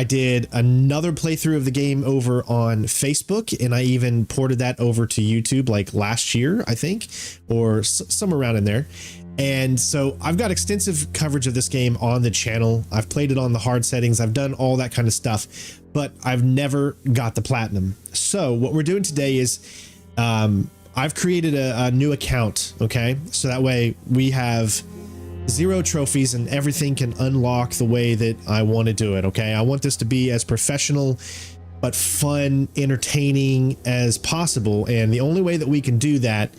did another playthrough of the game over on Facebook, and I even ported that over to YouTube like last year, I think, or somewhere around in there. And so I've got extensive coverage of this game on the channel. I've played it on the hard settings. I've done all that kind of stuff, but I've never got the platinum. So what we're doing today is I've created a new account. Okay. So that way we have 0 trophies and everything can unlock the way that I want to do it. Okay. I want this to be as professional, but fun, entertaining as possible. And the only way that we can do that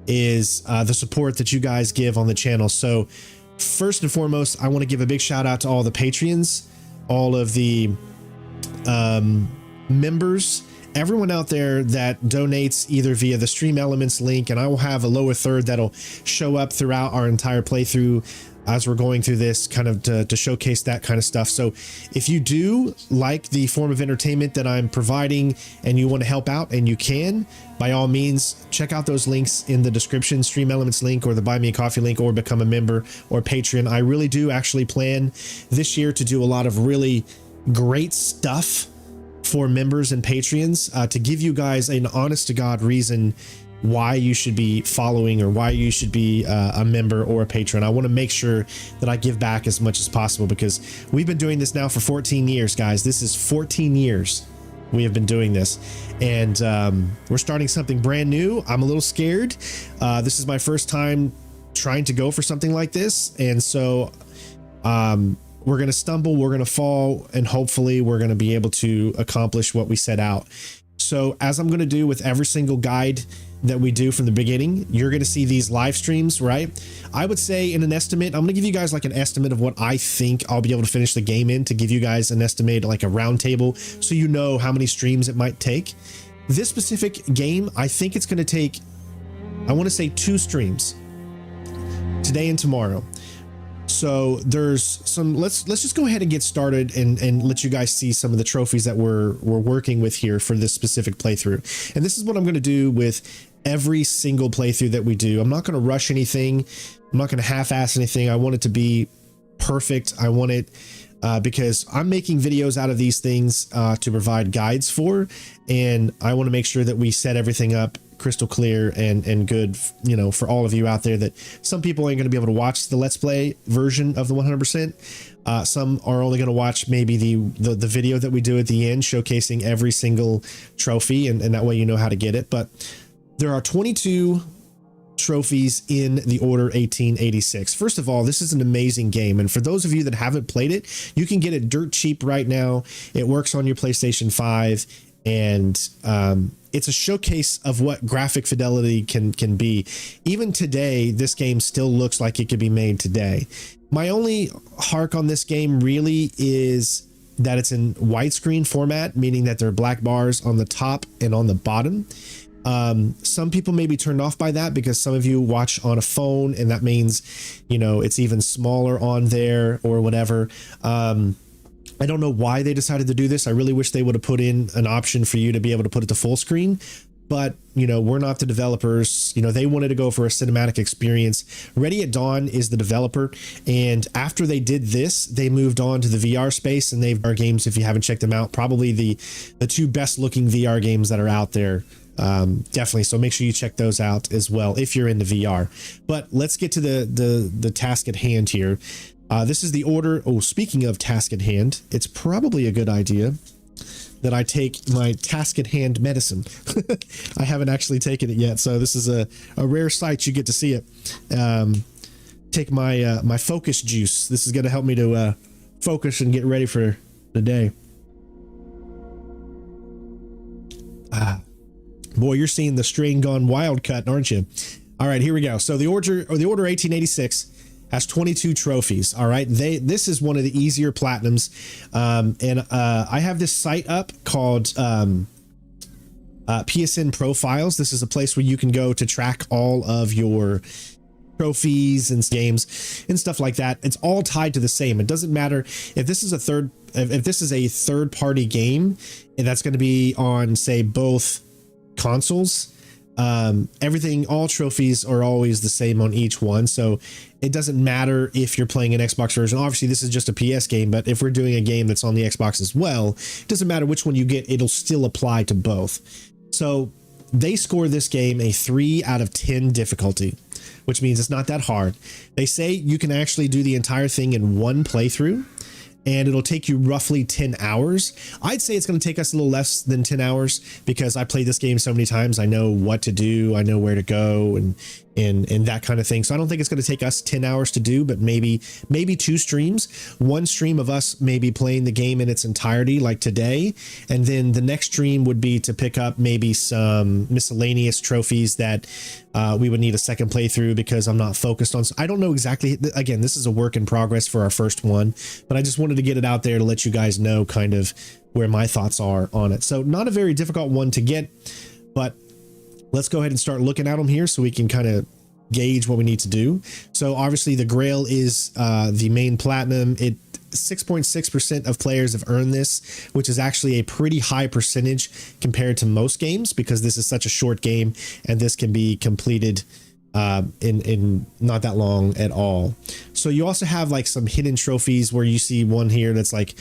is the support that you guys give on the channel. So first and foremost, I want to give a big shout out to all the Patreons, all of the members, everyone out there that donates either via the Stream Elements link, and I will have a lower third that'll show up throughout our entire playthrough as we're going through this, kind of to showcase that kind of stuff. So if you do like the form of entertainment that I'm providing and you want to help out, and you can, by all means, check out those links in the description, Stream Elements link or the Buy Me a Coffee link, or become a member or Patreon. I really do actually plan this year to do a lot of really great stuff for members and Patreons, to give you guys an honest to God reason why you should be following or why you should be a member or a patron. I want to make sure that I give back as much as possible, because we've been doing this now for 14 years, guys. This is 14 years we have been doing this, and we're starting something brand new. I'm a little scared. This is my first time trying to go for something like this, and so we're going to stumble, we're going to fall, and hopefully we're going to be able to accomplish what we set out. So as I'm going to do with every single guide that we do from the beginning, you're going to see these live streams, right? I would say in an estimate, I'm going to give you guys like an estimate of what I think I'll be able to finish the game in, to give you guys an estimate, like a round table, so you know how many streams it might take. This specific game, I think it's going to take, I want to say 2 streams, today and tomorrow. So there's some, let's just go ahead and get started and let you guys see some of the trophies that we're working with here for this specific playthrough. And this is what I'm going to do with every single playthrough that we do. I'm not going to rush anything. I'm not going to half-ass anything. I want it to be perfect. I want it because I'm making videos out of these things to provide guides for, and I want to make sure that we set everything up crystal clear and good, you know, for all of you out there, that some people ain't going to be able to watch the Let's Play version of the 100%. Some are only going to watch maybe the video that we do at the end, showcasing every single trophy, and that way you know how to get it. But there are 22 trophies in the Order 1886. First of all, this is an amazing game, and for those of you that haven't played it, you can get it dirt cheap right now. It works on your PlayStation 5, and it's a showcase of what graphic fidelity can be. Even today, this game still looks like it could be made today. My only hark on this game really is that it's in widescreen format, meaning that there are black bars on the top and on the bottom. Some people may be turned off by that because some of you watch on a phone, and that means, you know, it's even smaller on there or whatever. I don't know why they decided to do this. I really wish they would have put in an option for you to be able to put it to full screen, but you know, we're not the developers. You know, they wanted to go for a cinematic experience. Ready at Dawn is the developer, and after they did this, they moved on to the VR space, and they've our games, if you haven't checked them out, probably the 2 best looking VR games that are out there. Definitely. So make sure you check those out as well if you're into VR. But let's get to the task at hand here. This is the order. Oh, speaking of task at hand, it's probably a good idea that I take my task at hand medicine. I haven't actually taken it yet, so this is a rare sight. You get to see it. Take my my focus juice. This is going to help me to focus and get ready for the day. Boy, you're seeing the strain gone wild cut, aren't you? All right, here we go. So the order 1886 has 22 trophies. All right, this is one of the easier platinums, and I have this site up called PSN Profiles. This is a place where you can go to track all of your trophies and games and stuff like that. It's all tied to the same. It doesn't matter if this is a third party game, and that's going to be on, say, both consoles. Everything, all trophies are always the same on each one. So it doesn't matter if you're playing an Xbox version. Obviously, this is just a PS game, but if we're doing a game that's on the Xbox as well, it doesn't matter which one you get, it'll still apply to both. So they score this game a 3 out of 10 difficulty, which means it's not that hard. They say you can actually do the entire thing in one playthrough, and it'll take you roughly 10 hours. I'd say it's going to take us a little less than 10 hours because I played this game so many times. I know what to do. I know where to go and that kind of thing. So I don't think it's going to take us 10 hours to do, but maybe 2 streams. One stream of us maybe playing the game in its entirety, like today. And then the next stream would be to pick up maybe some miscellaneous trophies that we would need a second playthrough because I'm not focused on. I don't know exactly. Again, this is a work in progress for our first one, but I just wanted to get it out there to let you guys know kind of where my thoughts are on it. So not a very difficult one to get, but let's go ahead and start looking at them here so we can kind of gauge what we need to do. So obviously the Grail is the main platinum. 6.6% of players have earned this, which is actually a pretty high percentage compared to most games because this is such a short game and this can be completed in not that long at all. So you also have like some hidden trophies where you see one here that's like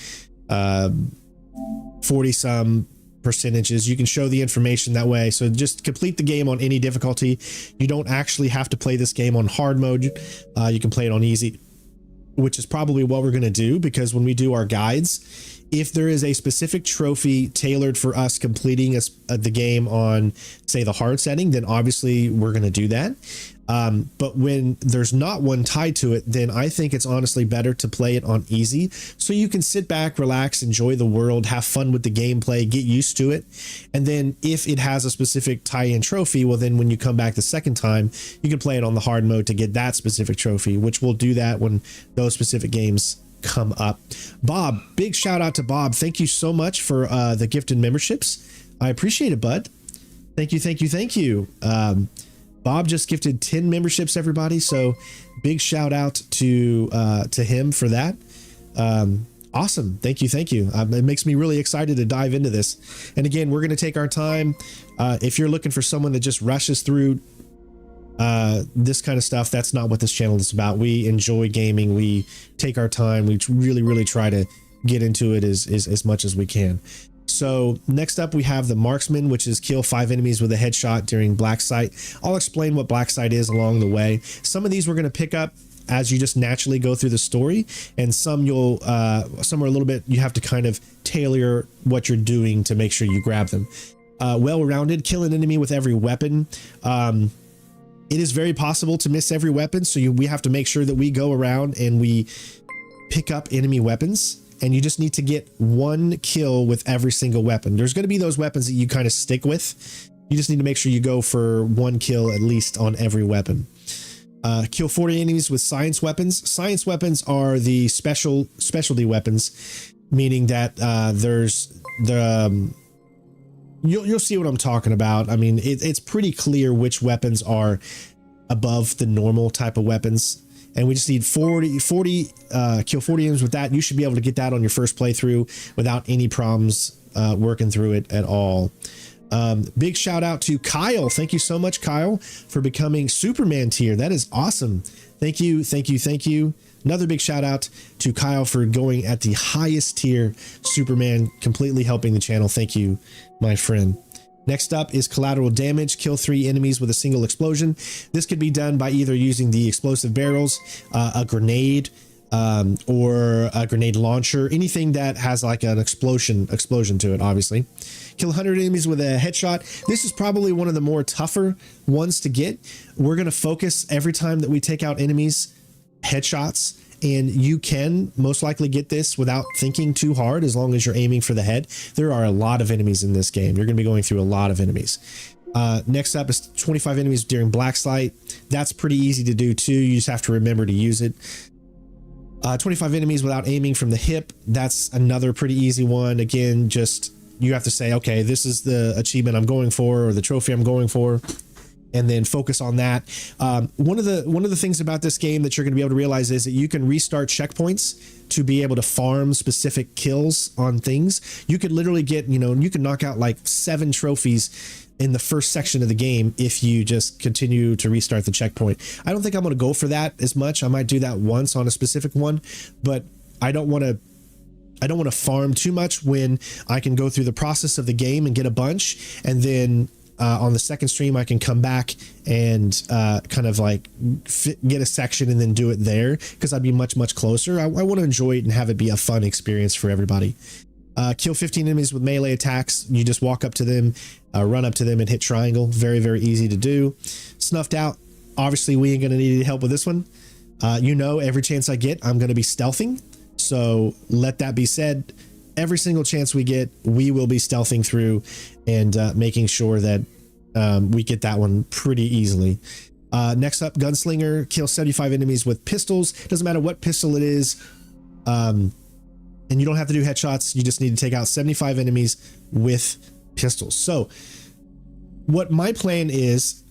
40 some percentages. You can show the information that way. So just complete the game on any difficulty. You don't actually have to play this game on hard mode. You can play it on easy, which is probably what we're going to do because when we do our guides, if there is a specific trophy tailored for us completing the game on, say, the hard setting, then obviously we're going to do that. But when there's not one tied to it, then I think it's honestly better to play it on easy so you can sit back, relax, enjoy the world, have fun with the gameplay, get used to it. And then if it has a specific tie-in trophy, well, then when you come back the second time, you can play it on the hard mode to get that specific trophy, which we'll do that when those specific games come up. Bob, big shout out to Bob. Thank you so much for the gifted memberships. I appreciate it, bud. Thank you, thank you, thank you. Bob just gifted 10 memberships, everybody. So big shout out to him for that. Awesome. Thank you. Thank you. It makes me really excited to dive into this. And again, we're going to take our time. If you're looking for someone that just rushes through this kind of stuff, that's not what this channel is about. We enjoy gaming. We take our time. We really try to get into it as much as we can. So next up we have the marksman, which is kill 5 enemies with a headshot during black sight. I'll explain what black sight is along the way. Some of these we're going to pick up as you just naturally go through the story, and some some are a little bit, you have to kind of tailor what you're doing to make sure you grab them. Well-rounded, kill an enemy with every weapon. It is very possible to miss every weapon, so we have to make sure that we go around and we pick up enemy weapons. And you just need to get 1 kill with every single weapon. There's going to be those weapons that you kind of stick with. You just need to make sure you go for 1 kill at least on every weapon. Kill 40 enemies with science weapons. Science weapons are the specialty weapons, meaning that there's the you'll see what I'm talking about. I mean, it's pretty clear which weapons are above the normal type of weapons. And we just need 40 kill 40 enemies with that. You should be able to get that on your first playthrough without any problems working through it at all. Big shout out to Kyle. Thank you so much, Kyle, for becoming Superman tier. That is awesome. Thank you, thank you, thank you. Another big shout out to Kyle for going at the highest tier Superman, completely helping the channel. Thank you, my friend. Next up is collateral damage. Kill 3 enemies with a single explosion. This could be done by either using the explosive barrels, a grenade, or a grenade launcher, anything that has like an explosion to it, obviously. Kill 100 enemies with a headshot. This is probably one of the more tougher ones to get. We're going to focus every time that we take out enemies, headshots, and you can most likely get this without thinking too hard as long as you're aiming for the head. There are a lot of enemies in this game. You're going to be going through a lot of enemies. Next up is 25 enemies during black sight. That's pretty easy to do too. You just have to remember to use it. 25 enemies without aiming from the hip. That's another pretty easy one. Again, just you have to say, okay, this is the achievement I'm going for or the trophy I'm going for. and then focus on that. One of the things about this game that you're going to be able to realize is that you can restart checkpoints to be able to farm specific kills on things. You could literally get, you can knock out like 7 trophies in the first section of the game if you just continue to restart the checkpoint. I don't think I'm going to go for that as much. I might do that once on a specific one, but I don't want to farm too much when I can go through the process of the game and get a bunch, and then on the second stream I can come back and kind of like get a section and then do it there, because I'd be much closer. I want to enjoy it and have it be a fun experience for everybody. Kill 15 enemies with melee attacks. You just walk up to them, run up to them and hit triangle. Very easy to do. Snuffed out. Obviously we ain't gonna need any help with this one. Every chance I get I'm gonna be stealthing, so let that be said. Every single chance we get, we will be stealthing through and making sure that we get that one pretty easily. Next up, Gunslinger. Kill 75 enemies with pistols. Doesn't matter what pistol it is. And you don't have to do headshots. You just need to take out 75 enemies with pistols. So what my plan is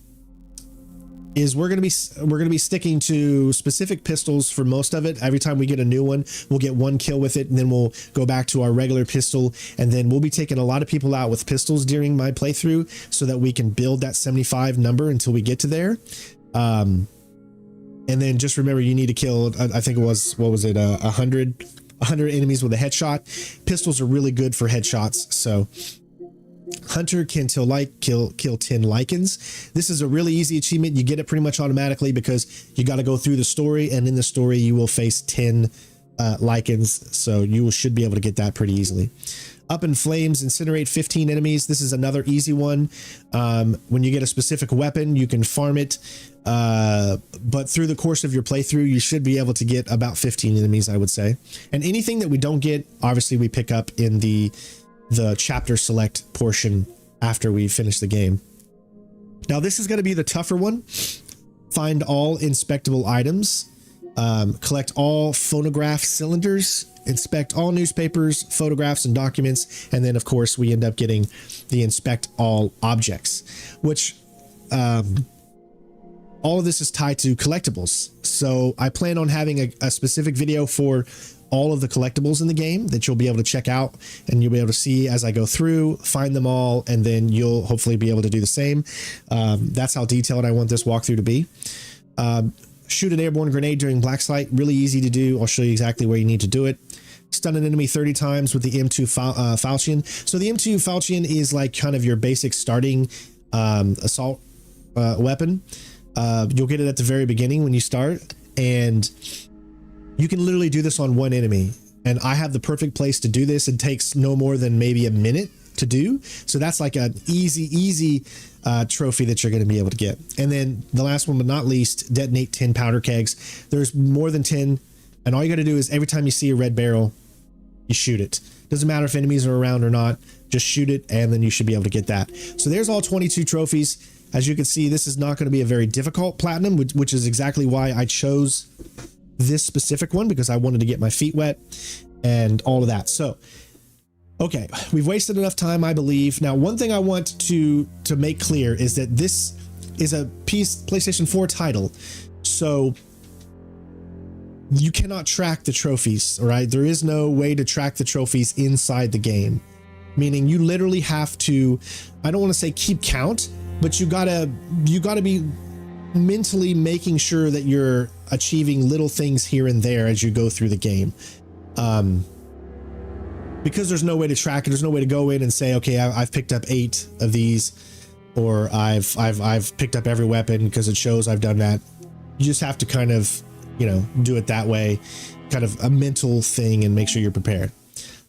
we're going to be sticking to specific pistols for most of it. Every time we get a new one, we'll get 1 kill with it, and then we'll go back to our regular pistol, and then we'll be taking a lot of people out with pistols during my playthrough so that we can build that 75 number until we get to there. And then just remember, you need to kill, I think it was, what was it, 100 enemies with a headshot. Pistols are really good for headshots. So Hunter can kill 10 lichens. This is a really easy achievement. You get it pretty much automatically because you got to go through the story, and in the story you will face 10 lichens, so you should be able to get that pretty easily. Up in Flames, incinerate 15 enemies. This is another easy one. When you get a specific weapon, you can farm it, but through the course of your playthrough, you should be able to get about 15 enemies, I would say. And anything that we don't get, obviously we pick up in the chapter select portion after we finish the game. Now this is going to be the tougher one. Find all inspectable items, collect all phonograph cylinders, inspect all newspapers, photographs, and documents, and then of course we end up getting the inspect all objects, which all of this is tied to collectibles. So I plan on having a specific video for all of the collectibles in the game that you'll be able to check out, and you'll be able to see as I go through, find them all, and then you'll hopefully be able to do the same. That's how detailed I want this walkthrough to be. Shoot an airborne grenade during black sight. Really easy to do. I'll show you exactly where you need to do it. Stun an enemy 30 times with the M2 falchion. So the M2 falchion is like kind of your basic starting assault weapon. You'll get it at the very beginning when you start, and you can literally do this on one enemy. And I have the perfect place to do this. It takes no more than maybe a minute to do. So that's like an easy trophy that you're going to be able to get. And then the last one but not least, detonate 10 powder kegs. There's more than 10, and all you got to do is every time you see a red barrel, you shoot it. Doesn't matter if enemies are around or not, just shoot it, and then you should be able to get that. So there's all 22 trophies. As you can see, this is not going to be a very difficult platinum, which is exactly why I chose this specific one, because I wanted to get my feet wet and all of that. So okay, we've wasted enough time, I believe. Now, one thing I want to make clear is that this is a PlayStation 4 title, so you cannot track the trophies, all right? There is no way to track the trophies inside the game, meaning you literally have to, I don't want to say keep count, but you gotta be mentally making sure that you're achieving little things here and there as you go through the game. Because there's no way to track it, there's no way to go in and say, okay, I've picked up 8 of these, or I've picked up every weapon, because it shows I've done that. You just have to kind of, do it that way, kind of a mental thing, and make sure you're prepared.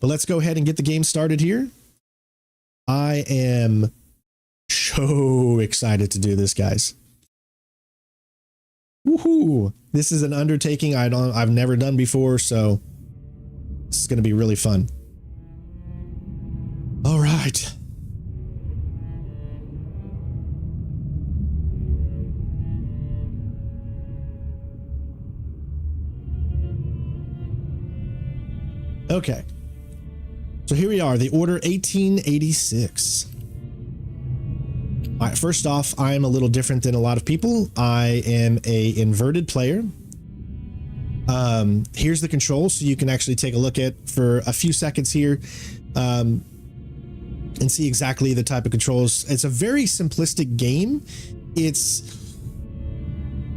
But let's go ahead and get the game started here. I am so excited to do this, guys. Woohoo! This is an undertaking I've never done before, so this is going to be really fun. All right. Okay. So here we are, the Order 1886. First off, I am a little different than a lot of people. I am a inverted player. Here's the controls, so you can actually take a look at for a few seconds here and see exactly the type of controls. It's a very simplistic game.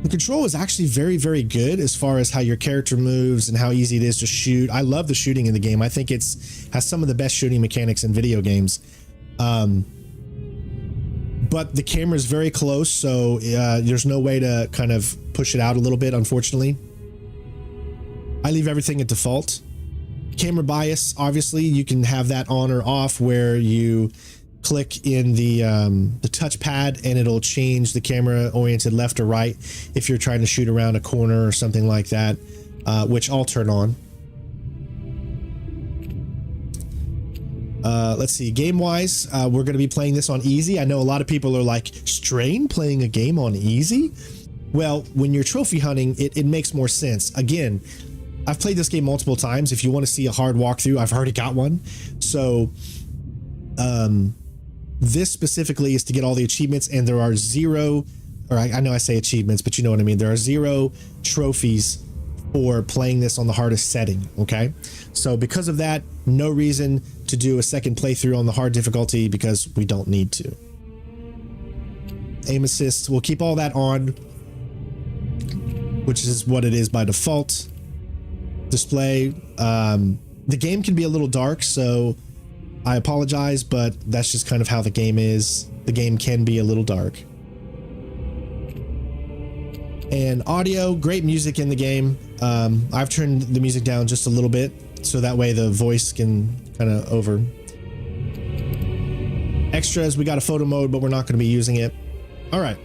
The control is actually very, very good as far as how your character moves and how easy it is to shoot. I love the shooting in the game. I think has some of the best shooting mechanics in video games. But the camera is very close, so there's no way to kind of push it out a little bit, unfortunately. I leave everything at default. Camera bias, obviously, you can have that on or off, where you click in the touchpad and it'll change the camera oriented left or right if you're trying to shoot around a corner or something like that, which I'll turn on. Let's see, game-wise, we're going to be playing this on easy. I know a lot of people are like, Strain playing a game on easy? Well, when you're trophy hunting, it makes more sense. Again, I've played this game multiple times. If you want to see a hard walkthrough, I've already got one. So, this specifically is to get all the achievements, and there are zero, or I know I say achievements, but you know what I mean. There are 0 trophies for playing this on the hardest setting, okay? So because of that, no reason to do a second playthrough on the hard difficulty, because we don't need to. Aim assist, we'll keep all that on, which is what it is by default. Display, the game can be a little dark, so I apologize, but that's just kind of how the game is. The game can be a little dark. And audio, great music in the game. I've turned the music down just a little bit, so that way the voice can kind of over. Extras, we got a photo mode, but we're not going to be using it. All right,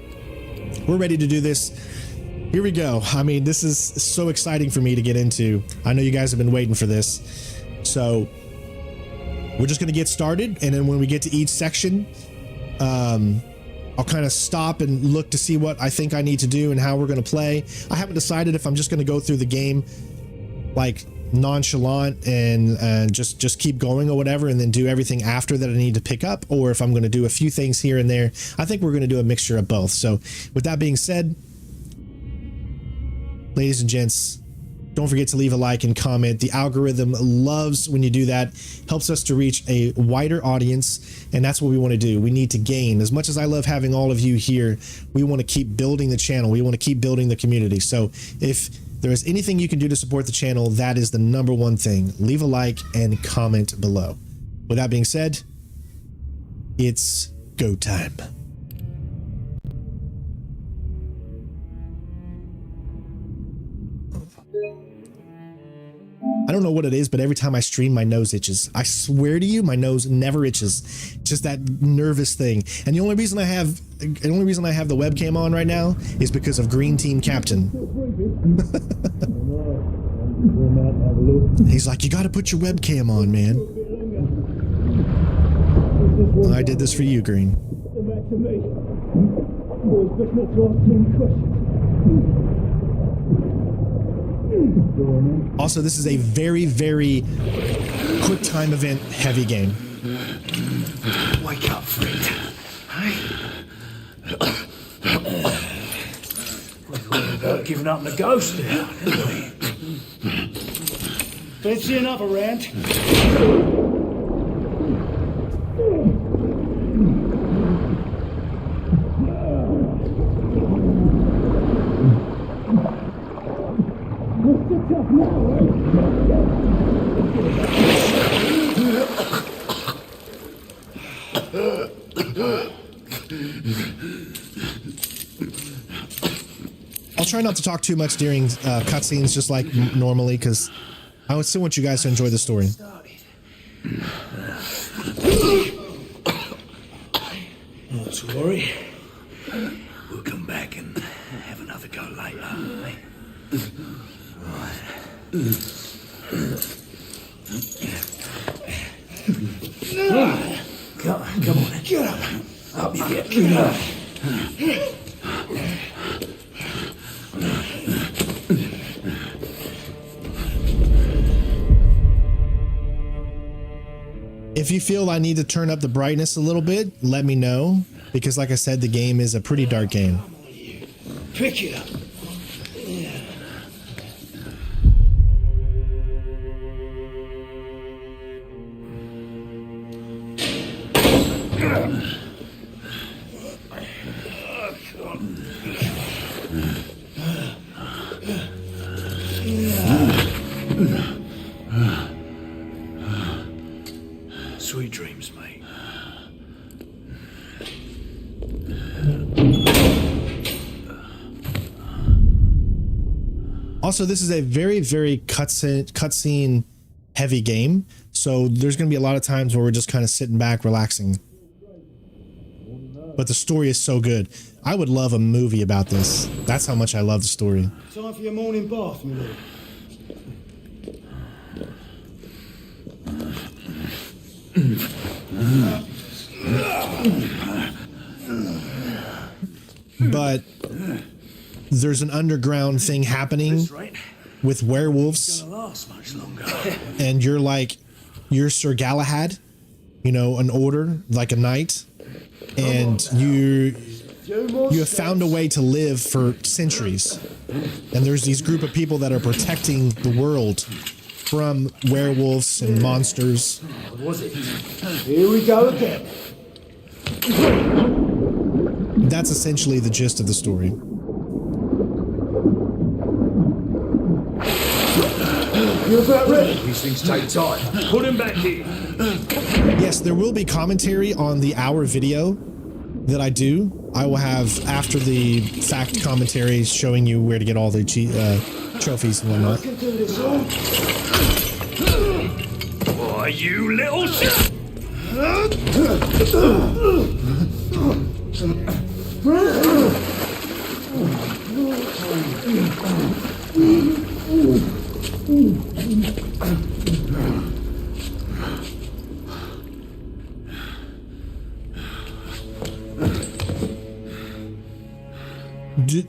we're ready to do this. Here we go. I mean, this is so exciting for me to get into. I know you guys have been waiting for this. So we're just going to get started, and then when we get to each section, I'll kind of stop and look to see what I think I need to do and how we're going to play. I haven't decided if I'm just going to go through the game like nonchalant and just keep going or whatever, and then do everything after that I need to pick up, or if I'm going to do a few things here and there. I think we're going to do a mixture of both. So with that being said, ladies and gents, don't forget to leave a like and comment. The algorithm loves when you do that. Helps us to reach a wider audience, and that's what we want to do. We need to gain. As much as I love having all of you here, we want to keep building the channel. We want to keep building the community. So if there is anything you can do to support the channel, that is the #1 thing. Leave a like and comment below. With that being said, it's go time. I don't know what it is, but every time I stream, my nose itches. I swear to you, my nose never itches. It's just that nervous thing. And the only reason I have the webcam on right now is because of Green Team Captain. He's like, you got to put your webcam on, man. Well, I did this for you, Green. Also, this is a very, very quick time event heavy game. Wake up, friend. Hey? We're about giving up the ghost now, didn't we? Fancy another round? I'll try not to talk too much during cutscenes, just like normally, because I still want you guys to enjoy the story. Not to worry. We'll come back and have another go later. Eh? Right. Come on, get up. Up you get. If you feel I need to turn up the brightness a little bit, let me know. because like I said, the game is a pretty dark game. Pick it up. Sweet dreams, mate. Also, this is a very, very cutscene heavy game, so there's going to be a lot of times where we're just kind of sitting back, relaxing. But the story is so good. I would love a movie about this. That's how much I love the story. Time for your morning bath, my lord. But there's an underground thing happening with werewolves, Last much longer. and you're Sir Galahad, you know, an order, like a knight, and you have found a way to live for centuries. And there's these group of people that are protecting the world from werewolves and monsters. What was it? Here we go again. That's essentially the gist of the story. You about ready? These things take time. Put him back here. Yes, there will be commentary on the hour video that I do. I will have after the fact commentary showing you where to get all the trophies and I whatnot. can do this all. Why, you little shit!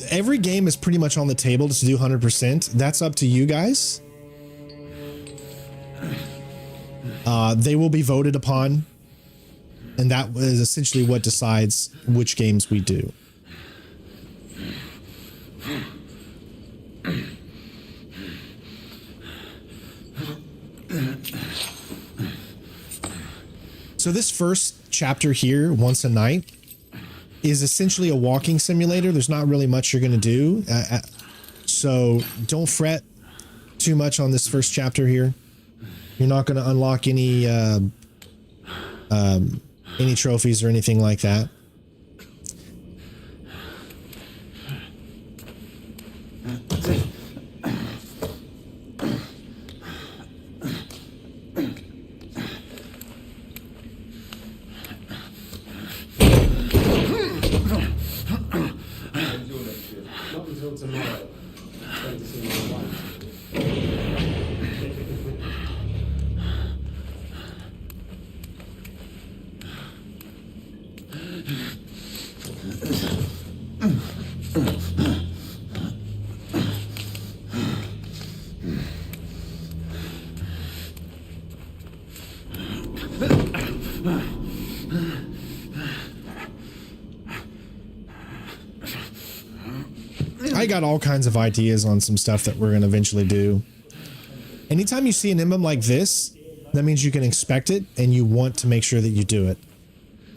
Every game is pretty much on the table to do 100%. That's up to you guys. They will be voted upon, and that is essentially what decides which games we do. So this first chapter here, Once a Night, is essentially a walking simulator. There's not really much you're going to do. So don't fret too much on this first chapter here. You're not going to unlock any trophies or anything like that. Not until tomorrow. Going to see my wife. I got all kinds of ideas on some stuff that we're going to eventually do. Anytime you see an emblem like this, that means you can expect it and you want to make sure that you do it.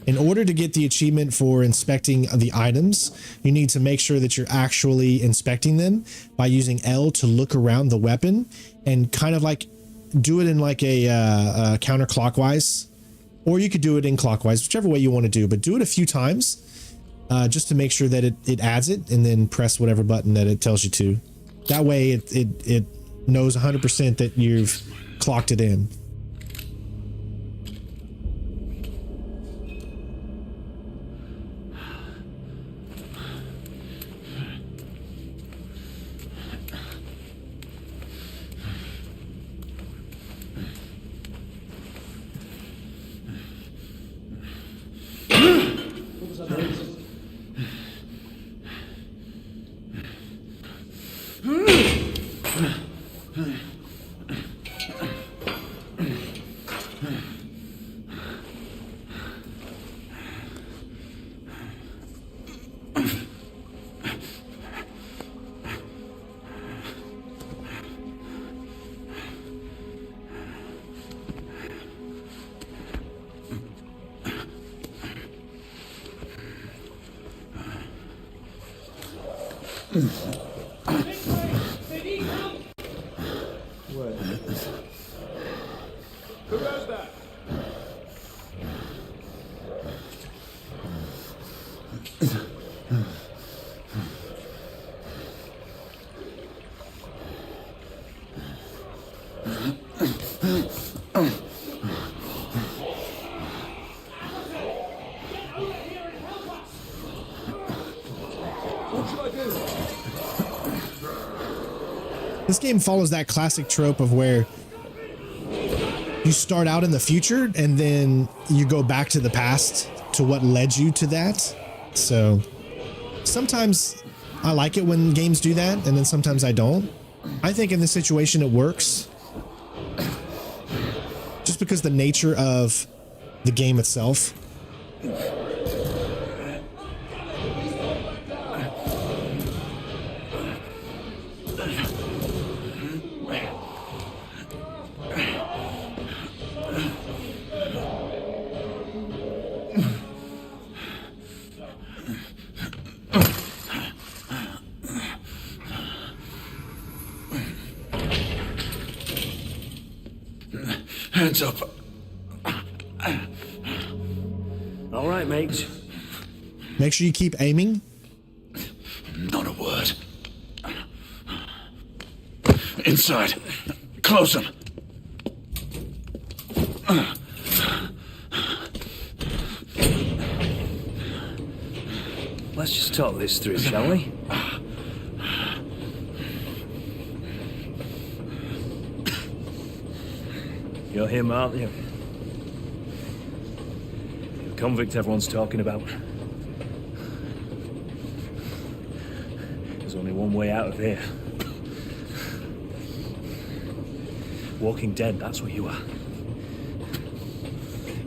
In order to get the achievement for inspecting the items, you need to make sure that you're actually inspecting them by using L to look around the weapon and kind of like do it in like a counterclockwise, or you could do it in clockwise, whichever way you want to do, but do it a few times just to make sure that it adds it, and then press whatever button that it tells you to. That way it knows 100% that you've clocked it in. Who does that? This game follows that classic trope of where you start out in the future and then you go back to the past to what led you to that. So sometimes I like it when games do that, and then sometimes I don't. I think in this situation it works. Just because the nature of the game itself. Hands up. All right, mates. Make sure you keep aiming. Not a word. Inside. Close them. Let's just talk this through, shall we? You're him, aren't you? The convict everyone's talking about. There's only one way out of here. Walking Dead, that's what you are.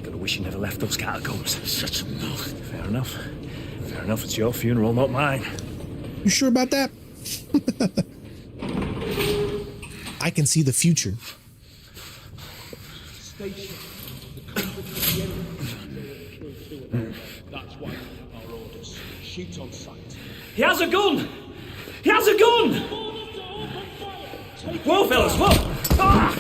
Gotta wish you never left those catacombs. Such a mouth. Fair enough. Fair enough, it's your funeral, not mine. You sure about that? I can see the future. Station. The convict at the end. That's why our orders. Shoot on sight. He has a gun! He has a gun! Whoa, fellas, whoa! Ah!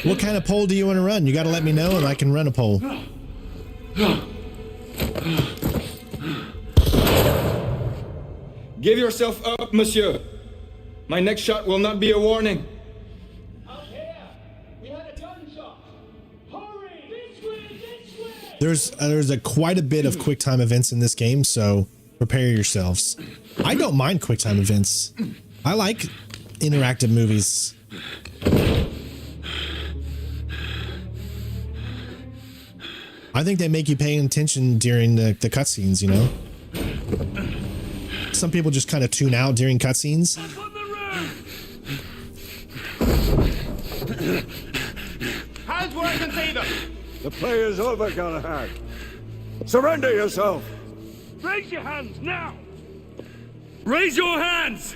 What kind of pole do you want to run? You got to let me know and I can run a pole. Give yourself up, monsieur. My next shot will not be a warning. Out here! We had a gunshot! Hurry! This way! This way! There's quite a bit of quick time events in this game, so prepare yourselves. I don't mind quick time events. I like interactive movies. I think they make you pay attention during the cutscenes, you know? Some people just kind of tune out during cutscenes. Hands where I can see them! The play is over, Galahad. Surrender yourself! Raise your hands, now! Raise your hands!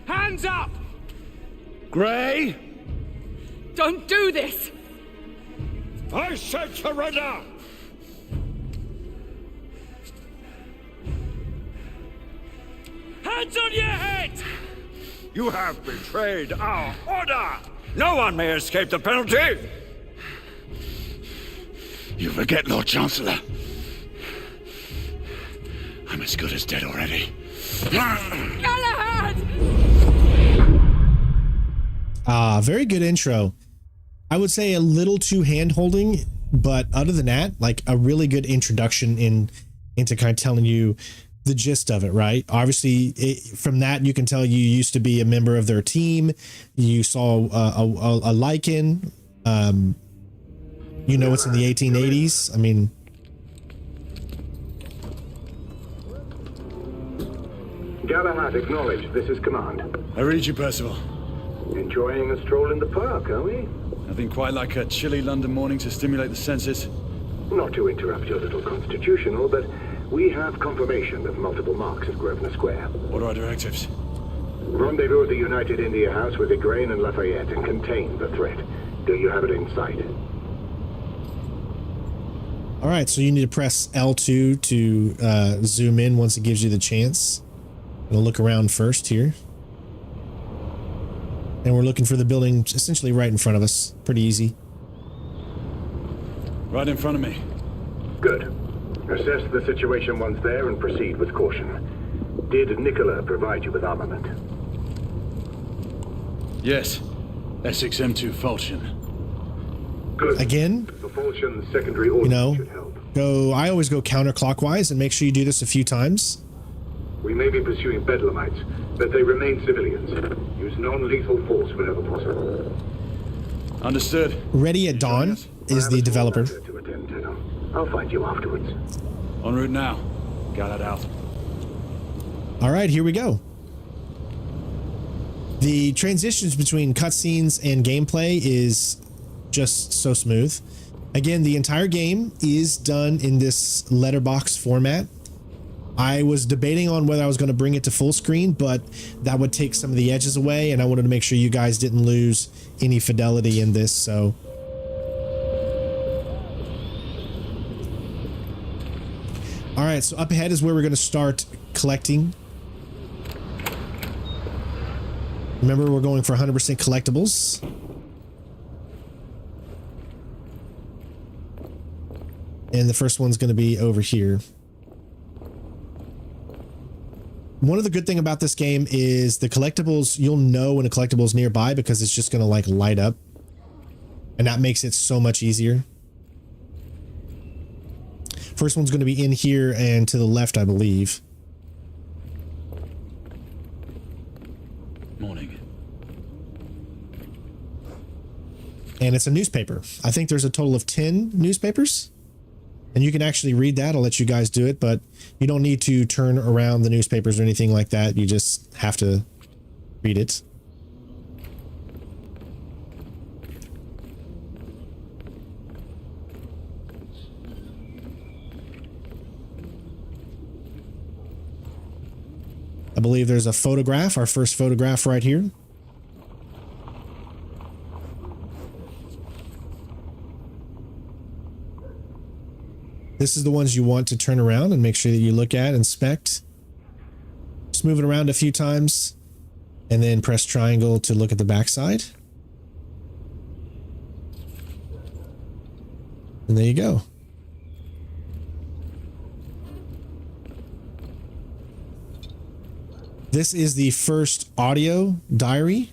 Hands up! Gray, Don't do this! I said surrender! Hands on your head! You have betrayed our order! No one may escape the penalty! You forget, Lord Chancellor. I'm as good as dead already. Galahad! Very good intro. I would say a little too hand-holding, but other than that, like a really good introduction into kind of telling you the gist of it, right? Obviously, from that, you can tell you used to be a member of their team. You saw a lichen. You know, it's in the 1880s. I mean, Galahad, acknowledge. This is command. I read you, Percival. Enjoying a stroll in the park, are we? Nothing quite like a chilly London morning to stimulate the senses. Not to interrupt your little constitutional, but we have confirmation of multiple marks at Grosvenor Square. What are our directives? Rendezvous at the United India House with Igraine and Lafayette and contain the threat. Do you have it in sight? all right, so you need to press L2 to zoom in once it gives you the chance. We'll look around first here. And we're looking for the building essentially right in front of us. Pretty easy. Right in front of me. Good. Assess the situation once there and proceed with caution. Did Nikola provide you with armament? Yes. Essex M2 Falchion. Good. Again, The Falchion's secondary order you know, should help. I always go counterclockwise and make sure you do this a few times. We may be pursuing Bedlamites, but they remain civilians. Use non-lethal force whenever possible. Understood. Ready at Dawn is I have the a small developer. matter to attend to. I'll find you afterwards. En route now. Got it out. All right, here we go. The transitions between cutscenes and gameplay is just so smooth. Again, the entire game is done in this letterbox format. I was debating on whether I was going to bring it to full screen, but that would take some of the edges away, and I wanted to make sure you guys didn't lose any fidelity in this, so... All right, so up ahead is where we're going to start collecting. Remember, we're going for 100% collectibles. And the first one's going to be over here. One of the good thing about this game is the collectibles, you'll know when a collectible is nearby because it's just going to like light up. And that makes it so much easier. First one's going to be in here and to the left, I believe. Morning. And it's a newspaper. I think there's a total of 10 newspapers. And you can actually read that. I'll let you guys do it, but you don't need to turn around the newspapers or anything like that. You just have to read it. I believe there's a photograph, our first photograph right here. This is the ones you want to turn around and make sure that you look at, inspect. Just move it around a few times and then press triangle to look at the backside. And there you go. This is the first audio diary.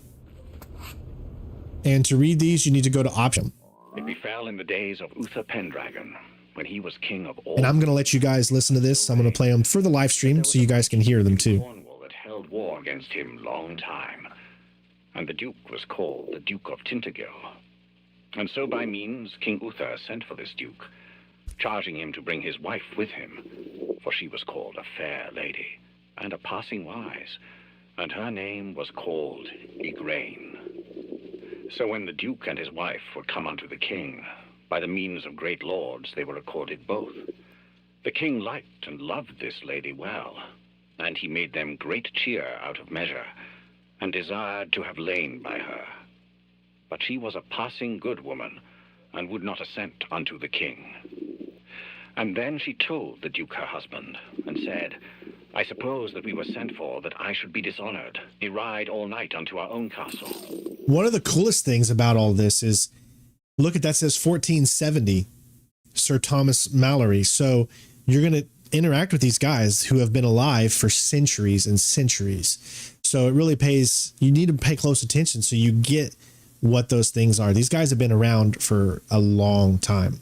And to read these, you need to go to option. It befell in the days of Uther Pendragon, when he was king of all. And I'm going to let you guys listen to this. I'm going to play them for the live stream so you guys can hear them too. Cornwall that held war against him long time, and the duke was called the Duke of Tintagel. And so by means King Uther sent for this duke, charging him to bring his wife with him, for she was called a fair lady, and a passing wise, and her name was called Igraine. So when the duke and his wife were come unto the king, by the means of great lords they were accorded both. The king liked and loved this lady well, and he made them great cheer out of measure, and desired to have lain by her. But she was a passing good woman, and would not assent unto the king. And then she told the duke her husband, and said, I suppose that we were sent for that I should be dishonored. We ride all night unto our own castle. One of the coolest things about all this is, look at that, says 1470, Sir Thomas Mallory. So you're going to interact with these guys who have been alive for centuries and centuries. So it really pays, you need to pay close attention so you get what those things are. These guys have been around for a long time.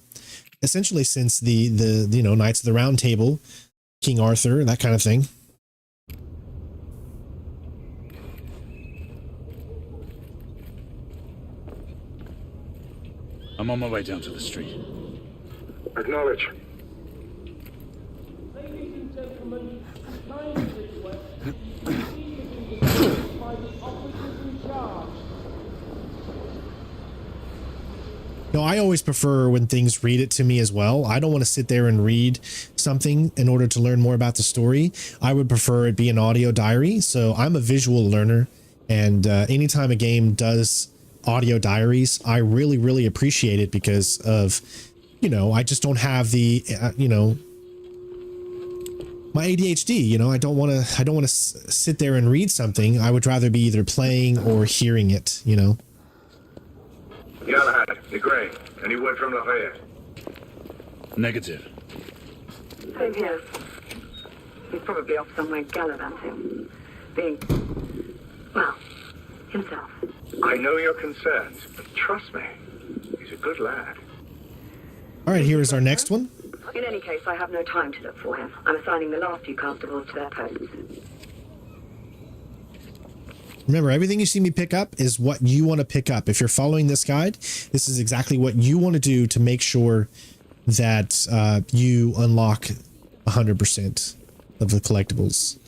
Essentially since the Knights of the Round Table, King Arthur, that kind of thing. I'm on my way down to the street. Acknowledge. Ladies and gentlemen, kindly request by the officers in charge. No, I always prefer when things read it to me as well. I don't want to sit there and read something in order to learn more about the story. I would prefer it be an audio diary. So I'm a visual learner, and anytime a game does audio diaries, I really, really appreciate it because of, you know, I just don't have the, you know, my ADHD, you know, I don't want to sit there and read something. I would rather be either playing or hearing it, you know. Galahad, Gray, any word from Lafayette? Negative. Same here. He's probably off somewhere gallivanting. Being, well, himself. I know your concerns, but trust me, he's a good lad. All right, here is our next one. In any case, I have no time to look for him. I'm assigning the last few constables to their posts. Remember, everything you see me pick up is what you want to pick up. If you're following this guide, this is exactly what you want to do to make sure that you unlock 100% of the collectibles.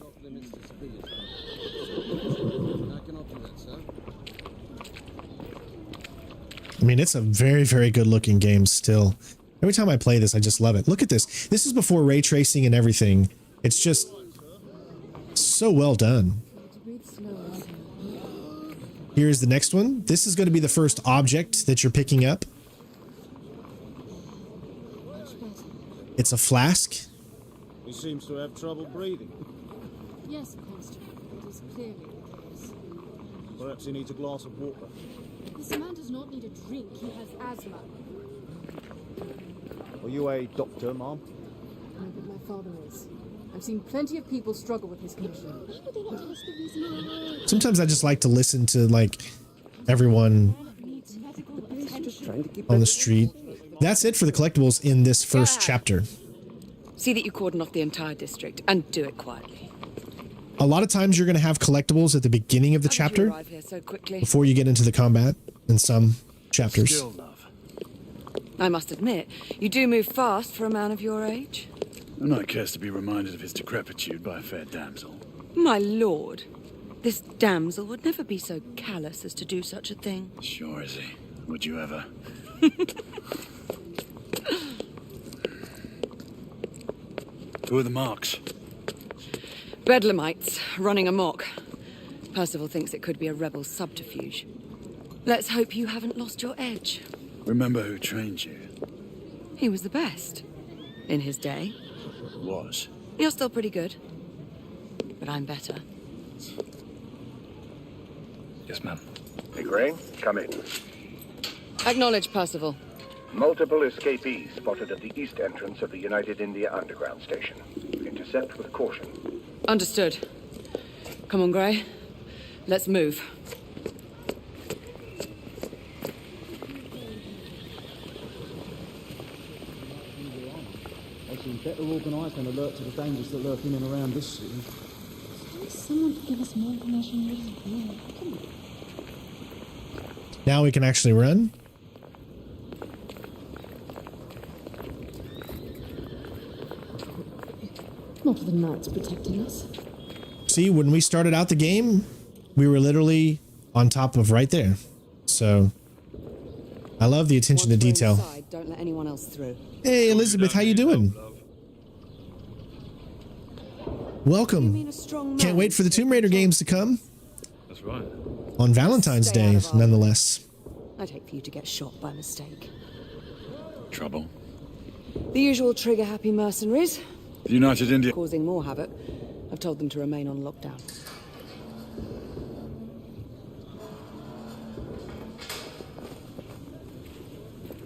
I mean, it's a very, very good looking game still. Every time I play this, I just love it. Look at this. This is before ray tracing and everything. It's just so well done. Here's the next one. This is going to be the first object that you're picking up. It's a flask. He seems to have trouble breathing. Yes, Constable. It is clearly the case. Perhaps he needs a glass of water. This man does not need a drink. He has asthma. Are you a doctor, Mom? No, but my father is. I've seen plenty of people struggle with his condition. Why would they not tell us the reason? Sometimes I just like to listen to like everyone on the street. That's it for the collectibles in this first chapter. See that you cordon off the entire district and do it quietly. A lot of times you're going to have collectibles at the beginning of the chapter before you get into the combat in some chapters. Still, love. I must admit, you do move fast for a man of your age. I'm not cares to be reminded of his decrepitude by a fair damsel. My lord, this damsel would never be so callous as to do such a thing. Sure is he. Would you ever? Who are the marks? Bedlamites running amok. Percival thinks it could be a rebel subterfuge. Let's hope you haven't lost your edge. Remember who trained you? He was the best. In his day. Was. You're still pretty good. But I'm better. Yes, ma'am. Gray, come in. Acknowledge, Percival. Multiple escapees spotted at the east entrance of the United India Underground Station. Intercept with caution. Understood. Come on, Gray. Let's move. They seem better organised and alert to the dangers that lurk in and around this city. Someone to give us more information than here. Come on. Now we can actually run. Not the knights protecting us. See, when we started out the game, we were literally on top of right there. So I love the attention to detail. Inside, don't let anyone else through. Hey, Elizabeth, how you doing? Welcome. Can't wait for the Tomb Raider games to come. That's right. On Valentine's Day, nonetheless. I'd hate for you to get shot by mistake. Trouble? The usual trigger-happy mercenaries. The United India... Causing more havoc. I've told them to remain on lockdown.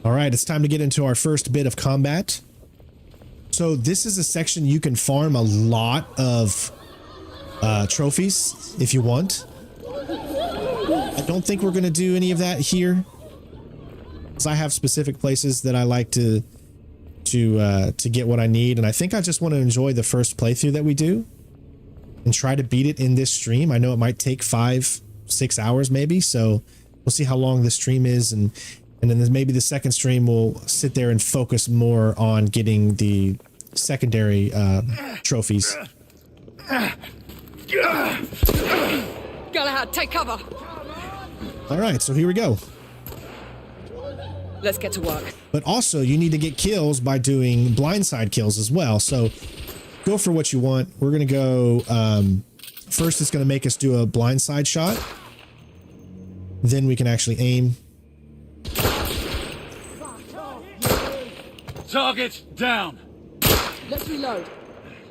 All right, it's time to get into our first bit of combat. So this is a section you can farm a lot of trophies if you want. I don't think we're going to do any of that here, because I have specific places that I like to to get what I need. And I think I just want to enjoy the first playthrough that we do and try to beat it in this stream. I know it might take 5-6 hours maybe, so we'll see how long this stream is, and then maybe the second stream we'll sit there and focus more on getting the secondary trophies. Galahad, take cover. All right, so here we go. Let's get to work. But also, you need to get kills by doing blindside kills as well. So go for what you want. We're going to go, first it's going to make us do a blindside shot. Then we can actually aim. Target down. Let's reload.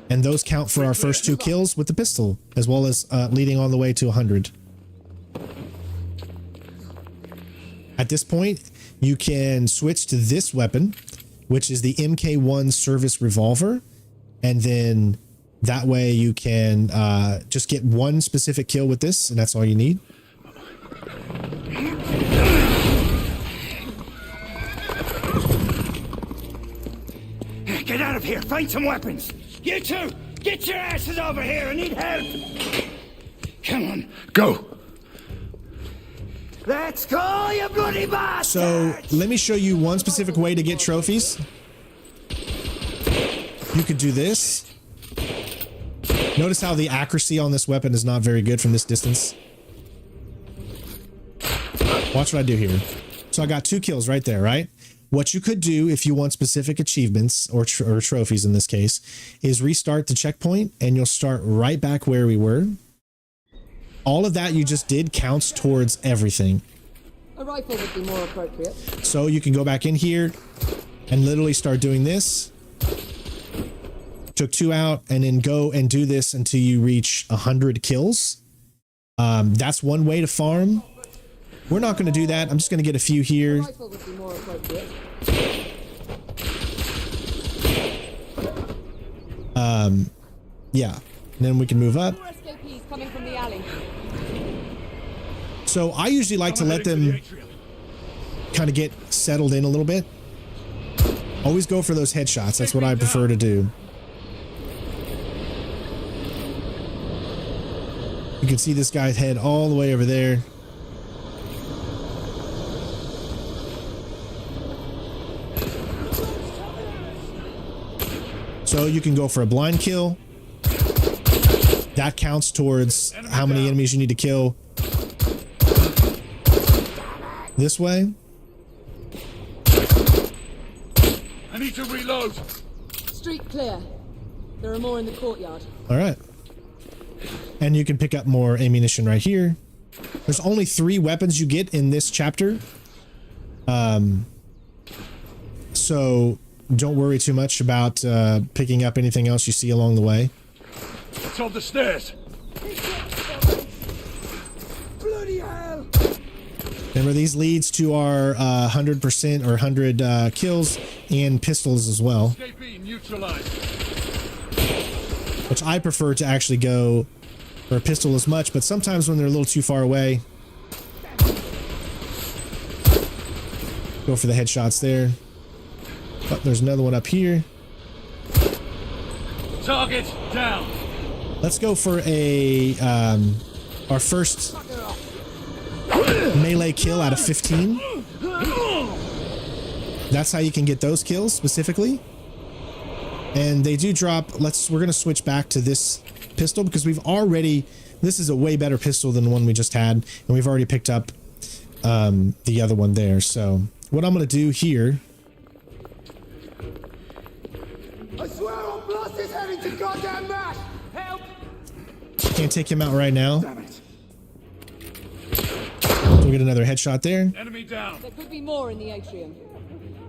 And those count for our first 2 kills with the pistol, as well as leading on the way to 100. At this point, you can switch to this weapon, which is the MK1 service revolver. And then that way you can just get 1 specific kill with this, and that's all you need. Get out of here! Find some weapons! You two! Get your asses over here! I need help! Come on, go! Let's go, you bloody bastard! So let me show you one specific way to get trophies. You could do this. Notice how the accuracy on this weapon is not very good from this distance. Watch what I do here. So I got 2 kills right there, right? What you could do if you want specific achievements or trophies in this case is restart the checkpoint and you'll start right back where we were. All of that you just did counts towards everything. A rifle would be more appropriate. So you can go back in here and literally start doing this. Took 2 out, and then go and do this until you reach 100 kills. That's one way to farm. We're not going to do that. I'm just going to get a few here. Yeah. And then we can move up. Coming from the alley. So I usually like to let them kind of get settled in a little bit. Always go for those headshots. That's what I prefer to do. You can see this guy's head all the way over there. So you can go for a blind kill. That counts towards how many enemies you need to kill. This way. I need to reload. Street clear. There are more in the courtyard. All right. And you can pick up more ammunition right here. There's only 3 weapons you get in this chapter. So don't worry too much about picking up anything else you see along the way. It's on the stairs. Bloody hell! Remember, these leads to our 100% or 100 kills and pistols as well. Which I prefer to actually go for a pistol as much, but sometimes when they're a little too far away, go for the headshots there. Oh, there's another one up here. Target down. Let's go for a our first melee kill out of 15. That's how you can get those kills specifically. And they do drop. We're going to switch back to this pistol because this is a way better pistol than the one we just had, and we've already picked up the other one there. So what I'm going to do here, I swear I'll blast his head into goddamn mash! Help! can't take him out right now. Damn it. We'll get another headshot there. Enemy down. There could be more in the atrium.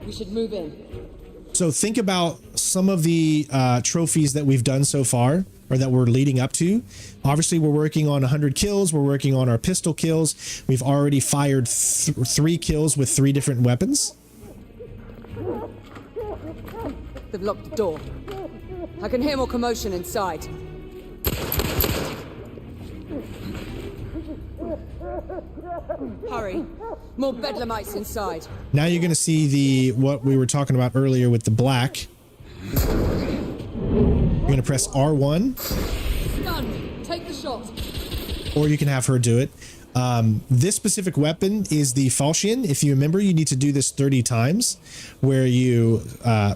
We should move in. So think about some of the trophies that we've done so far, or that we're leading up to. Obviously, we're working on 100 kills. We're working on our pistol kills. We've already fired 3 kills with 3 different weapons. They've locked the door. I can hear more commotion inside. Hurry. More bedlamites inside. Now you're going to see the what we were talking about earlier with the black. You're going to press R1. Stun. Take the shot. Or you can have her do it. This specific weapon is the falchion. If you remember, you need to do this 30 times where you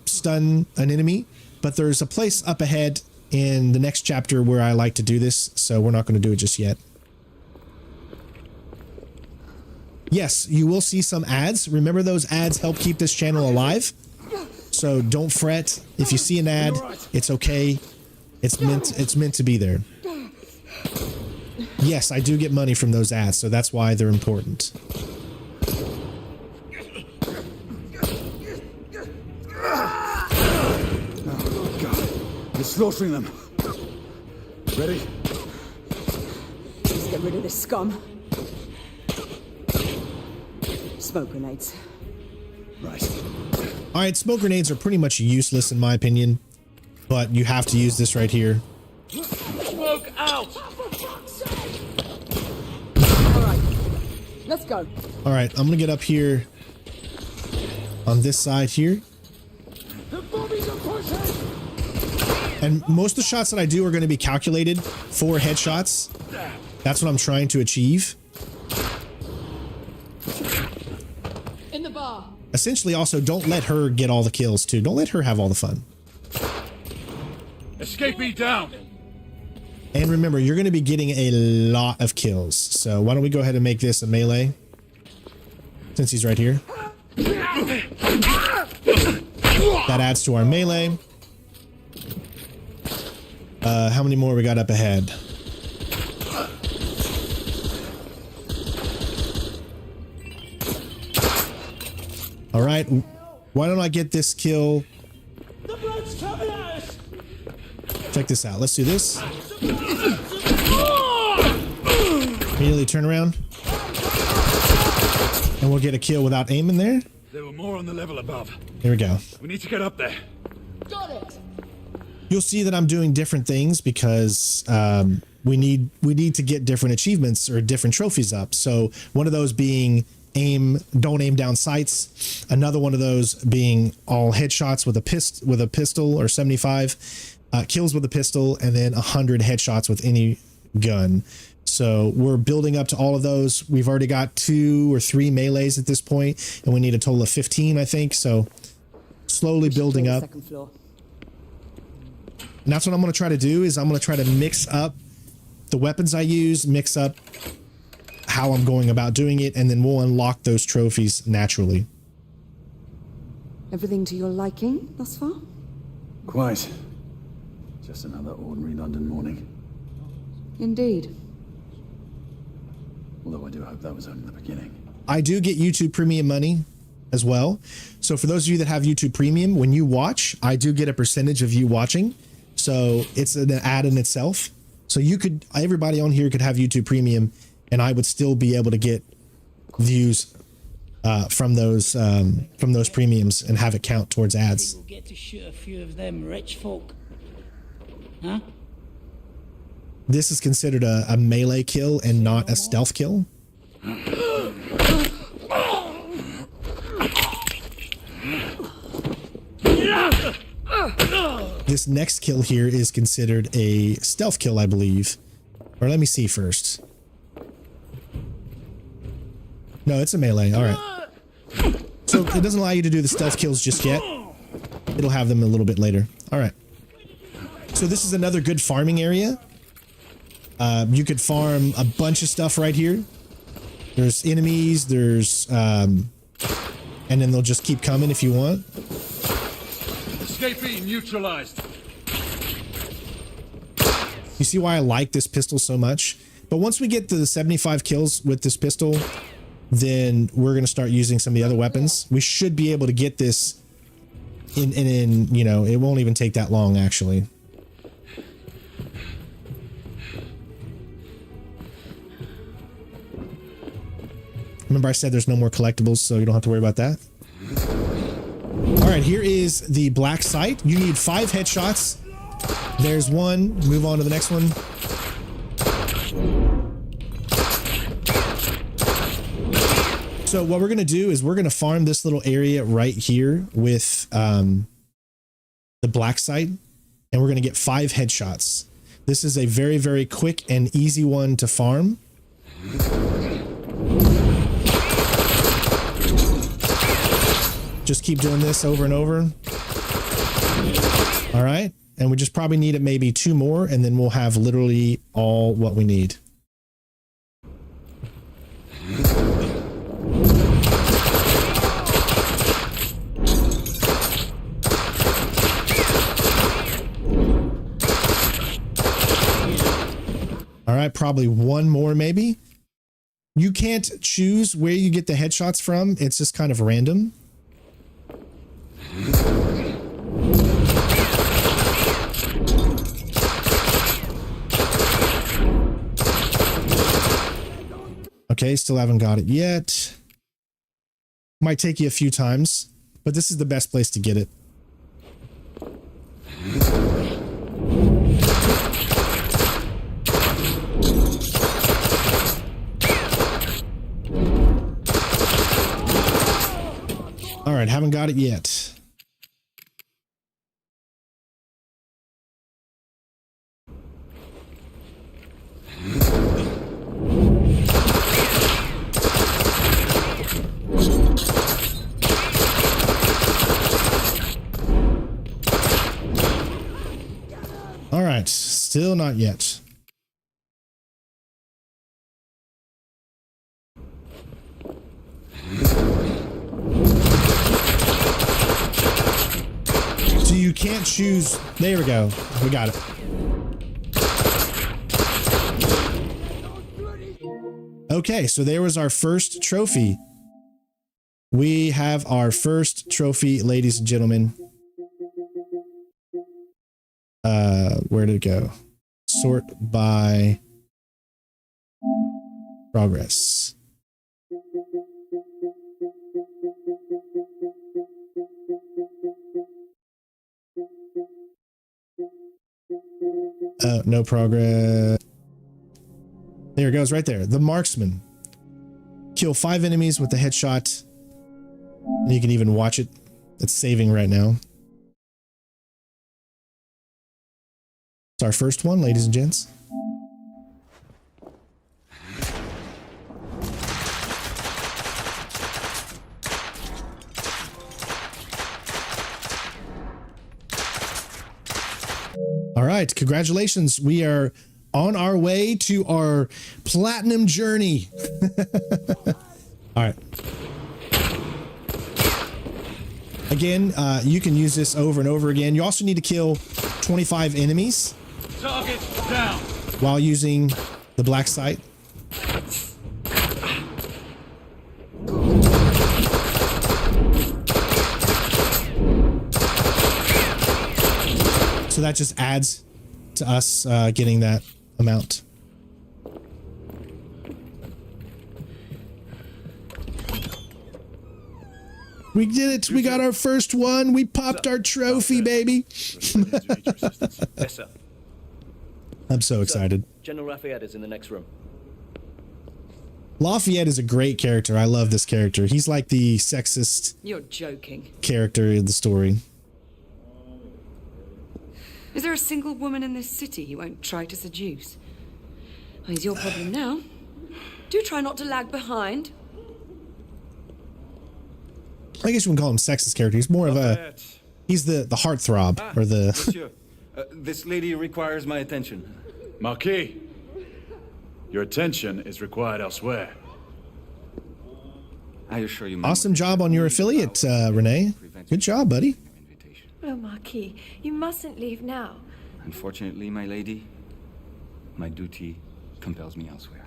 stun an enemy. But there's a place up ahead in the next chapter where I like to do this, so we're not going to do it just yet. Yes, you will see some ads. Remember, those ads help keep this channel alive. So don't fret. If you see an ad, it's okay. It's meant to be there. Yes, I do get money from those ads, so that's why they're important. Oh, God. You're slaughtering them. Ready? Let's get rid of this scum. Smoke grenades. Right. All right, smoke grenades are pretty much useless in my opinion, but you have to use this right here. Smoke out! All right, let's go. All right, I'm gonna get up here on this side here. The bobbies are pushing! And most of the shots that I do are going to be calculated for headshots. That's what I'm trying to achieve. In the bar. Essentially, also, don't let her get all the kills, too. Don't let her have all the fun. Escapee down! And remember, you're going to be getting a lot of kills. So why don't we go ahead and make this a melee? Since he's right here. That adds to our melee. How many more we got up ahead? All right. Why don't I get this kill? The blood's coming at us! Check this out. Let's do this. Immediately turn around. And we'll get a kill without aiming there. There were more on the level above. Here we go. We need to get up there. Got it. You'll see that I'm doing different things because we need to get different achievements or different trophies up. So one of those being don't aim down sights. Another one of those being all headshots with a pistol or 75 kills with a pistol, and then 100 headshots with any gun. So we're building up to all of those. We've already got 2 or 3 melees at this point, and we need a total of 15, I think. So slowly building up. Second floor. And that's what I'm going to try to do, is I'm going to try to mix up the weapons I use, mix up how I'm going about doing it, and then we'll unlock those trophies naturally. Everything to your liking thus far? Quite. Just another ordinary London morning. Indeed. Although I do hope that was only the beginning. I do get YouTube Premium money as well. So for those of you that have YouTube Premium, when you watch, I do get a percentage of you watching. So it's an ad in itself. So everybody on here could have YouTube Premium, and I would still be able to get views from those premiums and have it count towards ads. We'll get to shoot a few of them rich folk. Huh? This is considered a melee kill and not a stealth kill. This next kill here is considered a stealth kill, I believe. Or let me see first. No, it's a melee. All right. So it doesn't allow you to do the stealth kills just yet. It'll have them a little bit later. All right. So this is another good farming area. You could farm a bunch of stuff right here. There's enemies, there's and then they'll just keep coming if you want. Escapee neutralized. You see why I like this pistol so much? But once we get to the 75 kills with this pistol, then we're going to start using some of the other weapons. We should be able to get this in, you know, it won't even take that long, actually. Remember I said there's no more collectibles, so you don't have to worry about that. All right, here is the black site. You need 5 headshots. There's one. Move on to the next one. So what we're going to do is we're going to farm this little area right here with the black site, and we're going to get 5 headshots. This is a very, very quick and easy one to farm. Just keep doing this over and over. All right. And we just probably need it maybe 2 more, and then we'll have literally all what we need. All right, probably 1 more maybe. You can't choose where you get the headshots from. It's just kind of random. Okay, still haven't got it yet. Might take you a few times, but this is the best place to get it. All right, haven't got it yet. All right, still not yet. So you can't choose. There we go. We got it. Okay, so there was our first trophy. We have our first trophy, ladies and gentlemen. Where did it go? Sort by progress. No progress. There it goes right there. The marksman. Kill 5 enemies with the headshot. And you can even watch it. It's saving right now. It's our first one, ladies and gents. All right, congratulations. We are on our way to our platinum journey. All right. Again, you can use this over and over again. You also need to kill 25 enemies. Target down. While using the black site. So that just adds to us getting that amount. We did it. We got our first one. We popped our trophy, baby. Yes, sir. I'm so excited. General Lafayette is in the next room. Lafayette is a great character. I love this character. He's like the sexist You're joking. character in the story. Is there a single woman in this city you won't try to seduce? Well, it's your problem now. Do try not to lag behind. I guess you can call him sexist character. He's more of a... He's the heartthrob, or the... Monsieur, this lady requires my attention. Marquis, your attention is required elsewhere. I assure you... Awesome job on your affiliate, Renee. Good job, buddy. Oh, Marquis, you mustn't leave now. Unfortunately, my lady, my duty compels me elsewhere.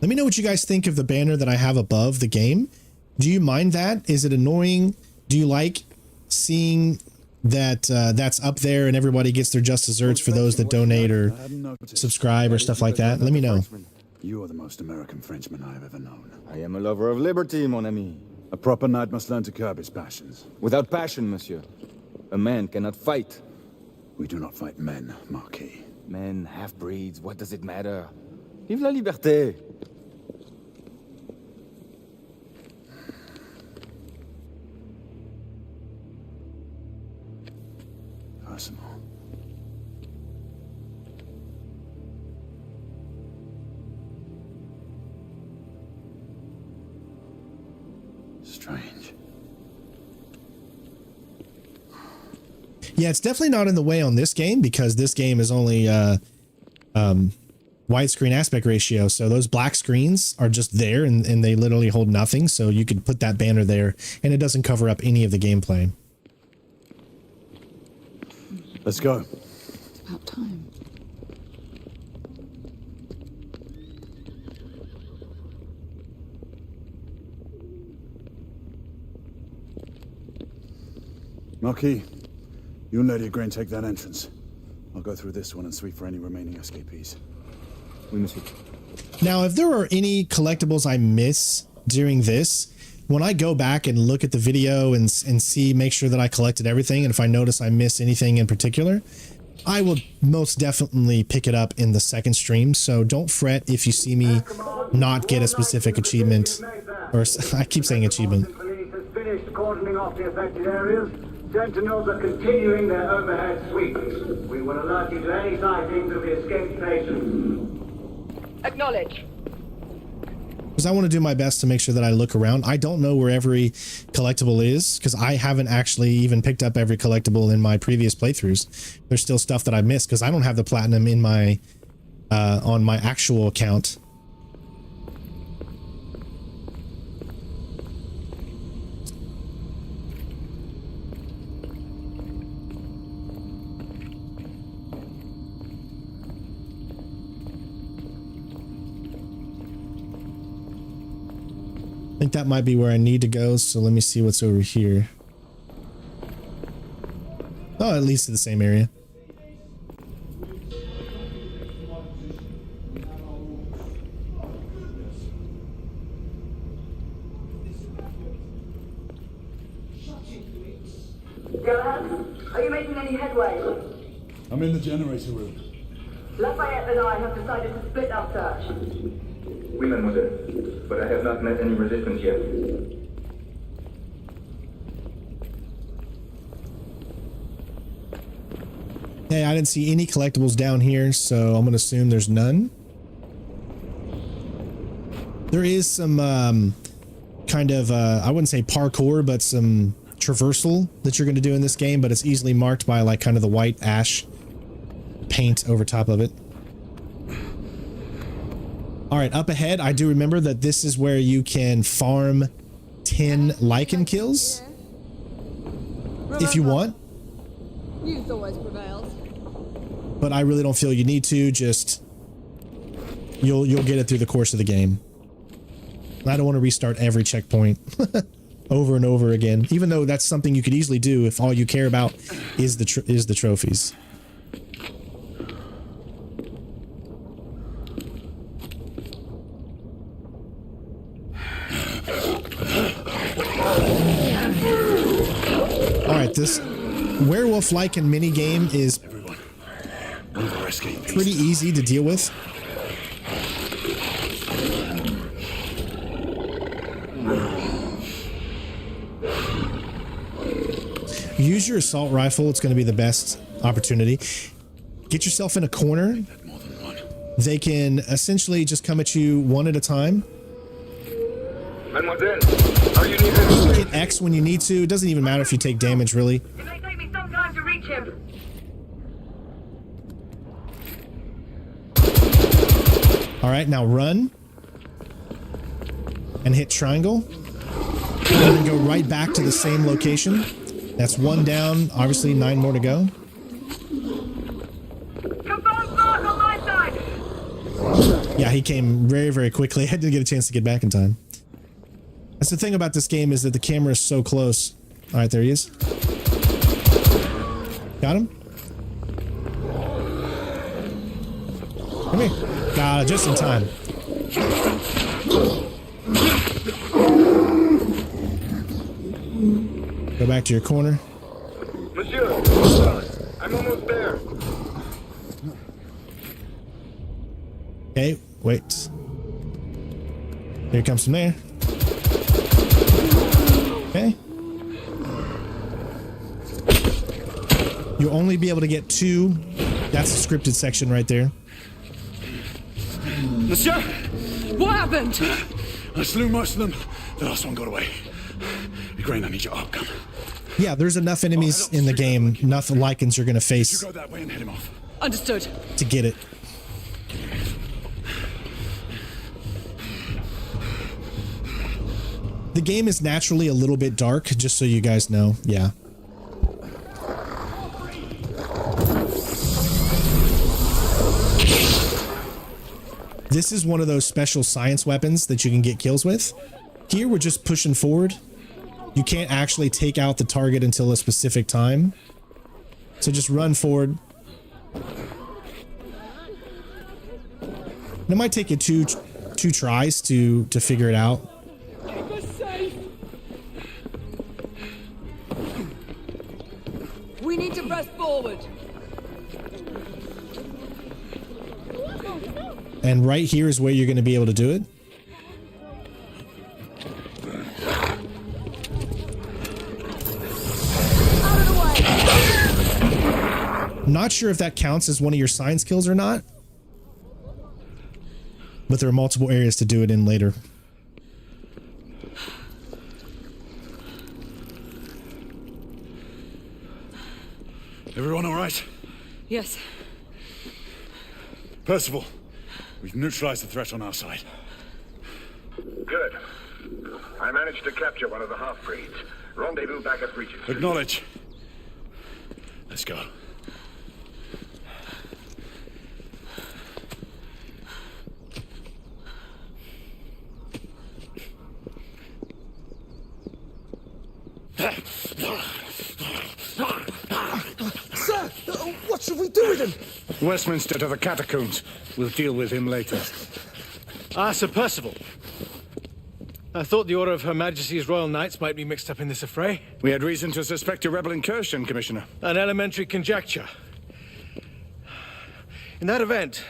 Let me know what you guys think of the banner that I have above the game. Do you mind that? Is it annoying? Do you like seeing that that's up there and everybody gets their just desserts for those that donate or subscribe or stuff like that? Let me know. You are the most American Frenchman I have ever known. I am a lover of liberty, mon ami. A proper knight must learn to curb his passions. Without passion, monsieur, a man cannot fight. We do not fight men, Marquis. Men, half-breeds, what does it matter? Vive la liberté. Personal. Strange. Yeah, it's definitely not in the way on this game because this game is only widescreen aspect ratio. So those black screens are just there and they literally hold nothing. So you could put that banner there and it doesn't cover up any of the gameplay. Let's go. It's about time. Marquis, you and Lady Agrane take that entrance. I'll go through this one and sweep for any remaining escapees. Oui, monsieur. Now, if there are any collectibles I miss during this, when I go back and look at the video and see, make sure that I collected everything, and if I notice I miss anything in particular, I will most definitely pick it up in the second stream. So don't fret if you see me not get a specific achievement, or I keep saying achievement. Police has finished cordoning off the affected areas. Sentinels are continuing their overhead sweeps. We will alert you to any sightings of the escaped patients. Acknowledge. Because I want to do my best to make sure that I look around. I don't know where every collectible is because I haven't actually even picked up every collectible in my previous playthroughs. There's still stuff that I missed because I don't have the platinum in my on my actual account. I think that might be where I need to go, so let me see what's over here. Oh, at least to the same area. Galahad, are you making any headway? I'm in the generator room. Lafayette and I have decided to split our search. Oui, mademoiselle, but I have not met any resistance yet. Hey, I didn't see any collectibles down here, so I'm going to assume there's none. There is some kind of, I wouldn't say parkour, but some traversal that you're going to do in this game, but it's easily marked by like kind of the white ash paint over top of it. All right, up ahead, I do remember that this is where you can farm 10 lichen kills. If you want. Youth always prevails. But I really don't feel you need to, just you'll get it through the course of the game. I don't want to restart every checkpoint over and over again, even though that's something you could easily do if all you care about is the trophies. All right, this werewolf lichen mini game is pretty easy to deal with. Use your assault rifle. It's going to be the best opportunity. Get yourself in a corner. They can essentially just come at you one at a time. Mademoiselle, are you needed? Hit X when you need to. It doesn't even matter if you take damage, really. It may take me some time to reach him. All right, now run. And hit triangle. And then go right back to the same location. That's one down. Obviously, 9 more to go. Confirm mark on my side. Yeah, he came very, very quickly. I didn't get a chance to get back in time. That's the thing about this game is that the camera is so close. All right, there he is. Got him? Come here. Got it, just in time. Go back to your corner. Monsieur, I'm almost there. Okay, wait. Here it comes from there. Okay. You'll only be able to get 2. That's the scripted section right there. Monsieur! What happened? I slew most of them. The last one got away. Grain, I need your arc gun. Yeah, there's enough enemies in the game, enough Lycans you're going to face. You go that way and head him off. Understood. To get it. The game is naturally a little bit dark, just so you guys know. Yeah. This is one of those special science weapons that you can get kills with. Here, we're just pushing forward. You can't actually take out the target until a specific time. So just run forward. It might take you two tries to figure it out. Keep us safe. We need to press forward. And right here is where you're going to be able to do it. Not sure if that counts as one of your science kills or not. But there are multiple areas to do it in later. Everyone all right? Yes. Percival, we've neutralized the threat on our side. Good. I managed to capture one of the half-breeds. Rendezvous back at Breaches. Acknowledge. Let's go. Sir, what should we do with him? Westminster to the catacombs. We'll deal with him later. Ah, Sir Percival. I thought the Order of Her Majesty's Royal Knights might be mixed up in this affray. We had reason to suspect a rebel incursion, Commissioner. An elementary conjecture. In that event,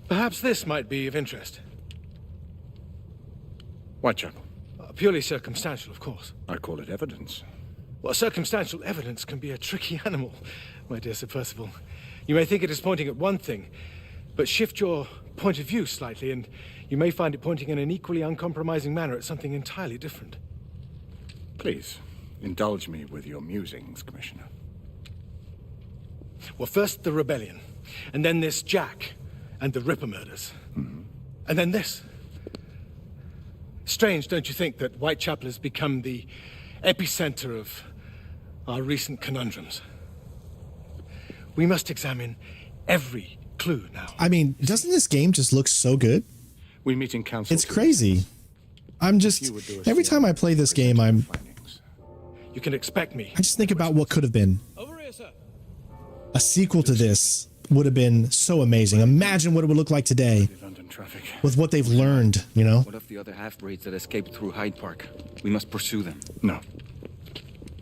perhaps this might be of interest. Whitechapel. Purely circumstantial, of course. I call it evidence. Well, circumstantial evidence can be a tricky animal, my dear Sir Percival. You may think it is pointing at one thing, but shift your point of view slightly, and you may find it pointing in an equally uncompromising manner at something entirely different. Please, indulge me with your musings, Commissioner. Well, first the rebellion, and then this Jack, and the Ripper murders. And then this. Strange, don't you think, that Whitechapel has become the epicenter of our recent conundrums? We must examine every clue now. I mean, doesn't this game just look so good? We meet in council. It's crazy. I'm just, every time I play this game, You can expect me. I just think about what could have been. A sequel to this would have been so amazing. Imagine what it would look like today with what they've learned, you know? What of the other half-breeds that escaped through Hyde Park? We must pursue them. No.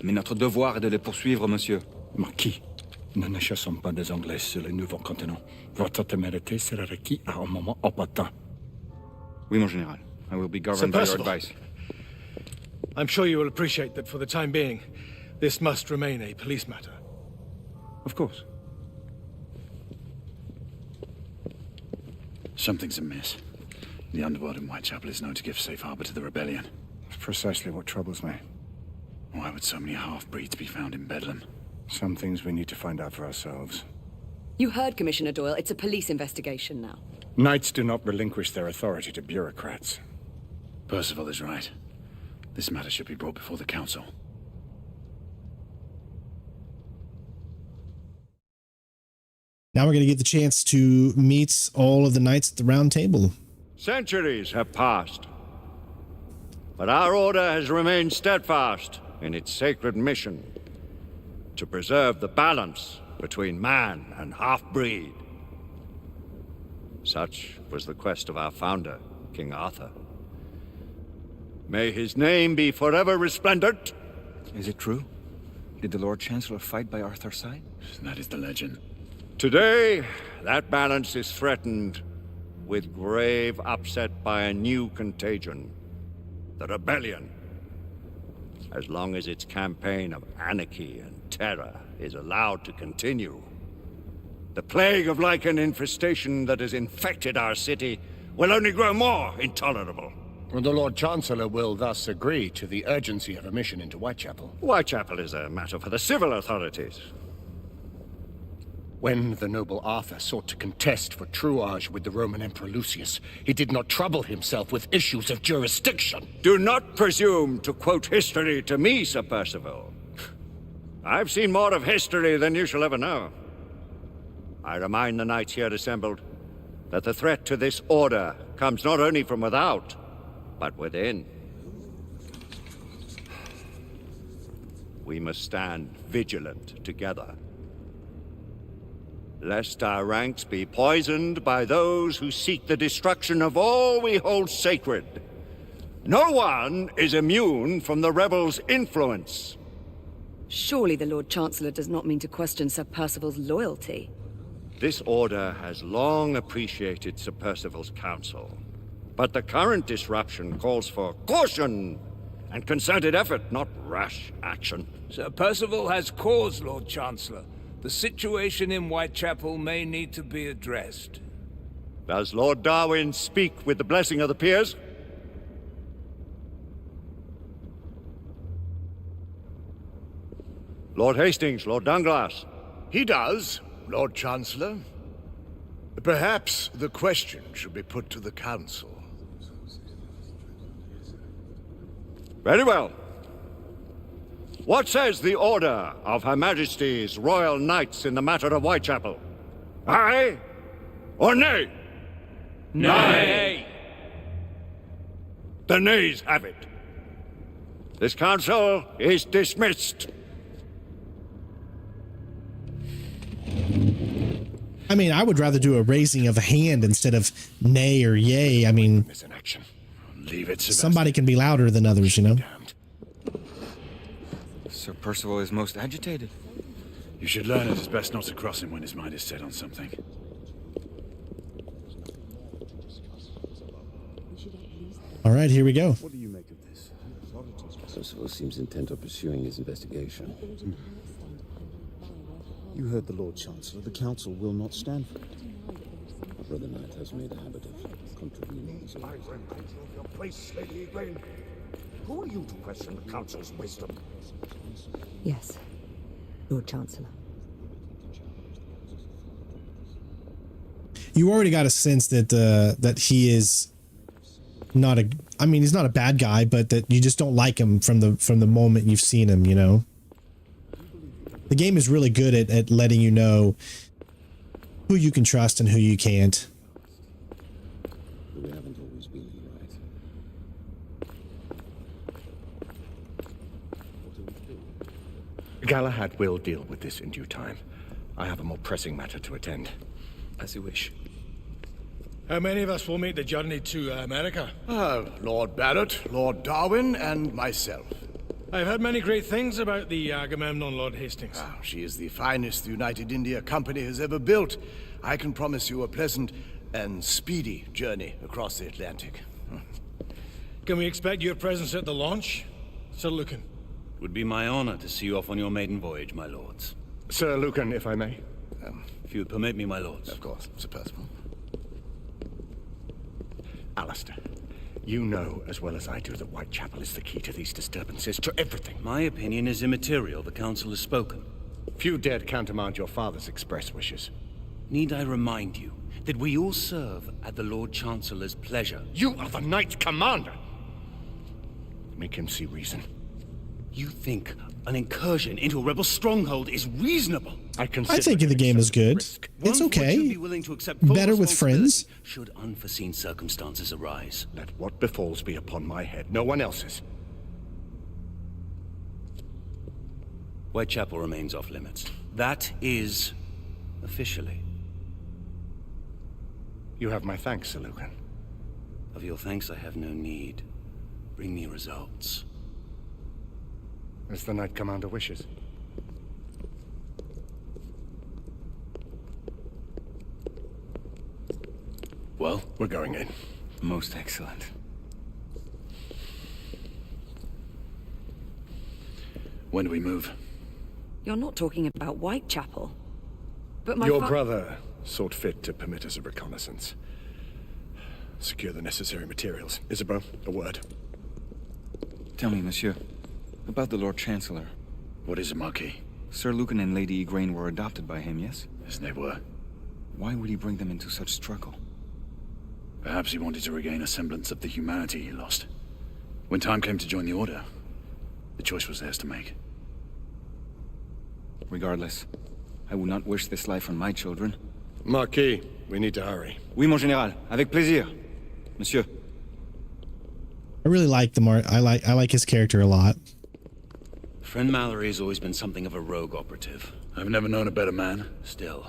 Mais notre devoir est de les poursuivre, monsieur. Marquis, nous ne chassons pas des Anglais sur le nouveau continent. Votre témérité sera requis à un moment opportun. Oui, mon général. I will be governed by your advice. I'm sure you will appreciate that for the time being, this must remain a police matter. Of course. Something's amiss. The underworld in Whitechapel is known to give safe harbor to the rebellion. It's precisely what troubles me. Why would so many half-breeds be found in Bedlam? Some things we need to find out for ourselves. You heard, Commissioner Doyle. It's a police investigation now. Knights do not relinquish their authority to bureaucrats. Percival is right. This matter should be brought before the council. Now we're going to get the chance to meet all of the knights at the round table. Centuries have passed, but our order has remained steadfast in its sacred mission to preserve the balance between man and half-breed. Such was the quest of our founder, King Arthur. May his name be forever resplendent. Is it true? Did the Lord Chancellor fight by Arthur's side? That is the legend. Today, that balance is threatened with grave upset by a new contagion, the rebellion. As long as its campaign of anarchy and terror is allowed to continue, the plague of lichen infestation that has infected our city will only grow more intolerable. And the Lord Chancellor will thus agree to the urgency of a mission into Whitechapel. Whitechapel is a matter for the civil authorities. When the noble Arthur sought to contest for truage with the Roman Emperor Lucius, he did not trouble himself with issues of jurisdiction. Do not presume to quote history to me, Sir Percival. I've seen more of history than you shall ever know. I remind the knights here assembled that the threat to this order comes not only from without, but within. We must stand vigilant together, lest our ranks be poisoned by those who seek the destruction of all we hold sacred. No one is immune from the rebels' influence. Surely the Lord Chancellor does not mean to question Sir Percival's loyalty. This order has long appreciated Sir Percival's counsel, but the current disruption calls for caution and concerted effort, not rash action. Sir Percival has cause, Lord Chancellor. The situation in Whitechapel may need to be addressed. Does Lord Darwin speak with the blessing of the peers? Lord Hastings, Lord Dunglass. He does, Lord Chancellor. Perhaps the question should be put to the Council. Very well. What says the Order of Her Majesty's Royal Knights in the matter of Whitechapel? Aye or nay? Nay! The nays have it. This council is dismissed. I mean, I would rather do a raising of a hand instead of nay or yay. I mean, Leave it, somebody can be louder than others, you know? Sir Percival is most agitated. You should learn it is best not to cross him when his mind is set on something. All right, here we go. What do you make of this? Percival seems intent on pursuing his investigation. You heard the Lord Chancellor. The Council will not stand for it. My brother Knight has made a habit of contravening his orders. Your place, Lady Egwene. Who are you to question the Council's wisdom? Yes, Lord Chancellor. You already got a sense that that he is not a. I mean, he's not a bad guy, but that you just don't like him from the moment you've seen him. You know, the game is really good at letting you know who you can trust and who you can't. We haven't always been right. Galahad will deal with this in due time. I have a more pressing matter to attend. As you wish. How many of us will make the journey to America? Lord Barrett, Lord Darwin, and myself. I've heard many great things about the Agamemnon, Lord Hastings. She is the finest the United India Company has ever built. I can promise you a pleasant and speedy journey across the Atlantic. Can we expect your presence at the launch, Sir Lucan? It would be my honor to see you off on your maiden voyage, my lords. Sir Lucan, if I may. If you would permit me, my lords. Of course, Sir Percival. Alistair, you know as well as I do that Whitechapel is the key to these disturbances, to everything. My opinion is immaterial. The Council has spoken. Few dared countermand your father's express wishes. Need I remind you that we all serve at the Lord Chancellor's pleasure? You are the Knight Commander! Make him see reason. You think an incursion into a rebel stronghold is reasonable? I think the game is good. It's okay. Better with friends. Should unforeseen circumstances arise. Let what befalls be upon my head, no one else's. Whitechapel remains off limits. That is officially. You have my thanks, Sir Lucan. Of your thanks I have no need. Bring me results. As the Knight Commander wishes. Well, we're going in. Most excellent. When do we move? You're not talking about Whitechapel. But my Your brother sought fit to permit us a reconnaissance. Secure the necessary materials. Isabeau, a word. Tell me, monsieur, about the Lord Chancellor. What is it, Marquis? Sir Lucan and Lady Igraine were adopted by him, yes? Yes, they were. Why would he bring them into such struggle? Perhaps he wanted to regain a semblance of the humanity he lost. When time came to join the Order, the choice was theirs to make. Regardless, I would not wish this life on my children. Marquis, we need to hurry. Oui, mon général. Avec plaisir. Monsieur. I really like I like his character a lot. Friend Mallory has always been something of a rogue operative. I've never known a better man. Still,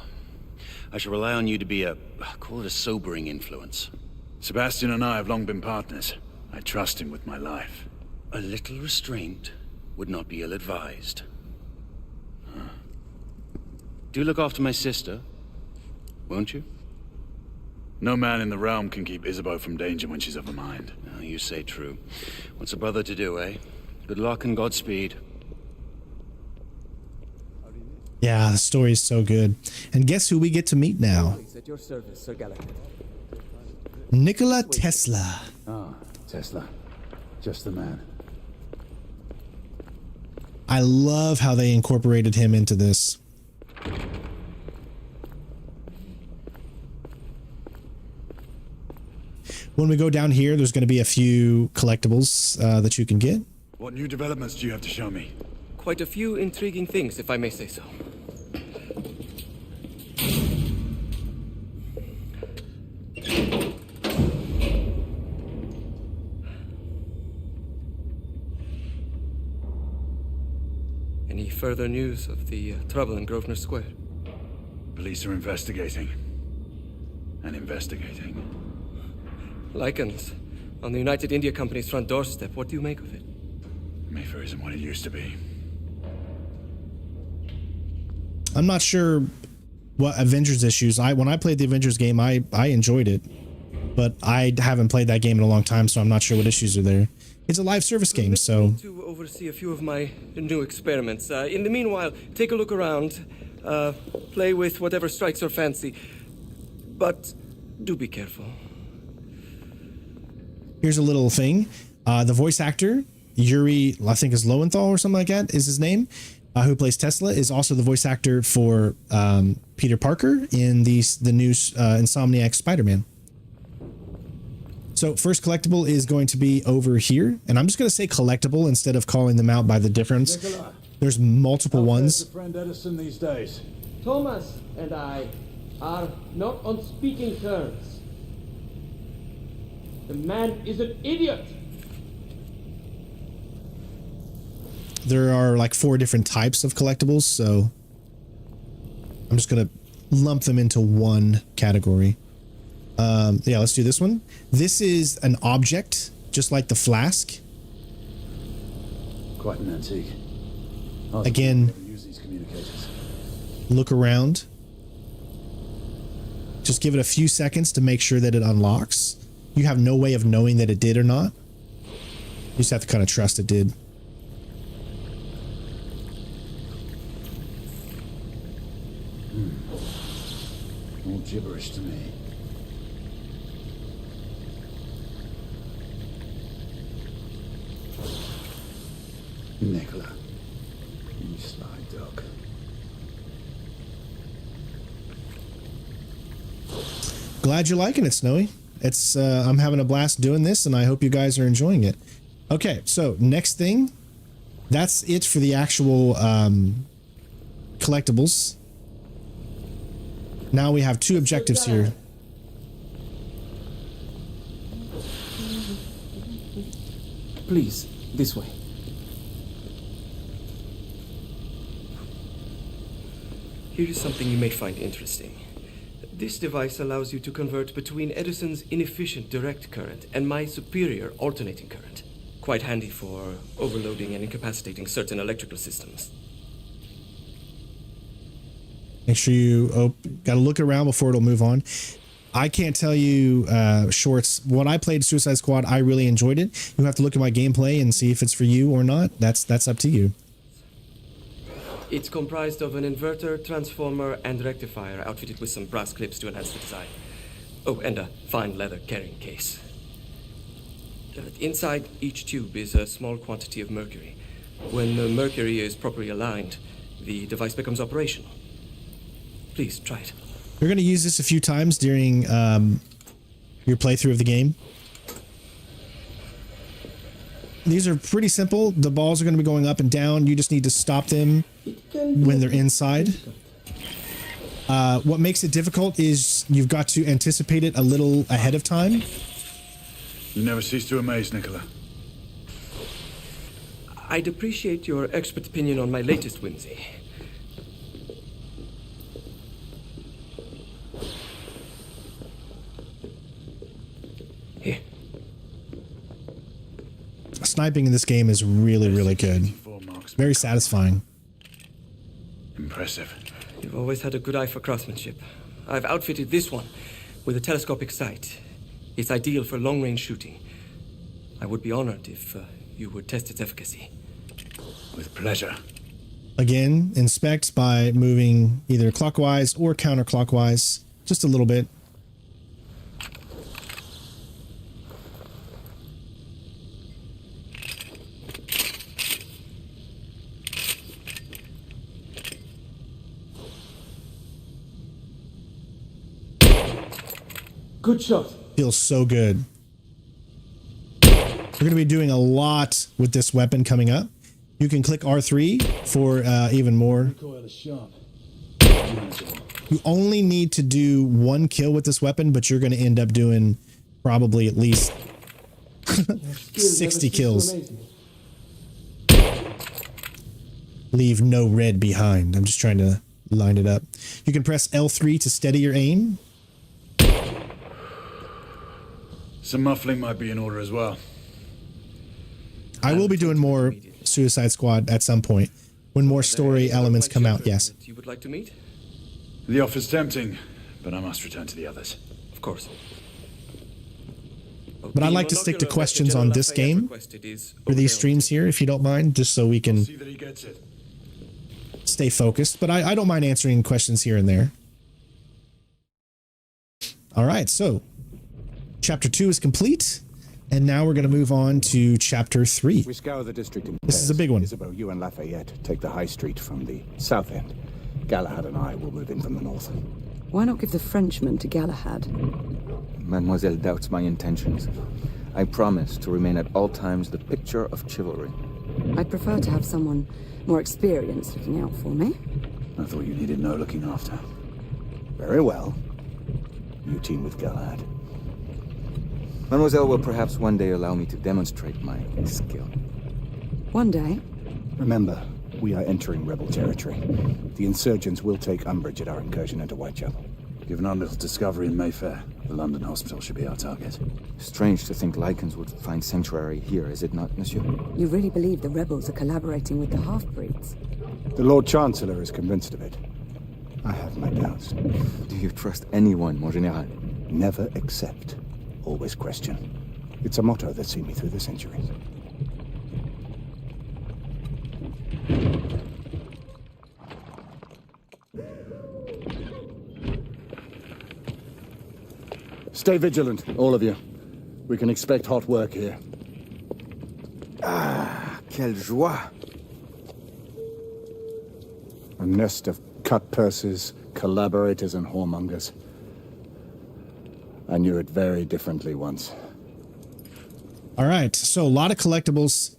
I shall rely on you to be call it a sobering influence. Sebastian and I have long been partners. I trust him with my life. A little restraint would not be ill-advised. Do look after my sister, won't you? No man in the realm can keep Isabeau from danger when she's of a mind. Oh, you say true. What's a brother to do, eh? Good luck and Godspeed. Yeah, the story is so good. And guess who we get to meet now? At your service, Sir Galahad. Nikola Tesla. Ah, Tesla. Just the man. I love how they incorporated him into this. When we go down here, there's going to be a few collectibles that you can get. What new developments do you have to show me? Quite a few intriguing things, if I may say so. Any further news of the trouble in Grosvenor Square? Police are investigating. And investigating. Lycans on the United India Company's front doorstep. What do you make of it? Mayfair isn't what it used to be. I'm not sure what Avengers issues. When I played the Avengers game, I enjoyed it, but I haven't played that game in a long time, so I'm not sure what issues are there. It's a live service game, so. To oversee a few of my new experiments. In the meanwhile, take a look around, play with whatever strikes your fancy, but do be careful. Here's a little thing. The voice actor, Yuri, I think is Lowenthal or something like that is his name, who plays Tesla, is also the voice actor for Peter Parker in the new Insomniac Spider-Man. So first collectible is going to be over here, and I'm just going to say collectible instead of calling them out by the difference. Nikola, there's multiple ones. Friend Edison these days. Thomas and I are not on speaking terms. The man is an idiot. There are like 4 different types of collectibles, so I'm just going to lump them into one category. Yeah, let's do this one. This is an object, just like the flask. Quite an antique. Again, Use these communicators. look around. Just give it a few seconds to make sure that it unlocks. You have no way of knowing that it did or not. You just have to kind of trust it did. All gibberish to me. Nikola, you sly dog. Glad you're liking it, Snowy. It's I'm having a blast doing this, and I hope you guys are enjoying it. Okay, so next thing, that's it for the actual collectibles. Now we have 2 objectives here. Please, this way. Here is something you may find interesting. This device allows you to convert between Edison's inefficient direct current and my superior alternating current. Quite handy for overloading and incapacitating certain electrical systems. Make sure you gotta look around before it'll move on. I can't tell you, Shorts. When I played Suicide Squad, I really enjoyed it. You have to look at my gameplay and see if it's for you or not. That's up to you. It's comprised of an inverter, transformer, and rectifier outfitted with some brass clips to enhance the design. Oh, and a fine leather carrying case. Inside each tube is a small quantity of mercury. When the mercury is properly aligned, the device becomes operational. Please, try it. You're going to use this a few times during your playthrough of the game. These are pretty simple. The balls are going to be going up and down. You just need to stop them when they're inside. What makes it difficult is you've got to anticipate it a little ahead of time. You never cease to amaze, Nikola. I'd appreciate your expert opinion on my latest whimsy. Here. Sniping in this game is really, really good. Very satisfying. Impressive. You've always had a good eye for craftsmanship. I've outfitted this one with a telescopic sight. It's ideal for long-range shooting. I would be honored if you would test its efficacy. With pleasure. Again, inspect by moving either clockwise or counterclockwise, just a little bit. Good shot. Feels so good. We're going to be doing a lot with this weapon coming up. You can click R3 for even more. You only need to do 1 kill with this weapon, but you're going to end up doing probably at least 60 kills. Leave no red behind. I'm just trying to line it up. You can press L3 to steady your aim. Some muffling might be in order as well. I will be doing more Suicide Squad at some point when more story elements come out. Yes. You would like to meet? The offer's tempting, but I must return to the others. Of course. But I'd like to stick to questions on this game for these streams here, if you don't mind, just so we can stay focused. But I don't mind answering questions here and there. All right, so Chapter 2 is complete, and now we're going to move on to Chapter 3. We scour the district in This is a big one. Isabeau, you and Lafayette take the high street from the south end. Galahad and I will move in from the north. Why not give the Frenchman to Galahad? Mademoiselle doubts my intentions. I promise to remain at all times the picture of chivalry. I'd prefer to have someone more experienced looking out for me. I thought you needed no looking after. Very well. You team with Galahad. Mademoiselle will perhaps one day allow me to demonstrate my skill. One day? Remember, we are entering rebel territory. The insurgents will take umbrage at our incursion into Whitechapel. Given our little discovery in Mayfair, the London hospital should be our target. Strange to think Lycans would find sanctuary here, is it not, monsieur? You really believe the rebels are collaborating with the half-breeds? The Lord Chancellor is convinced of it. I have my doubts. Do you trust anyone, mon général? Never accept. Always question. It's a motto that's seen me through the centuries. Stay vigilant, all of you. We can expect hot work here. Ah, quelle joie! A nest of cut purses, collaborators, and whoremongers. I knew it very differently once. All right, so a lot of collectibles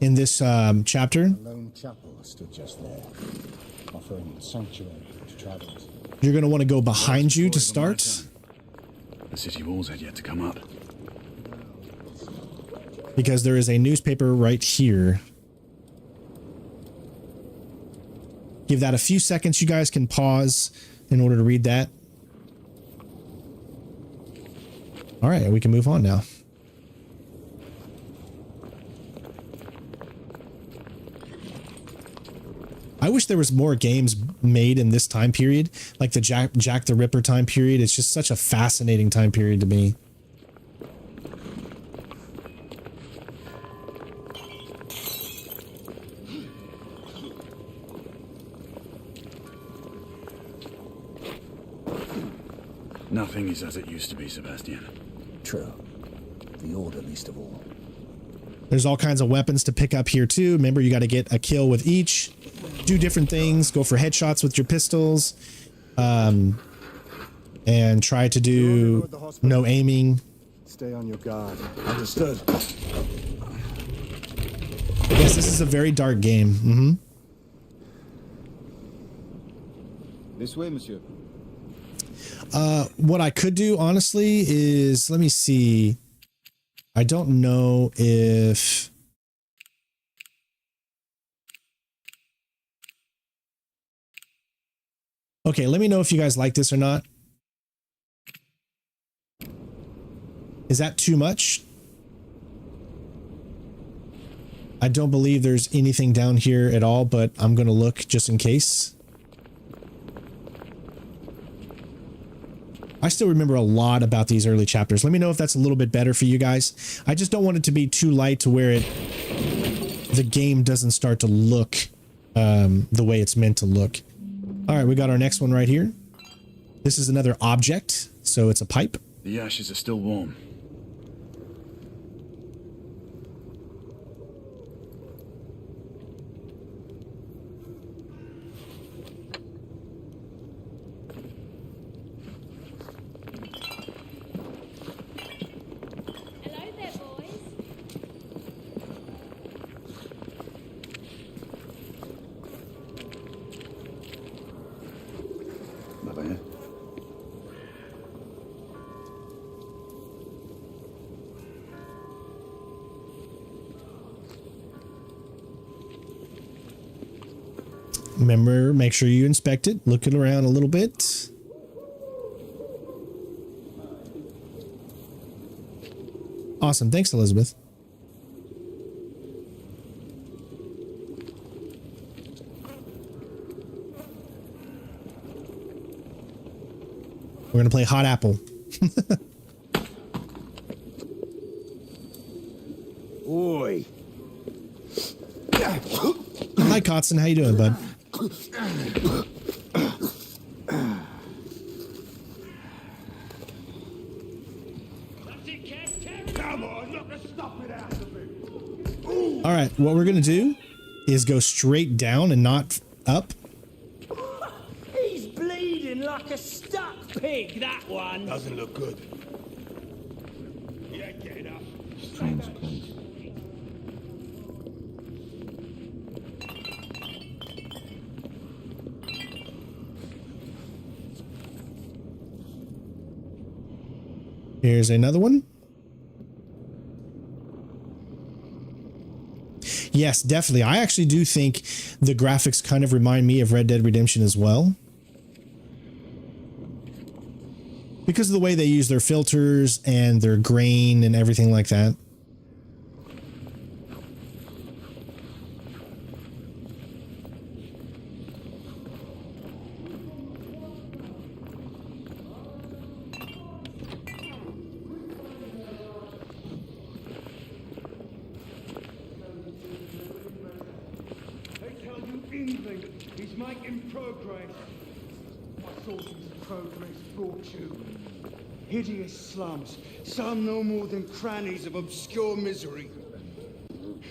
in this chapter. A lone chapel stood just there, offering sanctuary to travelers. You're going to want to go behind you to start, The city walls had yet to come up. because there is a newspaper right here. Give that a few seconds. You guys can pause in order to read that. All right, we can move on now. I wish there was more games made in this time period, like the Jack the Ripper time period. It's just such a fascinating time period to me. Nothing is as it used to be, Sebastian. True. The Order least of all. There's all kinds of weapons to pick up here too. Remember, you got to get a kill with each, do different things, go for headshots with your pistols, and try to do no aiming. Stay on your guard. Understood. Yes, this is a very dark game. Mm-hmm. This way, monsieur. What I could do, honestly, is, let me see. I don't know if... Okay, let me know if you guys like this or not. Is that too much? I don't believe there's anything down here at all, but I'm going to look just in case. I still remember a lot about these early chapters. Let me know if that's a little bit better for you guys. I just don't want it to be too light to where the game doesn't start to look the way it's meant to look. All right, we got our next one right here. This is another object, so it's a pipe. The ashes are still warm. Remember, make sure you inspect it. Look it around a little bit. Awesome. Thanks, Elizabeth. We're going to play Hot Apple. Oi. Hi, Kotzen. How you doing, bud? All right, what we're going to do is go straight down and not up. He's bleeding like a stuck pig, that one. Doesn't look good. Yeah, get it up. Strange place. Here's another one. Yes, definitely. I actually do think the graphics kind of remind me of Red Dead Redemption as well. Because of the way they use their filters and their grain and everything like that. He's making progress. What sort of progress brought you? Hideous slums, some no more than crannies of obscure misery.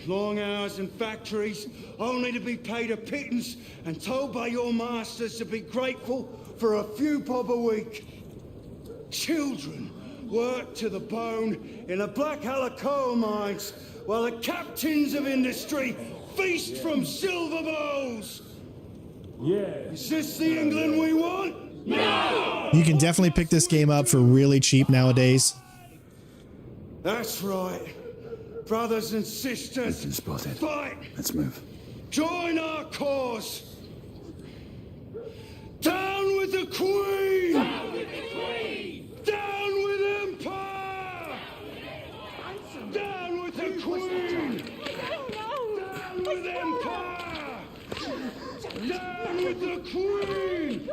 Long hours in factories, only to be paid a pittance and told by your masters to be grateful for a few bob a week. Children worked to the bone in the Black Halla coal mines, while the captains of industry feast from silver bowls. Yeah. Is this the England we want? No! You can definitely pick this game up for really cheap nowadays. That's right. Brothers and sisters, We've been spotted. fight! Let's move. Join our cause! Down with the Queen! Down with the Queen! Down with Empire! Down with the Queen! Down with Empire! with the Queen!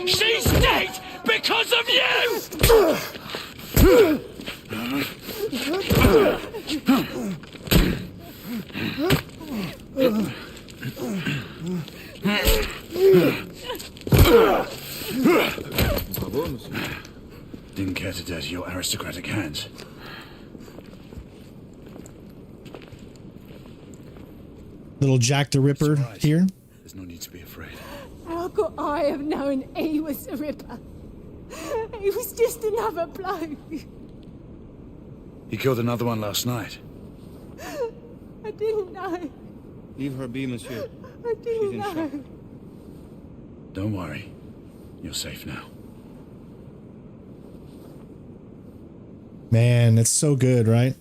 She's dead because of you! Didn't care to dirty your aristocratic hands. Little Jack the Ripper here. There's no need to be afraid. How could I have known he was the Ripper? He was just another bloke. He killed another one last night. I didn't know. Leave her be, monsieur. I didn't She's in know. shock. Don't worry. You're safe now. Man, it's so good, right?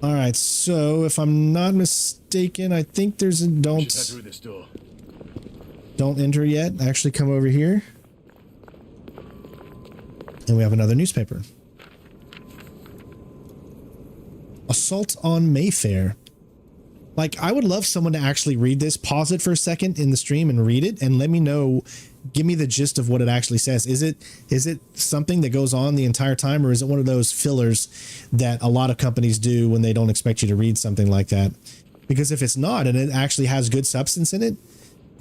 All right, so if I'm not mistaken, I think there's a We should head don't through this door. enter yet. Actually, come over here, and we have another newspaper. Assault on Mayfair. Like, I would love someone to actually read this, pause it for a second in the stream and read it, and let me know, give me the gist of what it actually says. Is it something that goes on the entire time, or is it one of those fillers that a lot of companies do when they don't expect you to read something like that? Because if it's not, and it actually has good substance in it,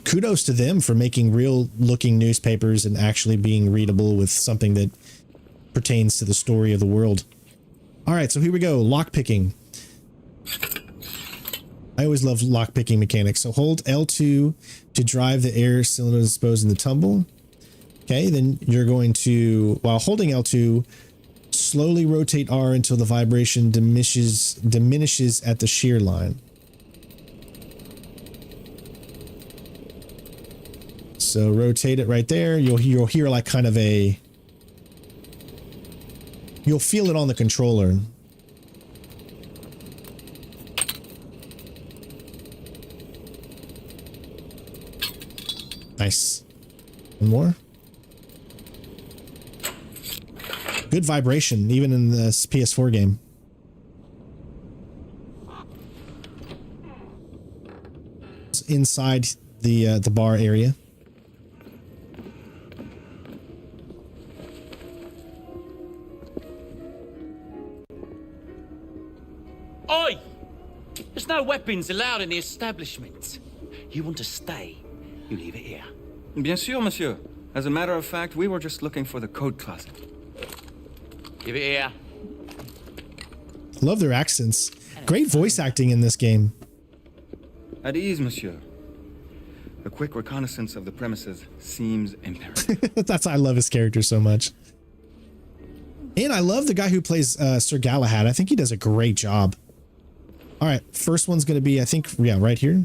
kudos to them for making real looking newspapers and actually being readable with something that pertains to the story of the world. All right, so here we go. Lockpicking. I always love lockpicking mechanics. So hold L2 to drive the air cylinder disposing the tumble. Okay, then you're going to, while holding L2, slowly rotate R until the vibration diminishes at the shear line. So rotate it right there. You'll hear like kind of a, you'll feel it on the controller. Nice. One more. Good vibration, even in this PS4 game. It's inside the bar area. Oi! There's no weapons allowed in the establishment. You want to stay? You leave it here. Bien sûr, monsieur. As a matter of fact, we were just looking for the code closet. Give it here. Love their accents. Great voice acting in this game. At ease, monsieur. A quick reconnaissance of the premises seems imperative. I love his character so much. And I love the guy who plays Sir Galahad. I think he does a great job. All right, first one's going to be, I think, yeah, right here.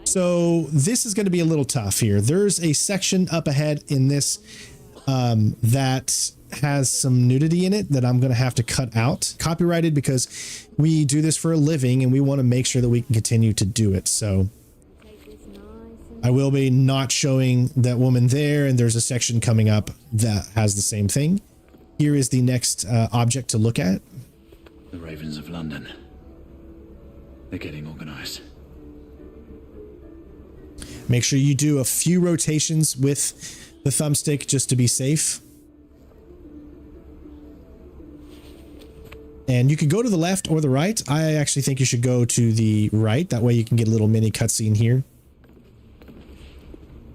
So this is going to be a little tough here. There's a section up ahead in this that has some nudity in it that I'm going to have to cut out. Copyrighted because we do this for a living and we want to make sure that we can continue to do it. So I will be not showing that woman there, and there's a section coming up that has the same thing. Here is the next object to look at. The Ravens of London. They're getting organized. Make sure you do a few rotations with the thumbstick just to be safe. And you could go to the left or the right. I actually think you should go to the right. That way you can get a little mini cutscene here.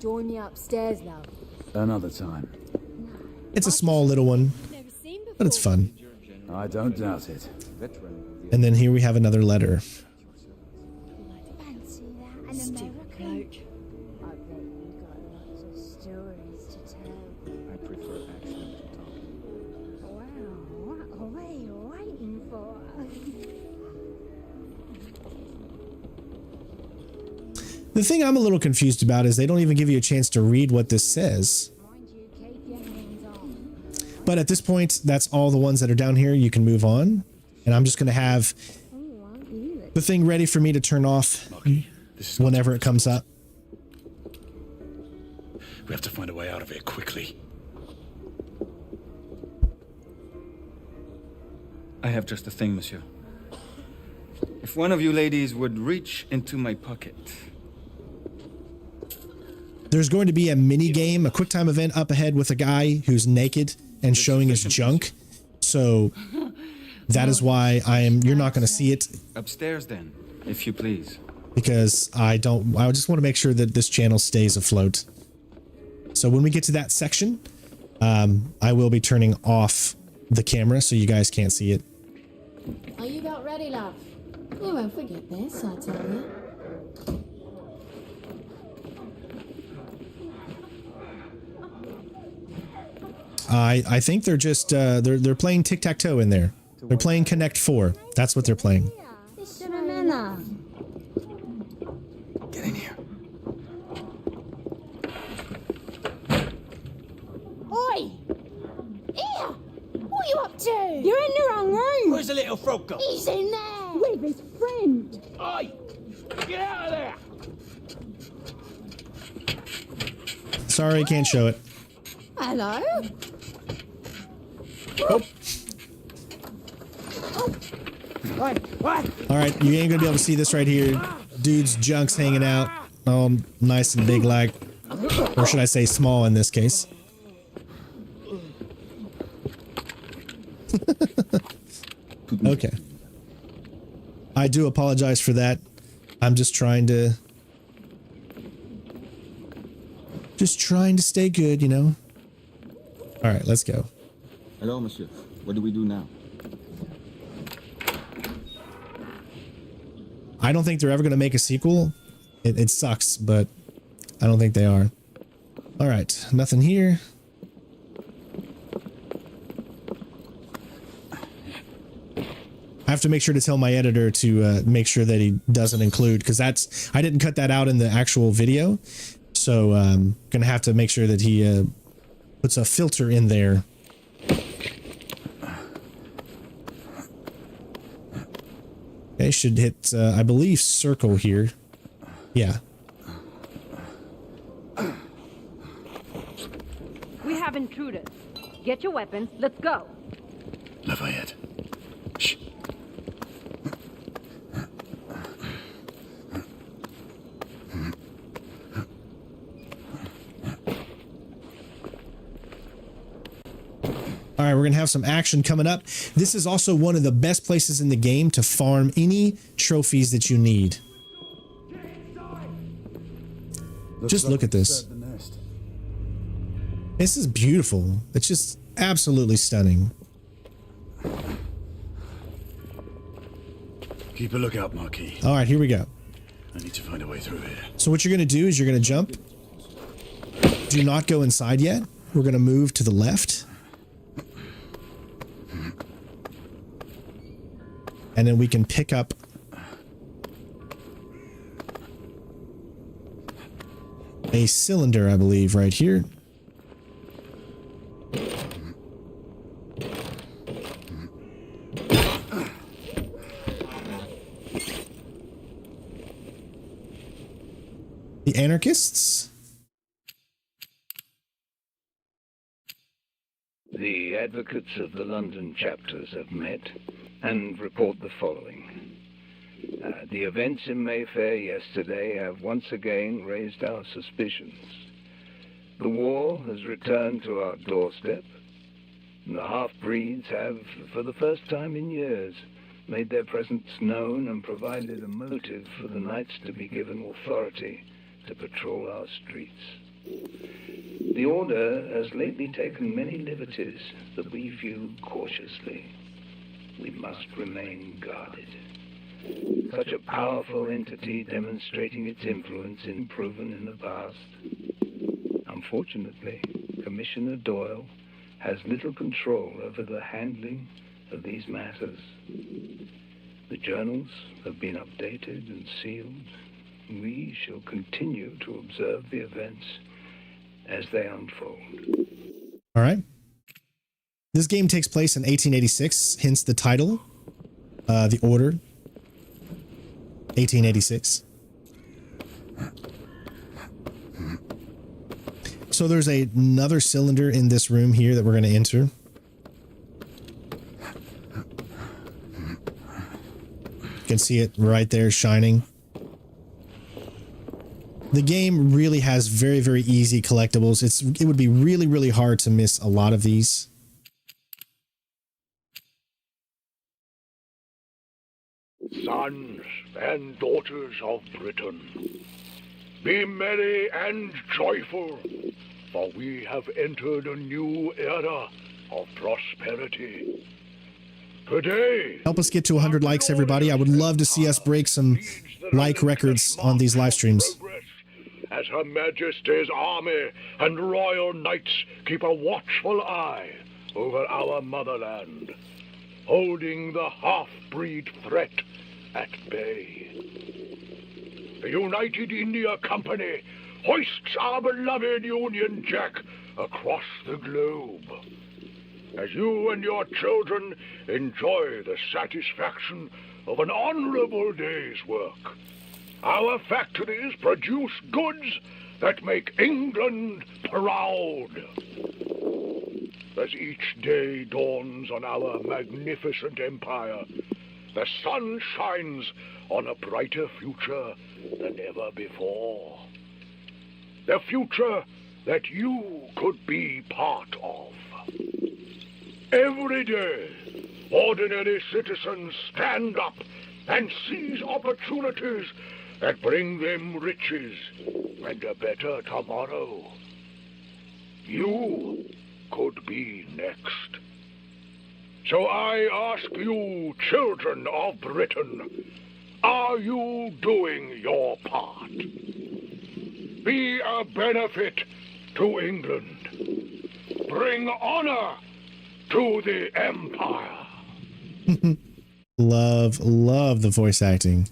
Join me upstairs, love. Another time. It's a small little one, but it's fun. I don't doubt it. And then here we have another letter. Stupid bloke. I bet you got lots of stories to tell. I prefer action to talking. Wow, what are you waiting for? The thing I'm a little confused about is they don't even give you a chance to read what this says. But at this point, that's all the ones that are down here. You can move on. And I'm just going to have the thing ready for me to turn off whenever it comes up. We have to find a way out of here quickly. I have just the thing, monsieur. If one of you ladies would reach into my pocket. There's going to be a mini game, a quick time event up ahead with a guy who's naked and showing his junk. So that is why you're not going to see it. Upstairs then, if you please. Because I just want to make sure that this channel stays afloat. So when we get to that section, I will be turning off the camera so you guys can't see it. Are you about ready, love? You won't forget this, I tell you. I think they're just they're playing tic-tac-toe in there. They're playing Connect 4. That's what they're playing. Get in here. Oi! Here! What are you up to? You're in the wrong room! Where's the little frog go? He's in there! With his friend! Oi! Get out of there! Sorry, I can't show it. Hello? Oh. All right, you ain't gonna be able to see this right here. Dude's junk's hanging out, all nice and big like, or should I say small in this case. Okay. I do apologize for that. I'm just trying to stay good, you know. All right, let's go. Hello, monsieur. What do we do now? I don't think they're ever going to make a sequel. It sucks, but I don't think they are. All right, nothing here. I have to make sure to tell my editor to make sure that he doesn't include, because I didn't cut that out in the actual video. So I'm going to have to make sure that he puts a filter in there. Okay, should hit, I believe, circle here. Yeah. We have intruders. Get your weapons. Let's go. Lafayette. Shh. All right, we're going to have some action coming up. This is also one of the best places in the game to farm any trophies that you need. Just look at this. This is beautiful. It's just absolutely stunning. Keep a lookout, Marquis. All right, here we go. I need to find a way through here. So what you're going to do is you're going to jump. Do not go inside yet. We're going to move to the left. And then we can pick up a cylinder, I believe, right here. The anarchists? The advocates of the London chapters have met and report the following. The events in Mayfair yesterday have once again raised our suspicions. The war has returned to our doorstep, and the half-breeds have, for the first time in years, made their presence known and provided a motive for the knights to be given authority to patrol our streets. The Order has lately taken many liberties that we view cautiously. We must remain guarded. Such a powerful entity demonstrating its influence unproven in the past. Unfortunately, Commissioner Doyle has little control over the handling of these matters. The journals have been updated and sealed. We shall continue to observe the events as they unfold. All right. This game takes place in 1886, hence the title, The Order, 1886. So there's another cylinder in this room here that we're going to enter. You can see it right there shining. The game really has very, very easy collectibles. It would be really, really hard to miss a lot of these. Sons and daughters of Britain, be merry and joyful, for we have entered a new era of prosperity. Today, help us get to 100 likes, everybody. I would love to see us break some like records on these live streams. As Her Majesty's army and royal knights keep a watchful eye over our motherland, holding the half-breed threat at bay. The United India Company hoists our beloved Union Jack across the globe. As you and your children enjoy the satisfaction of an honorable day's work, our factories produce goods that make England proud. As each day dawns on our magnificent empire, the sun shines on a brighter future than ever before. The future that you could be part of. Every day, ordinary citizens stand up and seize opportunities that bring them riches and a better tomorrow. You could be next. So I ask you, children of Britain, are you doing your part? Be a benefit to England. Bring honor to the Empire. Love the voice acting.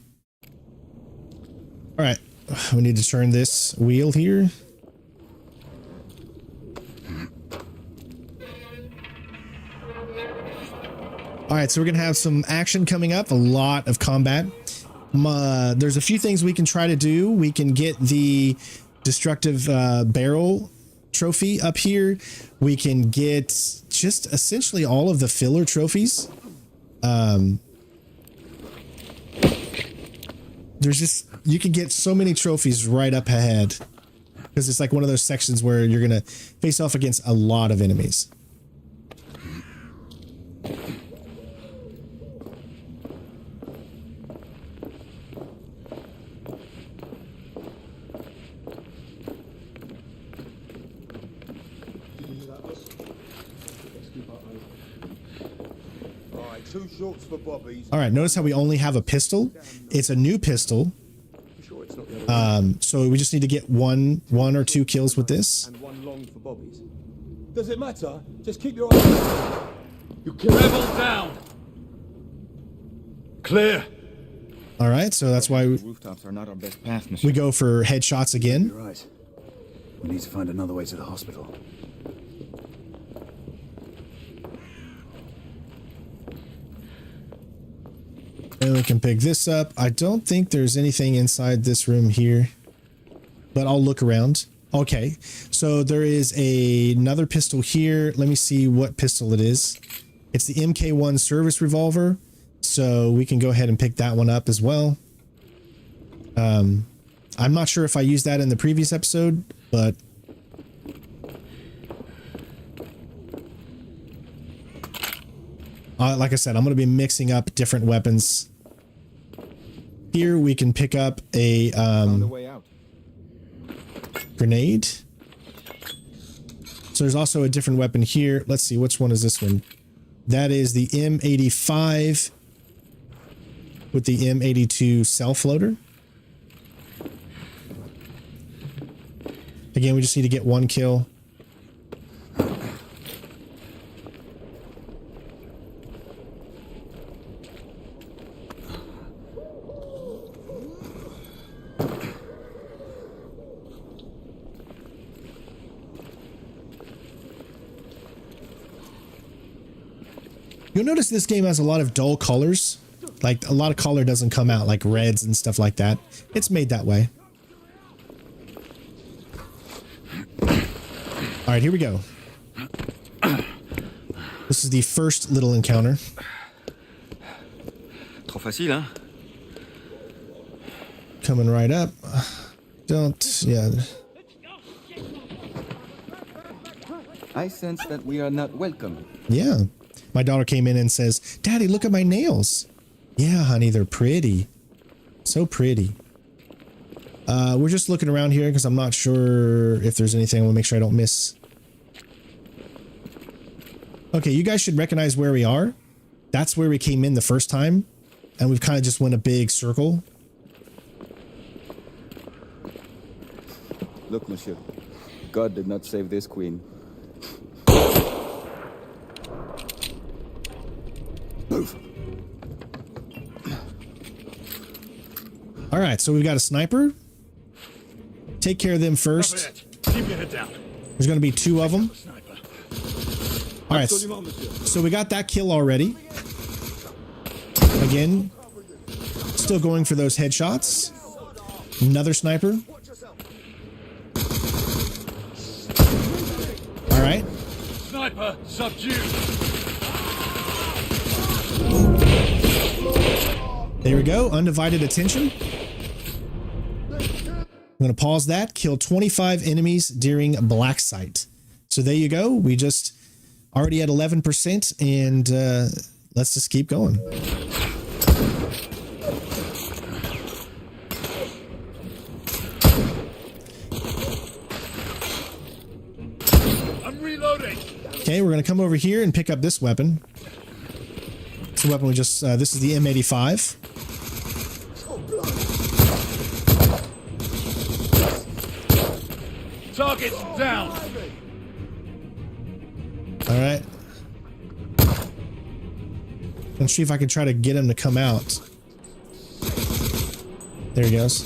All right, we need to turn this wheel here. All right, so we're gonna have some action coming up, a lot of combat. There's a few things we can try to do. We can get the destructive barrel trophy up here. We can get just essentially all of the filler trophies. There's just, you can get so many trophies right up ahead because it's like one of those sections where you're gonna face off against a lot of enemies. All right, notice how we only have a pistol. It's a new pistol. So we just need to get one or two kills with this. And one long for Bobby's. Does it matter? Just keep your eyes. You kill rebel down. Clear. All right, so that's why rooftops are not our best path, monsieur. We go for headshots again. You're right. We need to find another way to the hospital. And we can pick this up. I don't think there's anything inside this room here, but I'll look around. Okay, so there is another pistol here. Let me see what pistol it is. It's the MK1 service revolver, so we can go ahead and pick that one up as well. I'm not sure if I used that in the previous episode, but like I said, I'm going to be mixing up different weapons. Here we can pick up a grenade. So there's also a different weapon here. Let's see, which one is this one? That is the M85 with the M82 self-loader. Again, we just need to get one kill. You'll notice this game has a lot of dull colors. Like, a lot of color doesn't come out, like reds and stuff like that. It's made that way. All right, here we go. This is the first little encounter. Trop facile, hein? coming right up. Don't, yeah. I sense that we are not welcome. Yeah. My daughter came in and says, Daddy, look at my nails. Yeah, honey, they're pretty. So pretty. We're just looking around here because I'm not sure if there's anything. I want to make sure I don't miss. Okay, you guys should recognize where we are. That's where we came in the first time. And we've kind of just went a big circle. Look, monsieur. God did not save this queen. Move. All right, so we've got a sniper. Take care of them first. Keep your head down. There's going to be 2 of them. All right, so we got that kill already. Again, still going for those headshots. Another sniper. All right. Sniper subdued. There we go. Undivided attention. I'm going to pause that. Kill 25 enemies during black sight. So there you go. We just already at 11%, and let's just keep going. I'm reloading. Okay, we're going to come over here and pick up this weapon. It's a weapon we just, this is the M85. Target down. All right. Let's see if I can try to get him to come out. There he goes.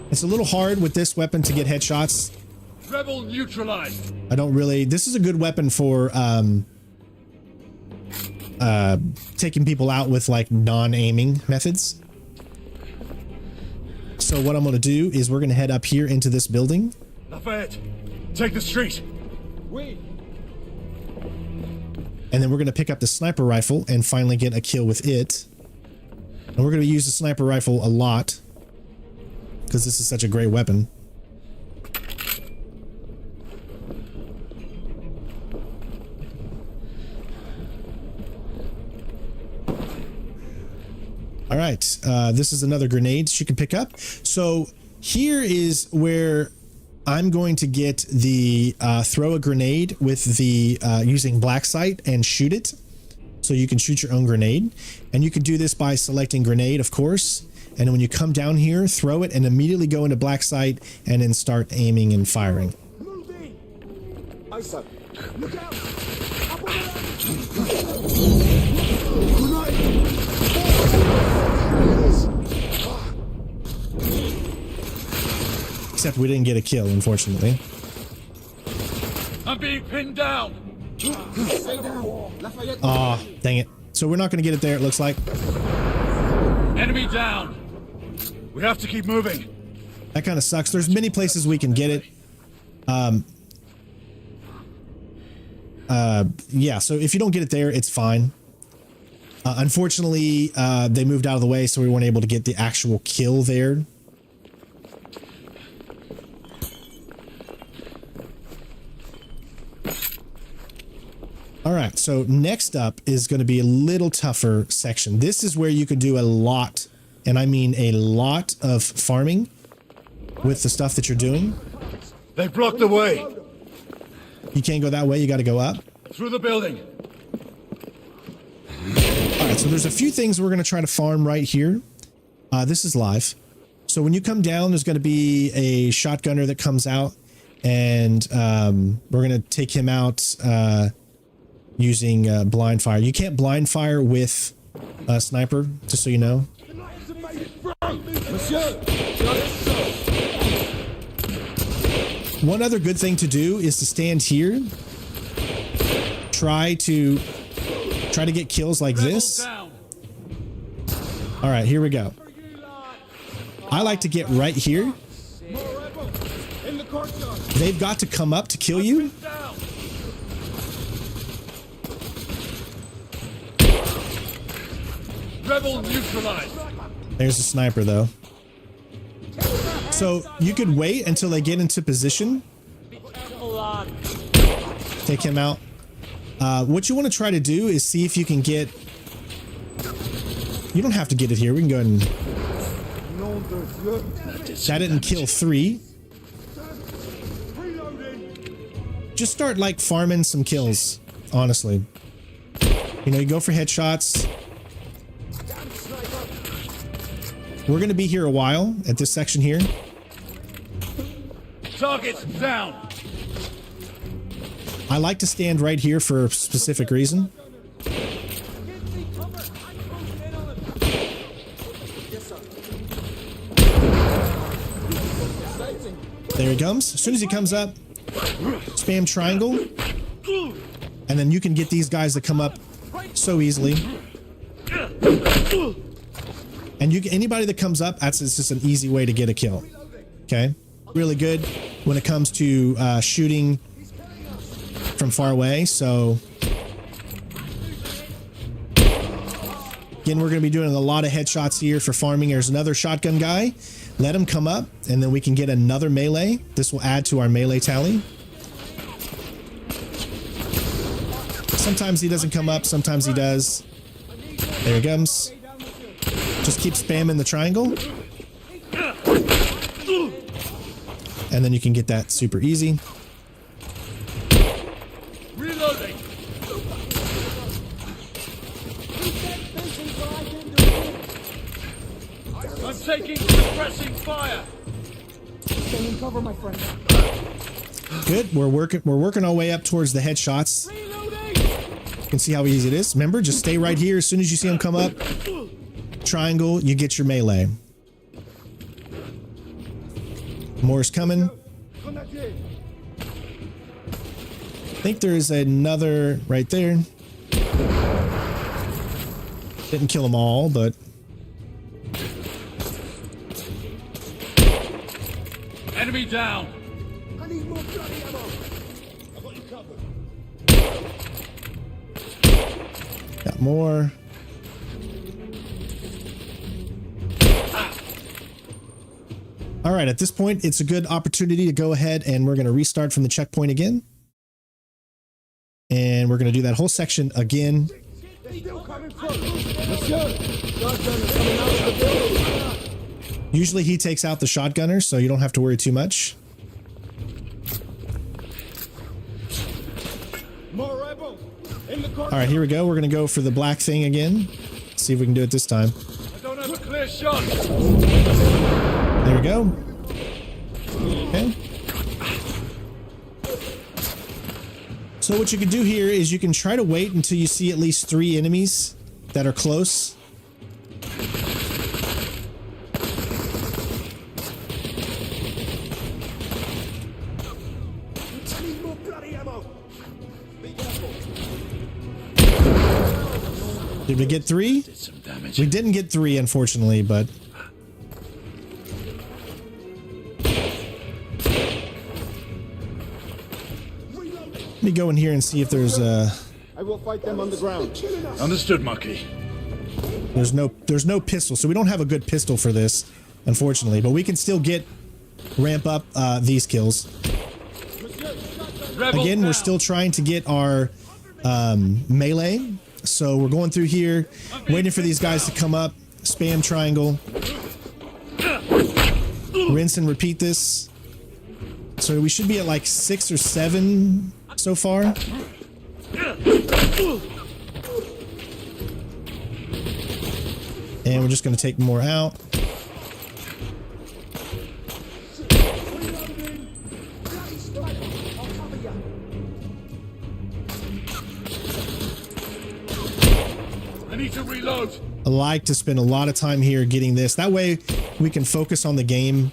It's a little hard with this weapon to get headshots. Rebel neutralized. I don't really, this is a good weapon for taking people out with like non-aiming methods. So what I'm going to do is we're going to head up here into this building. Lafayette, take the street. And then we're going to pick up the sniper rifle and finally get a kill with it. And we're going to use the sniper rifle a lot because this is such a great weapon. All right, this is another grenade she can pick up. So here is where I'm going to get the throw a grenade with the using black sight and shoot it. So you can shoot your own grenade. And you can do this by selecting grenade, of course. And when you come down here, throw it and immediately go into black sight and then start aiming and firing. Look out! Except we didn't get a kill, unfortunately. I'm being pinned down. Aw, dang it. So we're not going to get it there, it looks like. Enemy down. We have to keep moving. That kind of sucks. There's many places we can get it. Yeah, so if you don't get it there, it's fine. Unfortunately, they moved out of the way, so we weren't able to get the actual kill there. All right, so next up is going to be a little tougher section. This is where you can do a lot, and I mean a lot of farming with the stuff that you're doing. They blocked the way. You can't go that way, you got to go up. Through the building. All right, so there's a few things we're going to try to farm right here. This is live. So when you come down, there's going to be a shotgunner that comes out, and we're going to take him out using blind fire. You can't blind fire with a sniper, just so you know. One other good thing to do is to stand here. Try to get kills like this. All right, here we go. I like to get right here. They've got to come up to kill you. Rebel neutralized. There's a sniper though. So you could wait until they get into position. Take him out. What you want to try to do is see if you can get... You don't have to get it here. We can go ahead and... That didn't kill 3. Just start like farming some kills, honestly. You know, you go for headshots. We're going to be here a while at this section here. Targets down. I like to stand right here for a specific reason. There he comes. As soon as he comes up, spam triangle, and then you can get these guys to come up so easily. And anybody that comes up, it's just an easy way to get a kill. Okay, really good when it comes to shooting from far away. So again, we're going to be doing a lot of headshots here for farming. There's another shotgun guy. Let him come up, and then we can get another melee. This will add to our melee tally. Sometimes he doesn't come up, sometimes he does. There he comes. Just keep spamming the triangle. And then you can get that super easy. Reloading. I'm taking suppressing fire. Stay in cover, my friend. Good. We're working our way up towards the headshots. You can see how easy it is. Remember, just stay right here. As soon as you see them come up, triangle, you get your melee. More's coming. I think there's another right there. Didn't kill them all, but... Enemy down. I need more bloody ammo. I got you covered. Got more. All right, at this point, it's a good opportunity to go ahead and we're going to restart from the checkpoint again. And we're going to do that whole section again. Usually he takes out the shotgunner, so you don't have to worry too much. All right, here we go. We're going to go for the black thing again. See if we can do it this time. I don't have a clear shot. There we go. Okay. So what you can do here is you can try to wait until you see at least 3 enemies that are close. Did we get 3? We didn't get 3, unfortunately, but... Let me go in here and see if there's I will fight them on the ground. Understood, Monkey. There's no pistol, so we don't have a good pistol for this, unfortunately. But we can still ramp up these kills. Again, we're still trying to get our melee. So we're going through here, waiting for these guys to come up. Spam triangle. Rinse and repeat this. So we should be at like 6 or 7 so far. And we're just going to take more out. I need to reload. I like to spend a lot of time here getting this. That way we can focus on the game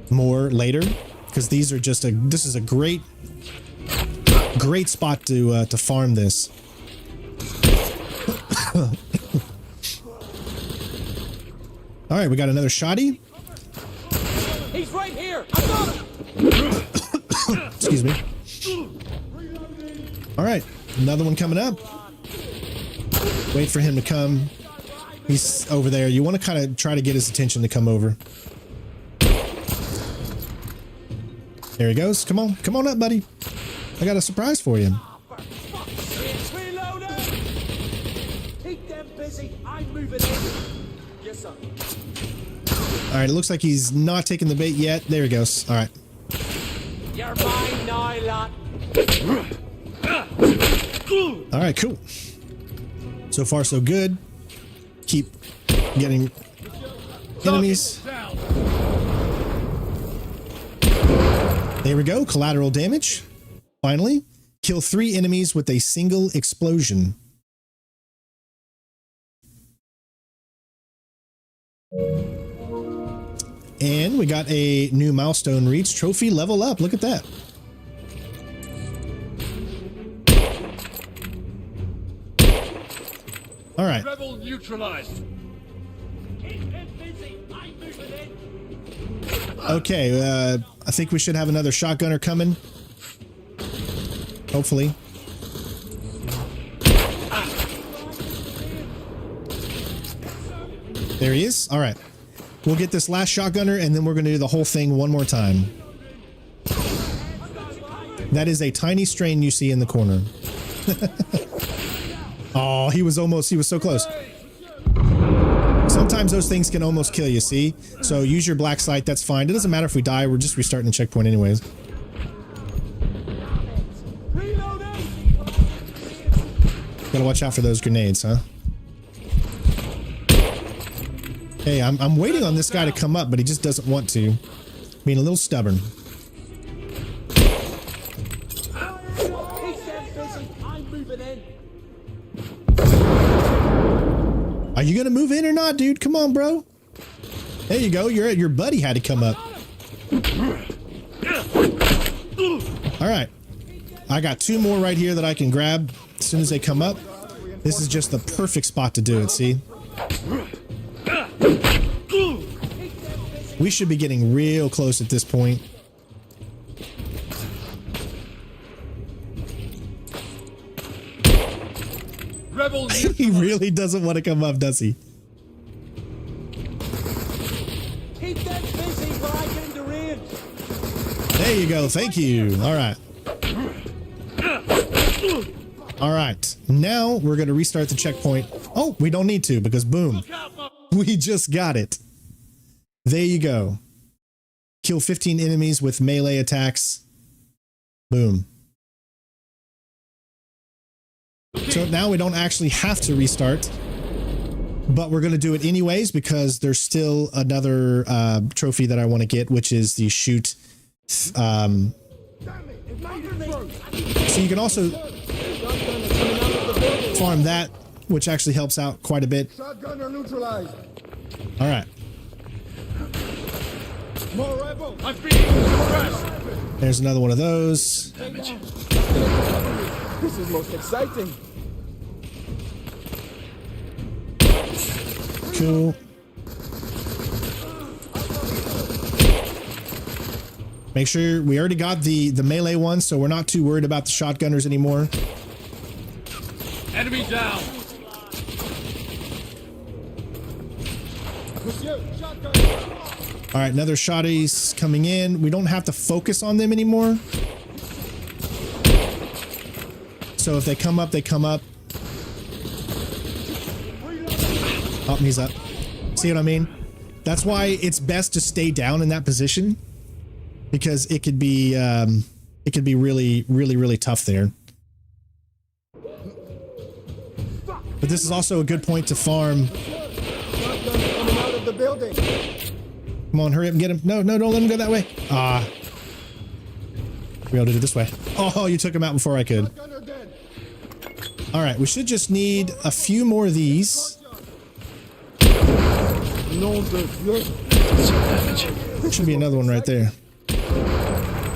more later, because this is a great spot to farm this. All right, we got another shotty. He's right here. I got him. Excuse me. All right, another one coming up. Wait for him to come. He's over there. You want to kind of try to get his attention to come over. There he goes. Come on. Come on up, buddy. I got a surprise for you. Keep them busy. I'm moving in. Yes, sir. All right. It looks like he's not taking the bait yet. There he goes. All right. You're mine now, lad. All right. Cool. So far, so good. Keep getting enemies. There we go. Collateral damage. Finally, kill 3 enemies with a single explosion. And we got a new milestone reached. Trophy level up. Look at that. All right. Rebel neutralized. Okay, I think we should have another shotgunner coming. Hopefully. There he is. All right. We'll get this last shotgunner, and then we're going to do the whole thing one more time. That is a tiny strain you see in the corner. Oh, he was so close. Sometimes those things can almost kill you, see? So use your black sight, that's fine. It doesn't matter if we die, we're just restarting the checkpoint anyways. Gotta watch out for those grenades, huh? Hey, I'm waiting on this guy to come up, but he just doesn't want to. Being a little stubborn. Are you gonna move in or not, dude? Come on, bro. There you go. Your buddy had to come up. All right. I got 2 more right here that I can grab as soon as they come up. This is just the perfect spot to do it, see? We should be getting real close at this point. He really doesn't want to come up, does he? Keep them busy while I get into range. There you go. Thank you. All right. All right. Now we're going to restart the checkpoint. Oh, we don't need to because boom. We just got it. There you go. Kill 15 enemies with melee attacks. Boom. So now we don't actually have to restart, but we're going to do it anyways because there's still another trophy that I want to get, which is the shoot. So you can also farm that, which actually helps out quite a bit. Shotgunner neutralized. All right. More rebel. I'm being suppressed. There's another one of those. Damage. This is most exciting. Cool. Make sure we already got the melee one, so we're not too worried about the shotgunners anymore. Enemy down. All right, another shotties coming in. We don't have to focus on them anymore. So if they come up, they come up. Oh, he's up. See what I mean? That's why it's best to stay down in that position, because it could be really, really, really tough there. But this is also a good point to farm. Coming out of the building. Come on, hurry up and get him. No, don't let him go that way. Ah. We're able to do it this way. Oh, you took him out before I could. All right, we should just need a few more of these. There should be another one right there.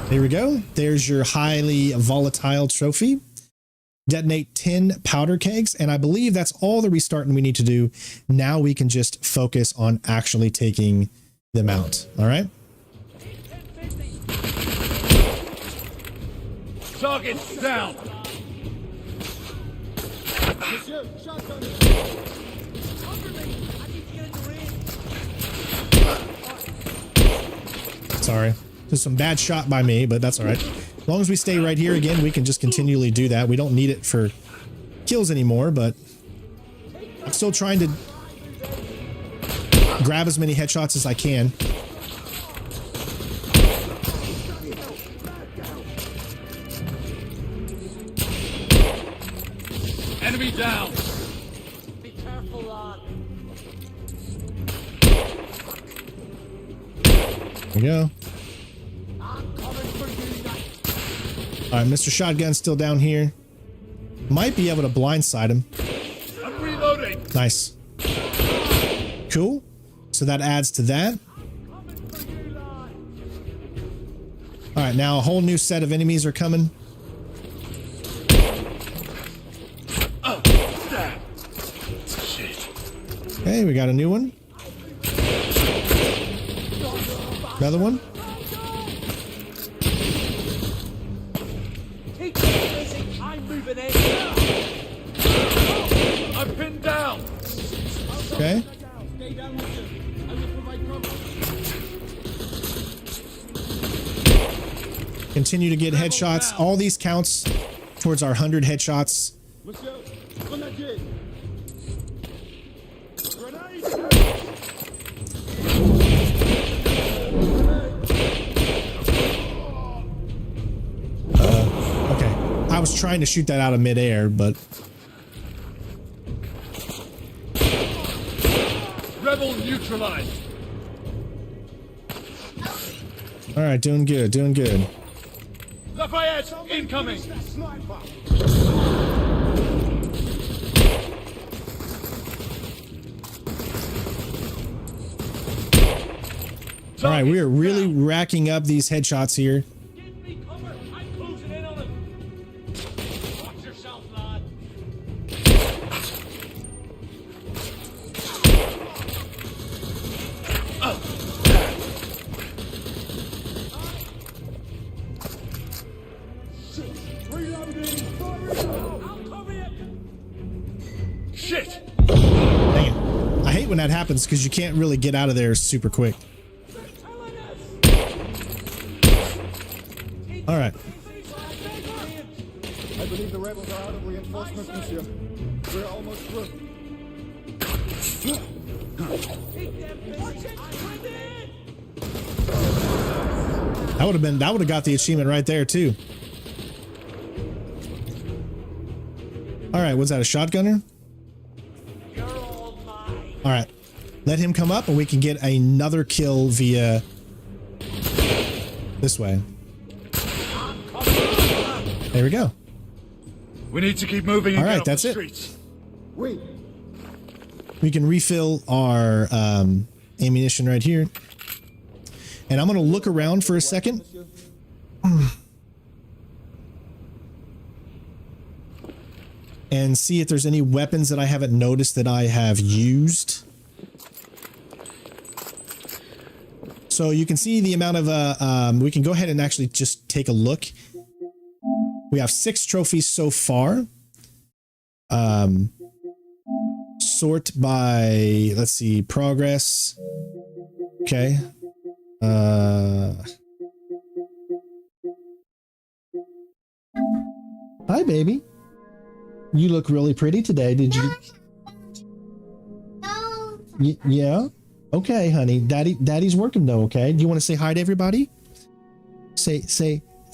There we go. There's your highly volatile trophy. Detonate 10 powder kegs, and I believe that's all the restarting we need to do. Now we can just focus on actually taking them out. All right. Target's down. Sorry. Just some bad shot by me, but that's all right. As long as we stay right here again, we can just continually do that. We don't need it for kills anymore, but I'm still trying to grab as many headshots as I can. Enemy down! Be careful, lad. There we go. All right, Mr. Shotgun's still down here. Might be able to blindside him. I'm reloading! Nice. Cool. So that adds to that. All right, now a whole new set of enemies are coming. Oh, shit. Okay, we got a new one. Another one. I'm moving in. I'm pinned down. Okay. Continue to get headshots. All these counts towards our 100 headshots. Okay. I was trying to shoot that out of midair, but Rebel neutralized. all right, doing good, doing good. Lafayette incoming. All right, we are really racking up these headshots here. Give me cover. I'm closing in on him. Watch yourself, lad. Shit! Dang it. I hate when that happens because you can't really get out of there super quick. All right. I believe the rebels are out of reinforcements, monsieur. We're almost through. That would have got the achievement right there too. All right, what's that, a shotgunner? All right, let him come up and we can get another kill via this way. There we go. We need to keep moving. All And right, get off that's the it. streets. Wait. We can refill our ammunition right here. And I'm going to look around for a second. And see if there's any weapons that I haven't noticed that I have used. So you can see the amount of, we can go ahead and actually just take a look. We have 6 trophies so far. Sort by, let's see, progress. Okay. Hi, baby. You look really pretty today. Did you? Yeah. Okay, honey. Daddy's working though. Okay. Do you want to say hi to everybody? Say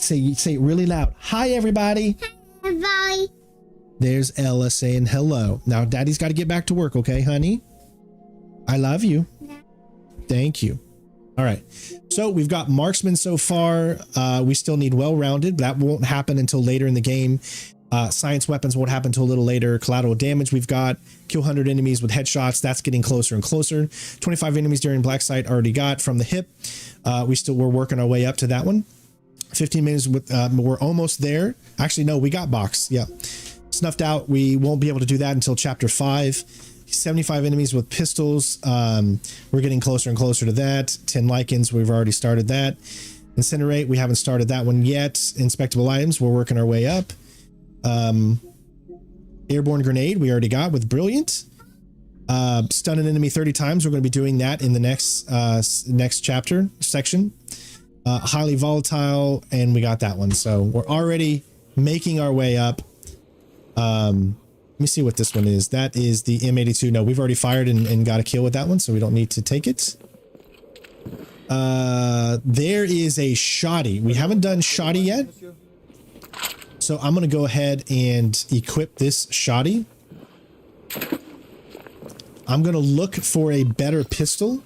it really loud. Hi, everybody. Hi, everybody. There's Ella saying hello. Now, Daddy's got to get back to work. Okay, honey. I love you. Yeah. Thank you. All right. So we've got marksman so far. We still need well-rounded. That won't happen until later in the game. Science weapons won't happen until a little later. Collateral damage we've got. Kill 100 enemies with headshots. That's getting closer and closer. 25 enemies during black sight already got from the hip. We're working our way up to that one. 15 minutes with, we're almost there. Actually, no, we got box. Yeah. Snuffed out. We won't be able to do that until chapter 5. 75 enemies with pistols. We're getting closer and closer to that. 10 lichens. We've already started that. Incinerate. We haven't started that one yet. Inspectable items. We're working our way up. Airborne grenade. We already got with brilliant. Stun an enemy 30 times. We're going to be doing that in the next chapter section. highly volatile, and we got that one. So we're already making our way up. Let me see what this one is. That is the M82. No, we've already fired and got a kill with that one, so we don't need to take it. There is a shoddy. We haven't done shoddy yet. So I'm going to go ahead and equip this shoddy. I'm going to look for a better pistol.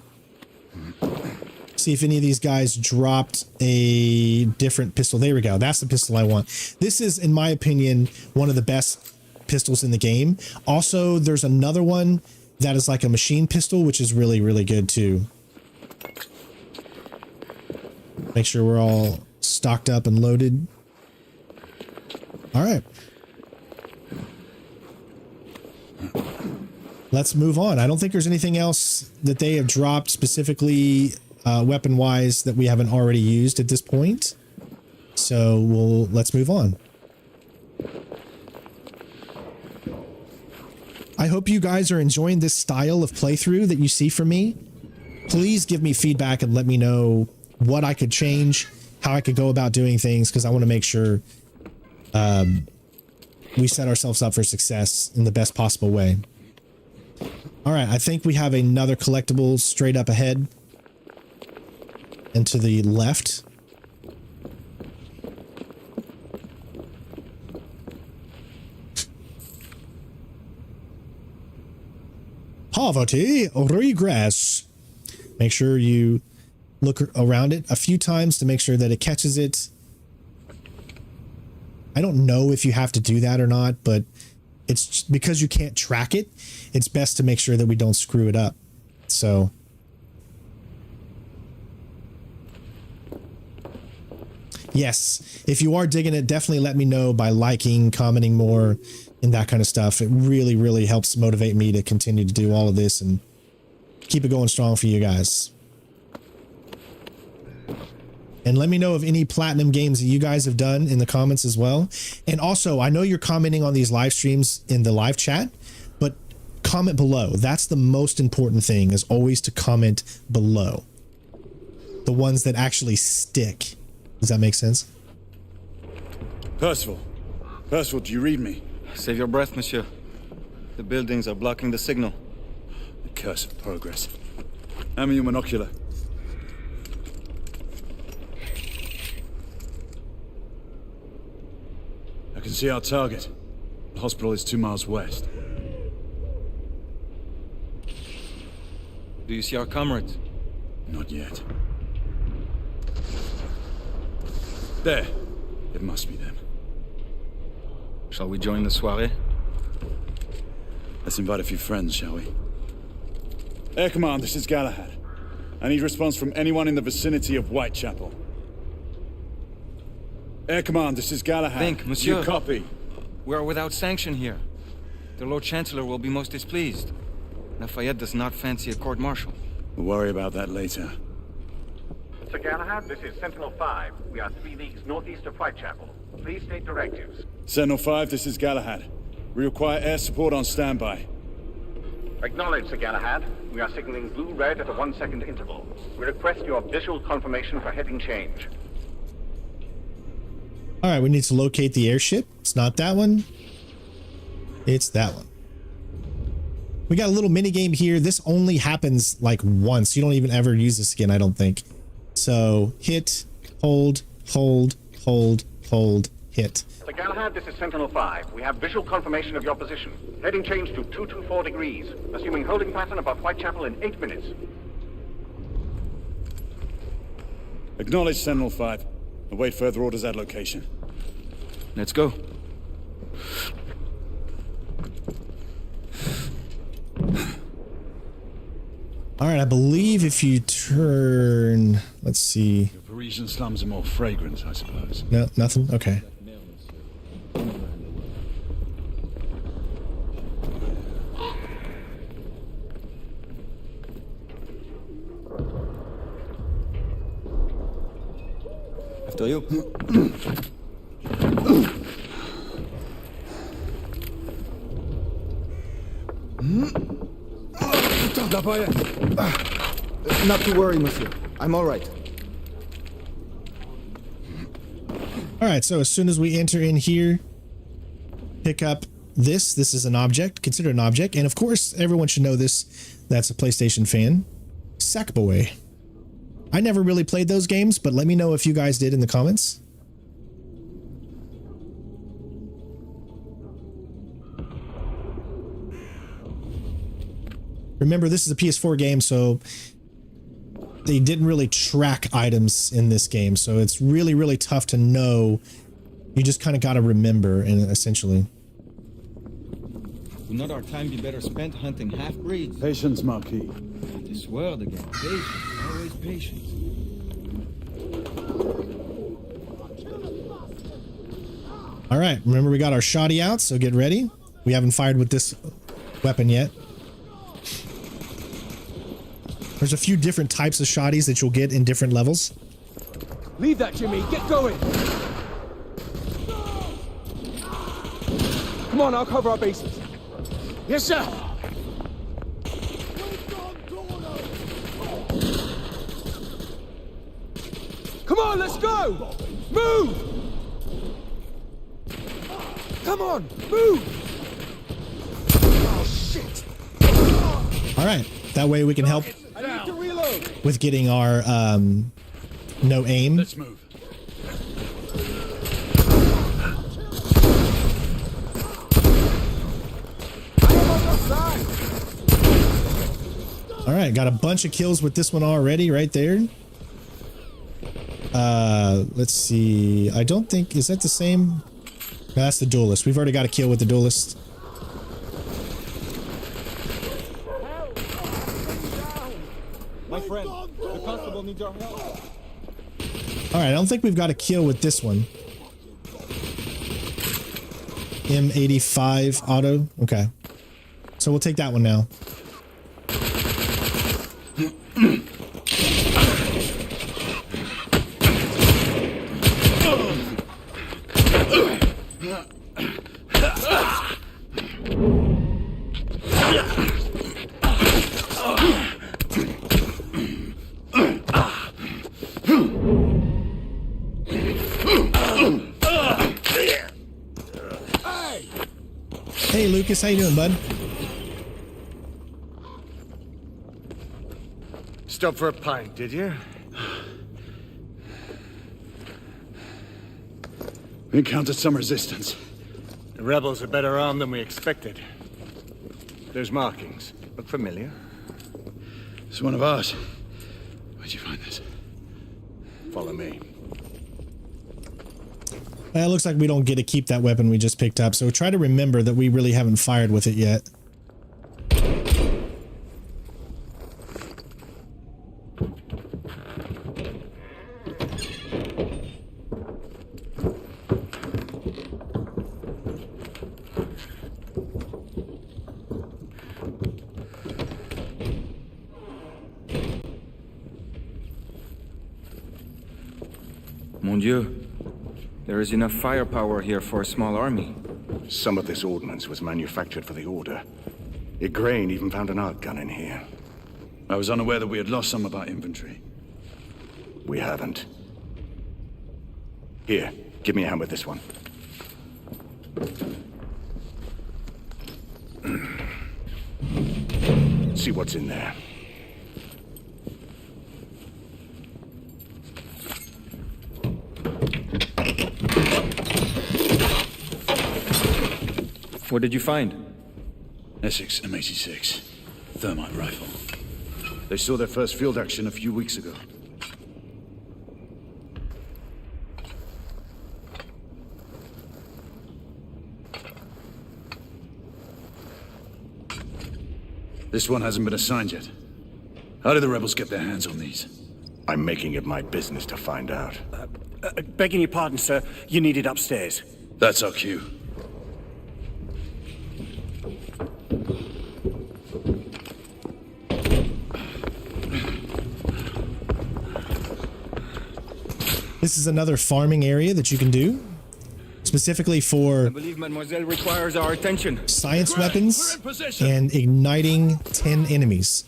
See if any of these guys dropped a different pistol. There we go. That's the pistol I want. This is, in my opinion, one of the best pistols in the game. Also, there's another one that is like a machine pistol, which is really, really good too. Make sure we're all stocked up and loaded. All right. Let's move on. I don't think there's anything else that they have dropped specifically weapon-wise that we haven't already used at this point. So let's move on. I hope you guys are enjoying this style of playthrough that you see from me. Please give me feedback and let me know what I could change, how I could go about doing things, because I want to make sure we set ourselves up for success in the best possible way. All right, I think we have another collectible straight up ahead and to the left. Poverty regress. Make sure you look around it a few times to make sure that it catches it. I don't know if you have to do that or not, but it's because you can't track it. It's best to make sure that we don't screw it up. So yes, if you are digging it, definitely let me know by liking, commenting more, and that kind of stuff. It really, really helps motivate me to continue to do all of this and keep it going strong for you guys. And let me know of any platinum games that you guys have done in the comments as well. And also, I know you're commenting on these live streams in the live chat, but comment below. That's the most important thing, is always to comment below. The ones that actually stick. Does that make sense? Percival, do you read me? Save your breath, monsieur. The buildings are blocking the signal. The curse of progress. Hand me your monocular. I can see our target. The hospital is 2 miles west. Do you see our comrades? Not yet. There. It must be them. Shall we join the soirée? Let's invite a few friends, shall we? Air Command, this is Galahad. I need response from anyone in the vicinity of Whitechapel. Air Command, this is Galahad. Think, monsieur. You copy? We are without sanction here. The Lord Chancellor will be most displeased. Lafayette does not fancy a court-martial. We'll worry about that later. Sir Galahad, this is Sentinel-5. We are 3 leagues northeast of Whitechapel. Please state directives. Sentinel-5, this is Galahad. We require air support on standby. Acknowledged, Sir Galahad. We are signaling blue-red at a 1-second interval. We request your visual confirmation for heading change. All right, we need to locate the airship. It's not that one. It's that one. We got a little mini game here. This only happens like once. You don't even ever use this again, I don't think. So hit, hold, hold, hold, hold, hit. Sir Galahad, this is Sentinel-5. We have visual confirmation of your position. Heading change to 224 degrees. Assuming holding pattern above Whitechapel in 8 minutes. Acknowledge Sentinel-5. Await further orders at location. Let's go. All right, I believe if you turn, let's see. The Parisian slums are more fragrant, I suppose. No, nothing? Okay. After you. Not to worry, monsieur. I'm all right. All right, so as soon as we enter in here, pick up this. This is an object, considered an object. And of course, everyone should know this. That's a PlayStation fan. Sackboy. I never really played those games, but let me know if you guys did in the comments. Remember, this is a PS4 game, so they didn't really track items in this game. So it's really, really tough to know. You just kind of got to remember, and essentially. Would not our time be better spent hunting half-breeds? Patience, Marquis. This word again. Patience. Always patience. All right, remember we got our shoddy out, so get ready. We haven't fired with this weapon yet. There's a few different types of shoddies that you'll get in different levels. Leave that, Jimmy. Get going. Come on, I'll cover our bases. Yes, sir. Come on, let's go. Move. Come on, move. Oh, shit. All right, that way we can help with getting our no aim. Let's move. All right, got a bunch of kills with this one already right there. Let's see. I don't think, is that the same? No, that's the duelist. We've already got a kill with the duelist. My friend, the constable needs our help. All right, I don't think we've got a kill with this one. M85 auto. Okay. So we'll take that one now. Hey Lucas, how you doing, bud? Stop for a pint, did you? We encountered some resistance. The rebels are better armed than we expected. There's markings. Look familiar? It's one of ours. Where'd you find this? Follow me. It looks like we don't get to keep that weapon we just picked up, so try to remember that we really haven't fired with it yet. Mon Dieu. There is enough firepower here for a small army. Some of this ordnance was manufactured for the Order. Igraine even found an arc gun in here. I was unaware that we had lost some of our infantry. We haven't. Here, give me a hand with this one. See what's in there. What did you find? Essex M86. Thermite rifle. They saw their first field action a few weeks ago. This one hasn't been assigned yet. How did the rebels get their hands on these? I'm making it my business to find out. Begging your pardon, sir. You need it upstairs. That's our cue. This is another farming area that you can do, specifically for I believe Mademoiselle requires our attention. Science weapons and igniting 10 enemies,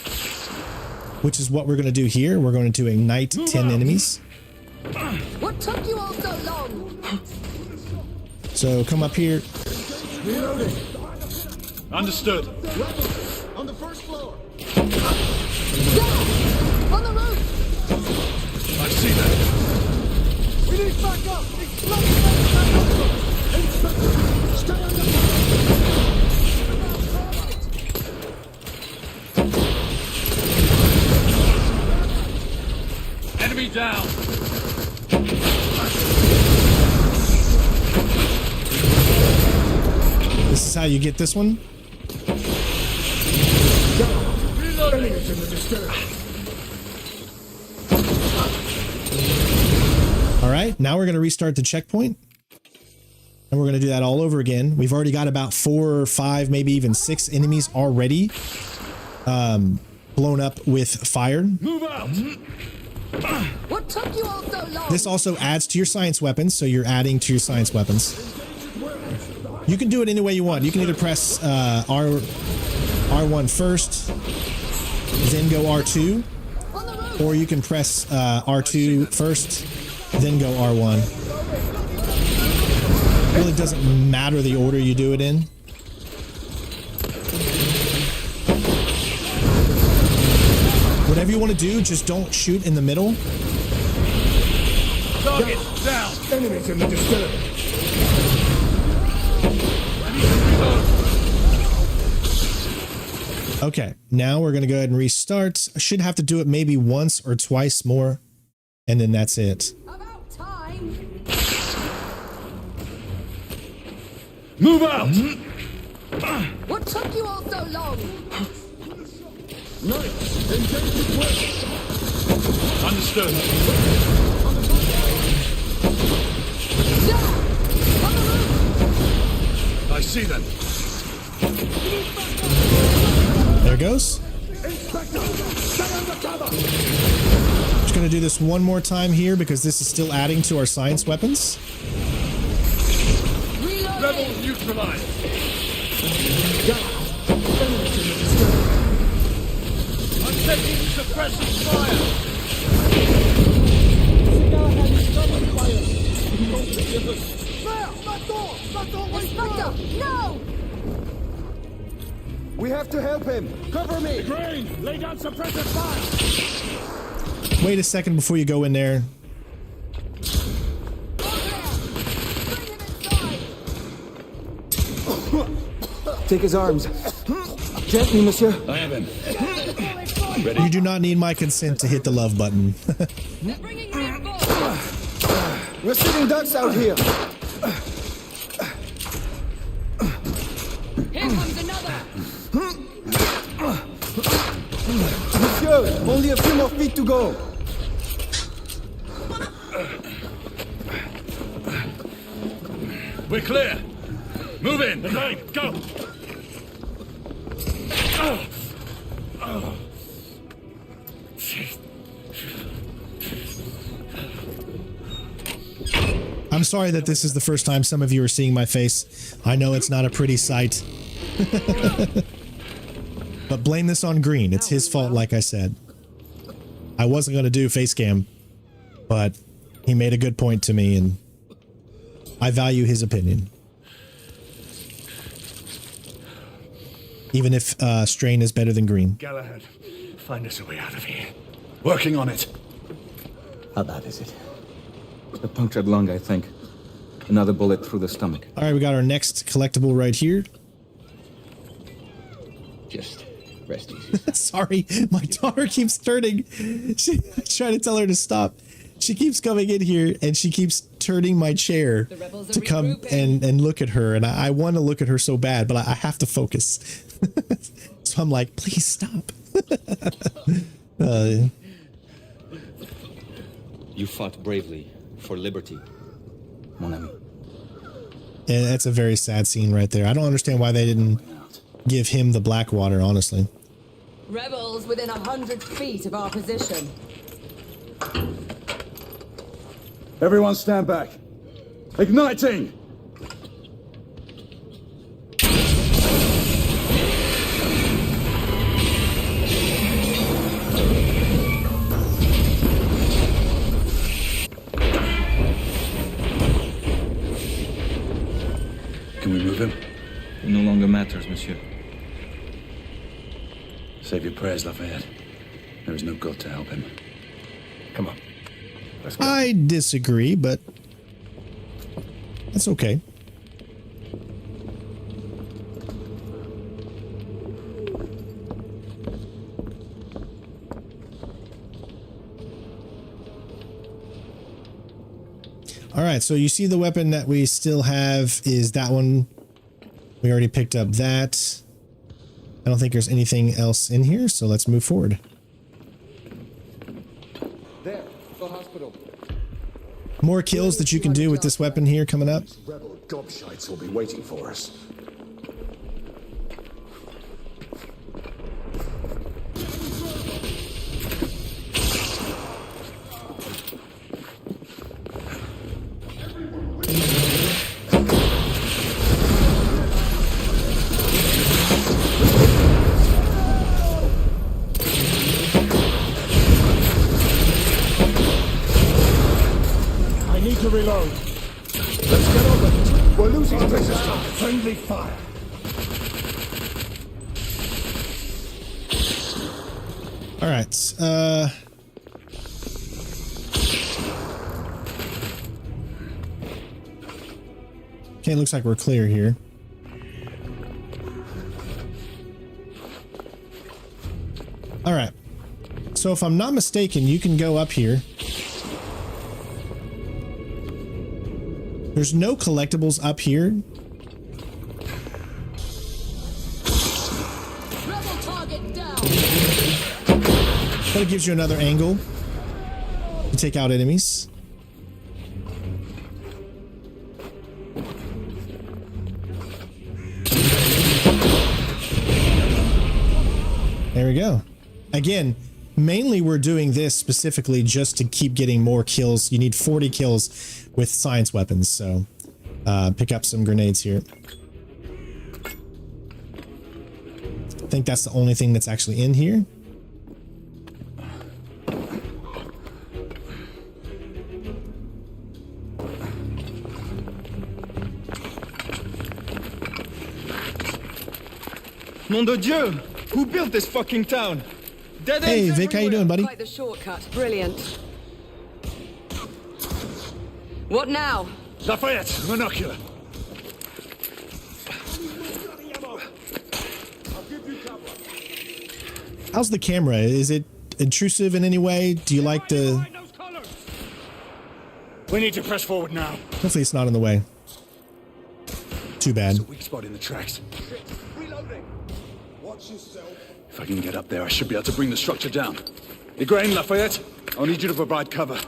which is what we're going to do here. We're going to ignite 10 enemies. What took you all so long? So come up here. Reloading. Understood. On the first floor. On the roof! I see that. We need backup. It's flooding Inspector, stay under Enemy down. This is how you get this one. Enemies in the distance. All right, now we're going to restart the checkpoint. And we're going to do that all over again. We've already got about 4 or 5, maybe even 6 enemies already blown up with fire. Move out. What took you all so long? This also adds to your science weapons, so you're adding to your science weapons. You can do it any way you want. You can either press R1 first, then go R2, or you can press R2 first, then go R1. It really doesn't matter the order you do it in. Whatever you want to do, just don't shoot in the middle. Target down. Enemies in the distance. Okay, now we're going to go ahead and restart. I should have to do it maybe once or twice more, and then that's it. About time. Move out. What took you all so long? Knights, engage with west. Understood. I see them. There it goes. Inspector, stay under cover. Just going to do this one more time here because this is still adding to our science weapons. Rebels neutralized. I'm taking suppressive fire. Inspector, no! We have to help him. Cover me. Crane, lay down suppressive fire. Wait a second before you go in there. Take his arms. Gently, monsieur. I have him. You do not need my consent to hit the love button. We're sitting ducks out here. Here comes another! Monsieur, only a few more feet to go. We're clear. Move in. Okay, go. I'm sorry that this is the first time some of you are seeing my face. I know it's not a pretty sight. But blame this on Green. It's his fault, like I said. I wasn't going to do face cam, but he made a good point to me, and I value his opinion. Even if Strain is better than Green. Galahad, find us a way out of here. Working on it. How bad is it? A punctured lung, I think. Another bullet through the stomach. All right, we got our next collectible right here. Just rest easy. Sorry, my daughter keeps turning. I try to tell her to stop. She keeps coming in here and she keeps turning my chair to come and look at her. And I want to look at her so bad, but I have to focus. So I'm like, please stop. You fought bravely for liberty, mon ami. And that's a very sad scene right there. I don't understand why they didn't give him the Blackwater, honestly. Rebels within 100 feet of our position. Everyone stand back. Igniting! matters, monsieur. Save your prayers, Lafayette. There is no God to help him. Come on. Let's go. I disagree, but that's okay. All right, so you see the weapon that we still have is that one. We already picked up that. I don't think there's anything else in here, so let's move forward. There, the hospital. More kills that you can do with this weapon here coming up. Rebel gobshites will be waiting for us. Reload. Let's get on with it. We're losing resistance. Friendly fire. All right. Okay, looks like we're clear here. All right. So if I'm not mistaken, you can go up here. There's no collectibles up here. Rebel target down. But it gives you another angle to take out enemies. There we go. Again, mainly we're doing this specifically just to keep getting more kills. You need 40 kills with science weapons, so pick up some grenades here. I think that's the only thing that's actually in here. Nom de Dieu! Who built this fucking town? Dead Hey Vic, how you doing, buddy? Quite the shortcut. Brilliant. What now? Lafayette, monocular. How's the camera? Is it intrusive in any way? Do you like the... We need to press forward now. Hopefully it's not in the way. Too bad. There's a weak spot in the tracks. Reloading. Watch yourself. If I can get up there, I should be able to bring the structure down. Igraine, Lafayette, I'll need you to provide cover.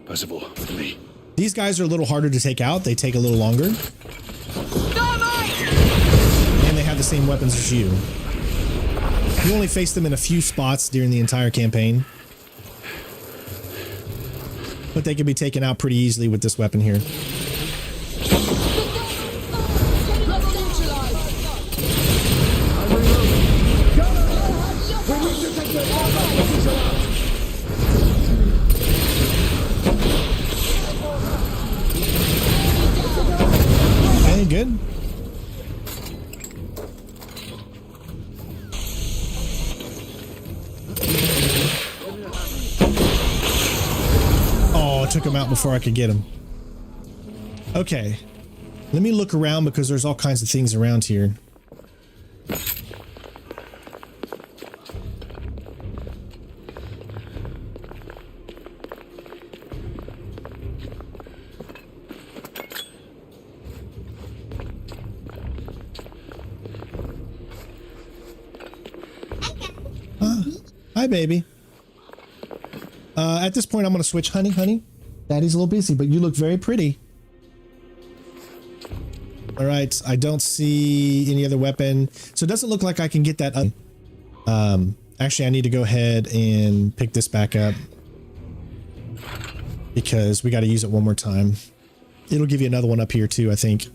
Percival, with me. These guys are a little harder to take out. They take a little longer. And they have the same weapons as you. You only face them in a few spots during the entire campaign. But they can be taken out pretty easily with this weapon here. Okay, good. Oh, I took him out before I could get him. Okay. Let me look around because there's all kinds of things around here. Hi, baby. At this point, I'm going to switch. Honey. Daddy's a little busy, but you look very pretty. All right. I don't see any other weapon. So it doesn't look like I can get that up. Actually, I need to go ahead and pick this back up because we got to use it one more time. It'll give you another one up here too, I think.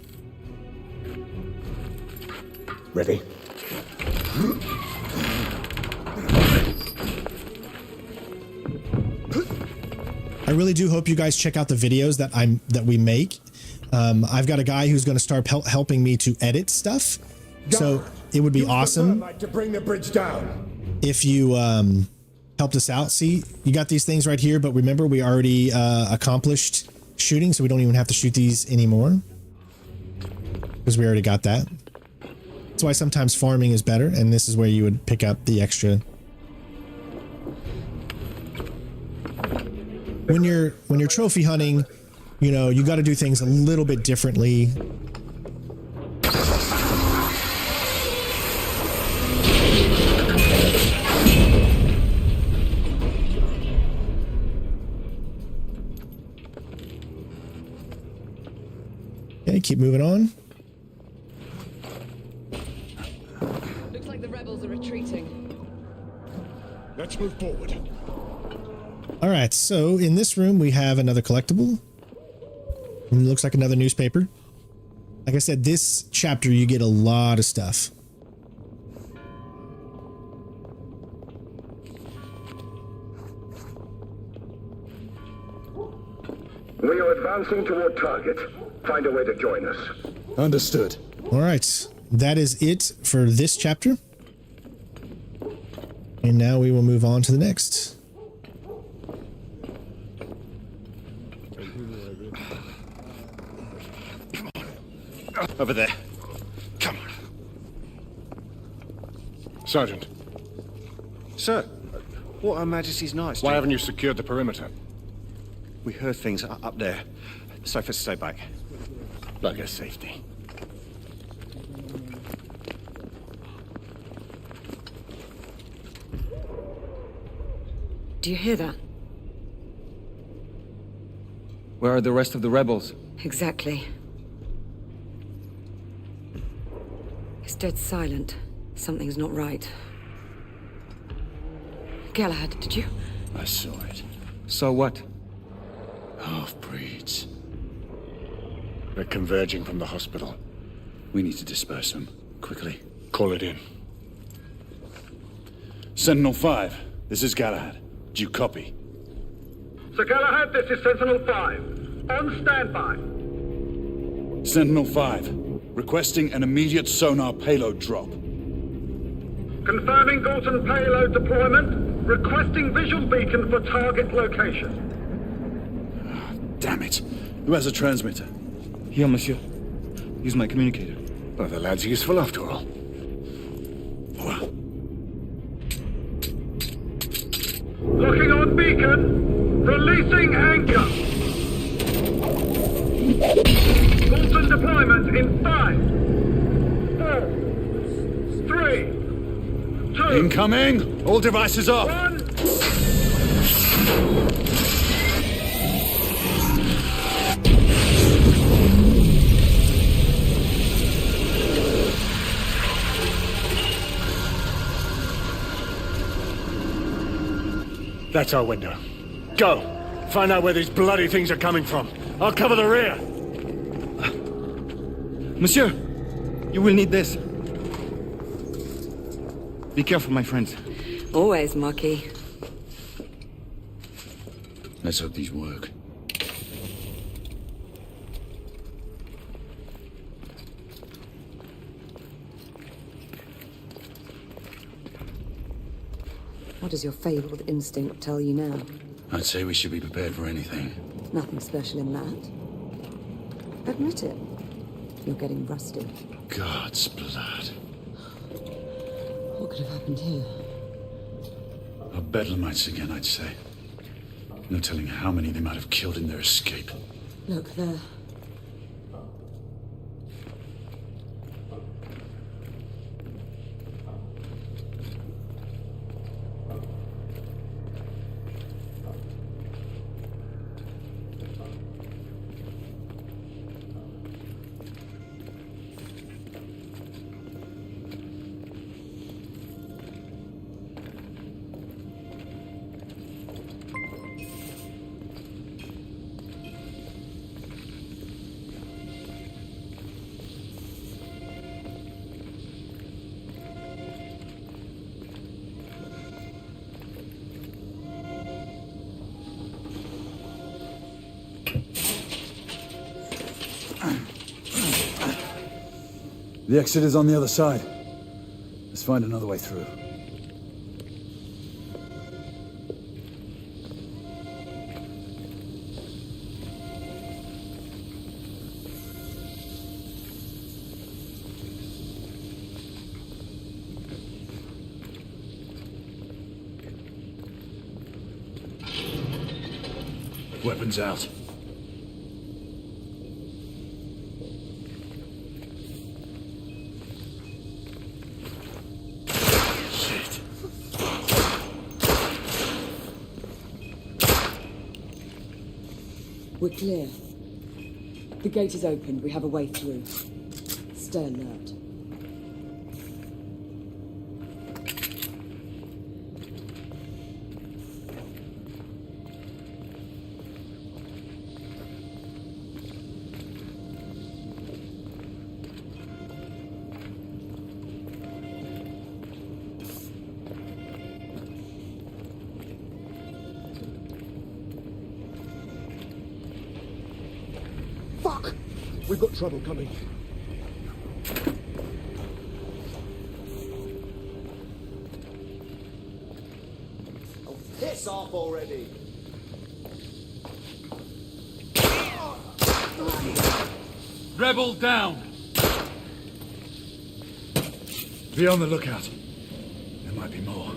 Ready? I really do hope you guys check out the videos that we make. I've got a guy who's going to start helping me to edit stuff. So it would be awesome to bring the bridge down if you helped us out. See, you got these things right here, but remember we already accomplished shooting, so we don't even have to shoot these anymore because we already got that. That's why sometimes farming is better, and this is where you would pick up the extra. When you're trophy hunting, you know, you got to do things a little bit differently. Okay, keep moving on. Looks like the rebels are retreating. Let's move forward. All right, so in this room we have another collectible. It looks like another newspaper. Like I said, this chapter you get a lot of stuff. We are advancing toward target. Find a way to join us. Understood. All right, that is it for this chapter. And now we will move on to the next. Over there. Come on. Sergeant. Sir, what Her Majesty's Knights? Why haven't you secured the perimeter? We heard things up there. Safer to stay back. Bugger safety. Do you hear that? Where are the rest of the rebels? Exactly. It's dead silent. Something's not right. Galahad, did you? I saw it. Saw what? Half-breeds. They're converging from the hospital. We need to disperse them. Quickly. Call it in. Sentinel 5, this is Galahad. Do you copy? Sir Galahad, this is Sentinel 5. On standby. Sentinel 5, requesting an immediate sonar payload drop. Confirming Gorton payload deployment. Requesting visual beacon for target location. Damn it. Who has a transmitter? Here, monsieur. Use my communicator. Well, the lad's useful after all. Locking on beacon. Releasing anchor. Gorton deployment in 5, 4, 3, 2. Incoming! All devices off! 1. That's our window. Go! Find out where these bloody things are coming from. I'll cover the rear! Monsieur, you will need this. Be careful, my friends. Always, Marquis. Let's hope these work. What does your fabled instinct tell you now? I'd say we should be prepared for anything. Nothing special in that. Admit it. You're getting rusty. God's blood. What could have happened here? Our bedlamites again, I'd say. No telling how many they might have killed in their escape. Look, there. The exit is on the other side. Let's find another way through. Weapons out. Shit. We're clear. The gate is open. We have a way through. Stay alert. Fuck! We've got trouble coming. Oh, piss off already! Rebel down! Be on the lookout. There might be more.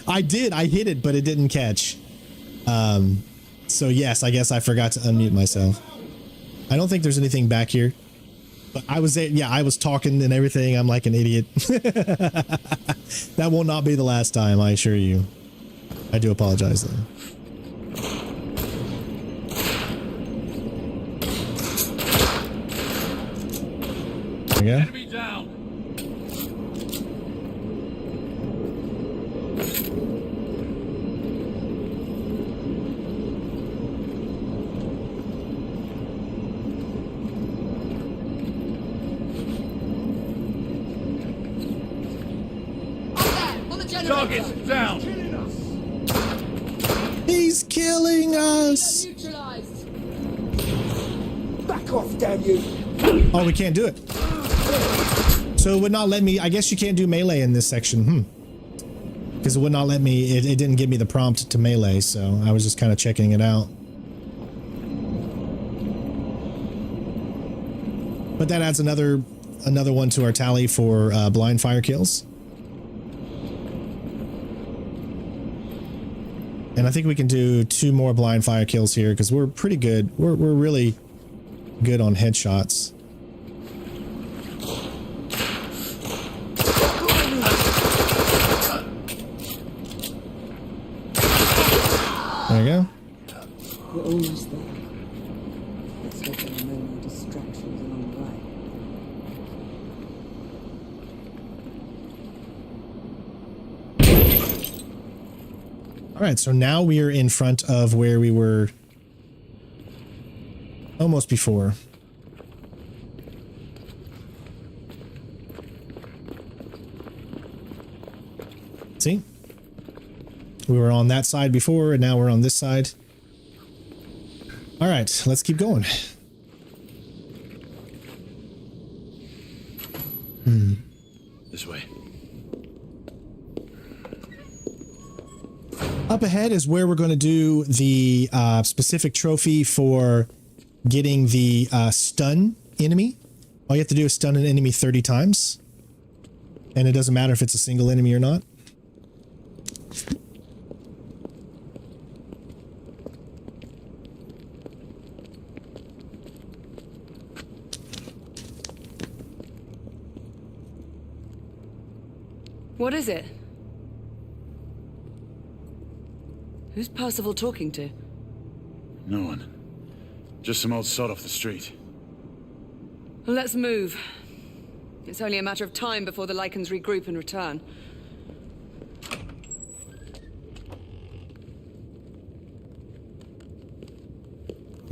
I did. I hit it, but it didn't catch. So yes, I guess I forgot to unmute myself. I don't think there's anything back here. But I was there. Yeah, I was talking and everything. I'm like an idiot. That will not be the last time, I assure you. I do apologize, though. There we go. Enemy down. Target down. He's killing us. Back off, damn you! Oh, we can't do it. So it would not let me. I guess you can't do melee in this section. Because it would not let me. It didn't give me the prompt to melee, so I was just kind of checking it out. But that adds another one to our tally for blind fire kills. And I think we can do 2 more blind fire kills here because we're pretty good. We're really good on headshots. There you go. We're almost there. Let's hope there are no more distractions along the way. All right, so now we are in front of where we were almost before. See? We were on that side before, and now we're on this side. All right, let's keep going. This way. Up ahead is where we're going to do the specific trophy for getting the stun enemy. All you have to do is stun an enemy 30 times. And it doesn't matter if it's a single enemy or not. What is it? Who's Percival talking to? No one. Just some old sod off the street. Well, let's move. It's only a matter of time before the Lycans regroup and return.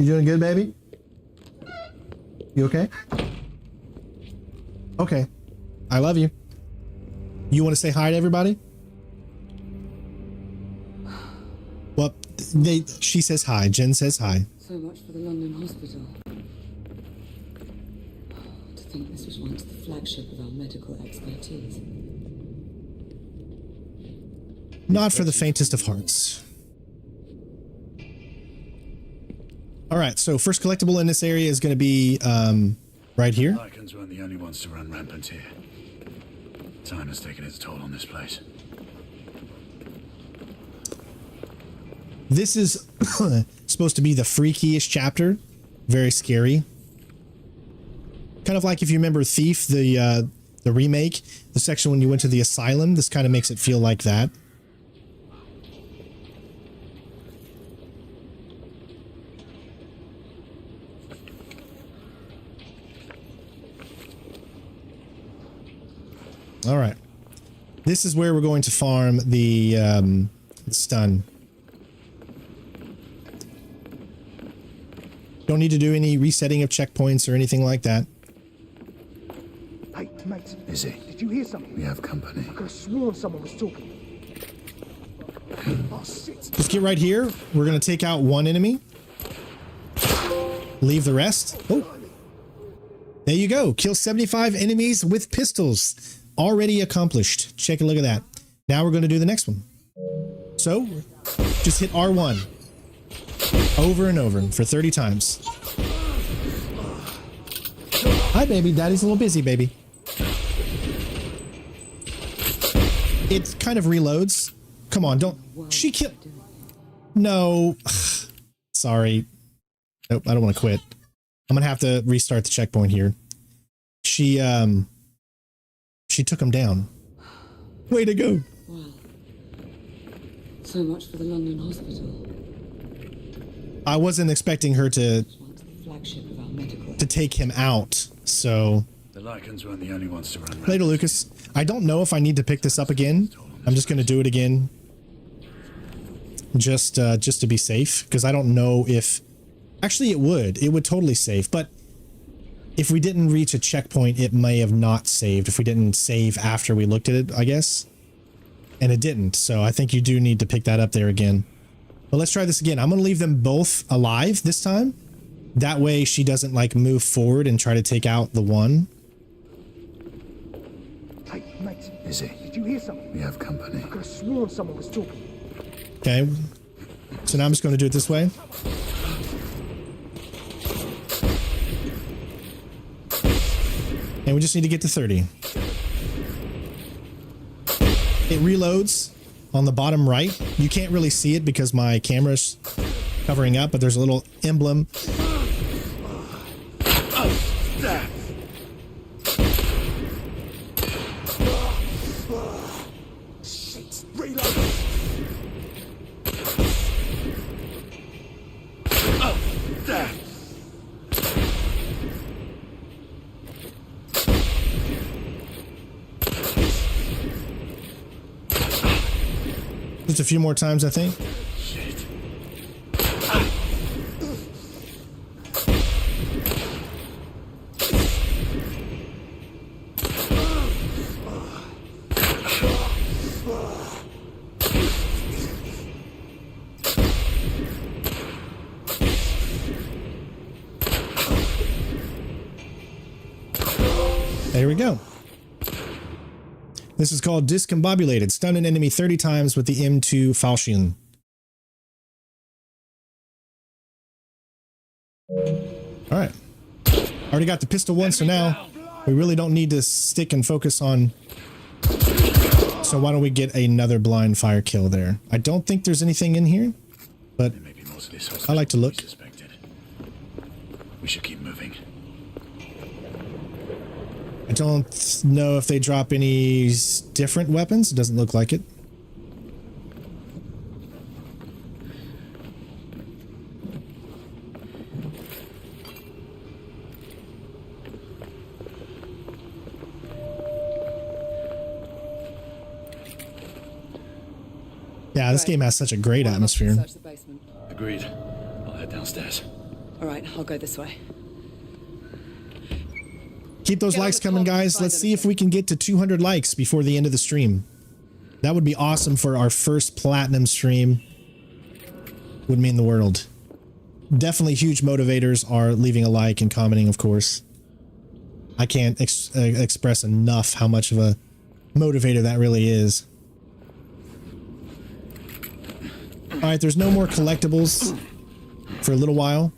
You doing good, baby? You okay? Okay. I love you. You want to say hi to everybody? Well, she says hi. Jen says hi. So much for the London hospital. To think this was once the flagship of our medical expertise. Not for the faintest of hearts. All right, so first collectible in this area is going to be right here. Lycans weren't the only ones to run rampant here. Time has taken its toll on this place. This is supposed to be the freakiest chapter. Very scary. Kind of like if you remember Thief, the remake, the section when you went to the asylum. This kind of makes it feel like that. All right. This is where we're going to farm the stun. Don't need to do any resetting of checkpoints or anything like that. Hey, mate. Is he? Did you hear something? We have company. I could have sworn someone was talking. Oh, shit. Let's get right here. We're going to take out one enemy. Leave the rest. Oh. There you go. Kill 75 enemies with pistols. Already accomplished. Check a look at that. Now we're going to do the next one. So, just hit R1. Over and over for 30 times. Hi, baby. Daddy's a little busy, baby. It kind of reloads. Come on, don't... She killed... No. Sorry. Nope, I don't want to quit. I'm going to have to restart the checkpoint here. She took him down. Way to go. Wow. So much for the London hospital. I wasn't expecting her to take him out, so... The Lycans weren't the only ones to run. Later, Lucas. I don't know if I need to pick this up again. I'm just going to do it again. Just to be safe, because I don't know if... Actually, it would totally save, but if we didn't reach a checkpoint, it may have not saved. If we didn't save after we looked at it, I guess. And it didn't, so I think you do need to pick that up there again. But let's try this again. I'm going to leave them both alive this time. That way she doesn't like move forward and try to take out the one. Hey, mate. Is he? Did you hear something? We have company. I could have sworn someone was talking. Okay. So now I'm just going to do it this way. And we just need to get to 30. It reloads on the bottom right. You can't really see it because my camera's covering up, but there's a little emblem. Shit, reload. Just a few more times, I think. Shit. There we go. This is called Discombobulated. Stun an enemy 30 times with the M2 falchion. All right. Already got the pistol one, so now we really don't need to stick and focus on... So why don't we get another blind fire kill there? I don't think there's anything in here, but I like to look. We should keep moving. I don't know if they drop any different weapons. It doesn't look like it. Yeah, this game has such a great atmosphere. Agreed. I'll head downstairs. All right, I'll go this way. Keep those likes coming, guys. Let's see if we can get to 200 likes before the end of the stream. That would be awesome for our first platinum stream. Would mean the world. Definitely huge motivators are leaving a like and commenting, of course. I can't express enough how much of a motivator that really is. All right, there's no more collectibles for a little while,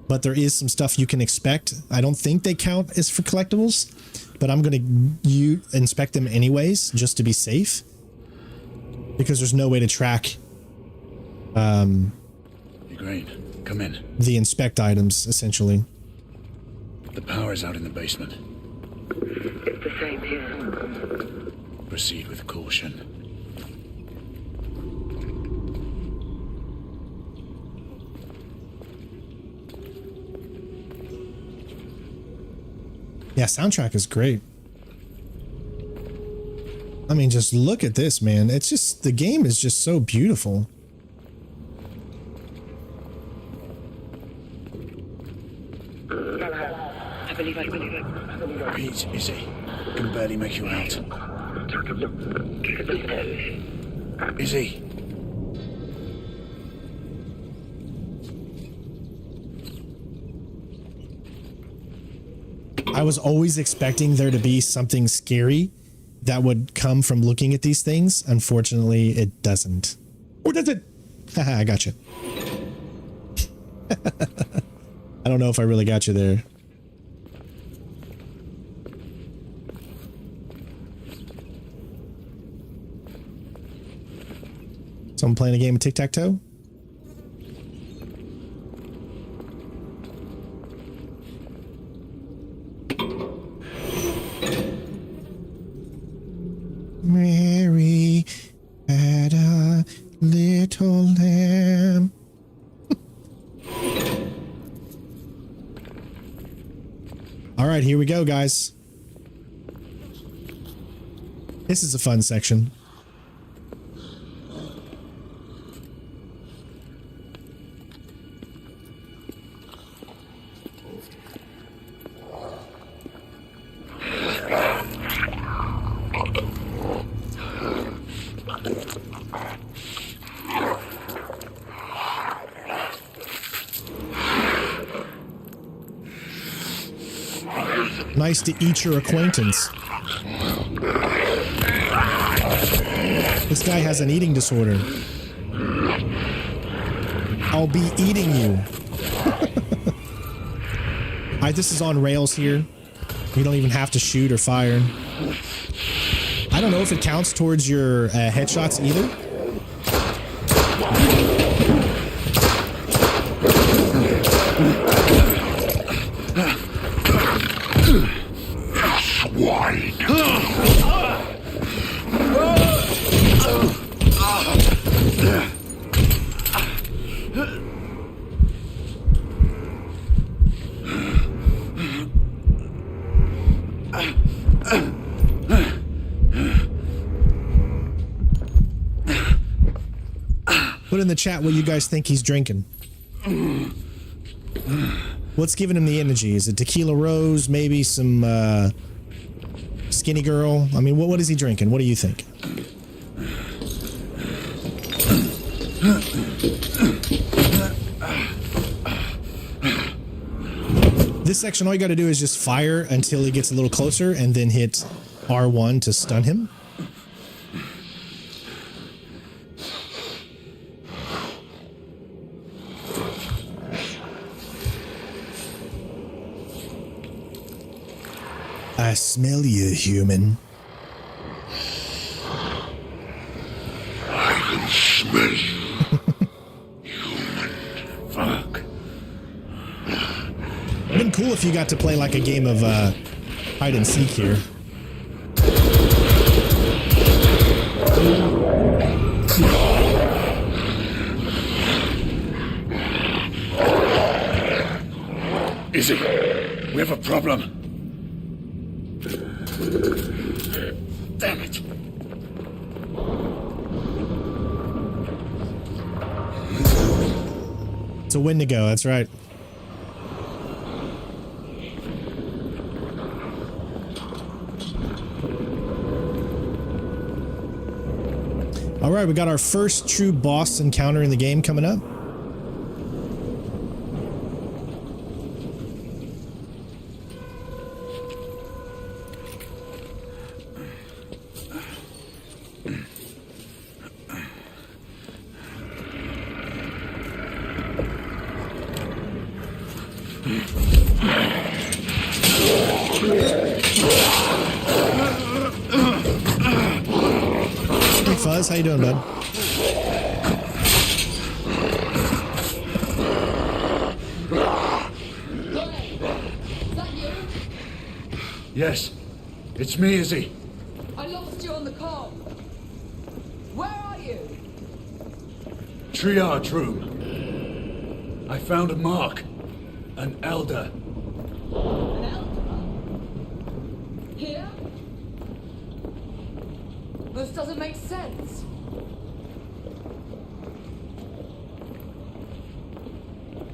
but there is some stuff you can expect. I don't think they count as for collectibles, but I'm going to inspect them anyways, just to be safe, because there's no way to track Great. Come in. the inspect items, essentially. The power's out in the basement. It's the same here. Proceed with caution. Yeah, soundtrack is great. I mean, just look at this, man. It's just, the game is just so beautiful. I believe I will. Pete, is he? Can barely make you out. Is he? I was always expecting there to be something scary that would come from looking at these things. Unfortunately, it doesn't. Or does it? Haha, I got you. I don't know if I really got you there. So I'm playing a game of tic-tac-toe? Mary had a little lamb. All right, here we go, guys. This is a fun section. Nice to eat your acquaintance. This guy has an eating disorder. I'll be eating you. Alright, this is on rails here. You don't even have to shoot or fire. I don't know if it counts towards your headshots either. Put in the chat what you guys think he's drinking. What's giving him the energy? Is it Tequila Rose? Maybe some Skinny Girl? I mean, what is he drinking? What do you think? This section, all you got to do is just fire until he gets a little closer and then hit R1 to stun him. I smell you, human. I can smell you, human. Fuck. It'd been cool if you got to play like a game of hide and seek here. Is it? We have a problem. Damn it. It's a Wendigo, that's right. right, we got our first true boss encounter in the game coming up. Hey Fuzz, how you doing, bud? Yes, it's me, Izzy. I lost you on the call. Where are you? Triage room. I found a mark. An elder. An elder? Here? This doesn't make sense.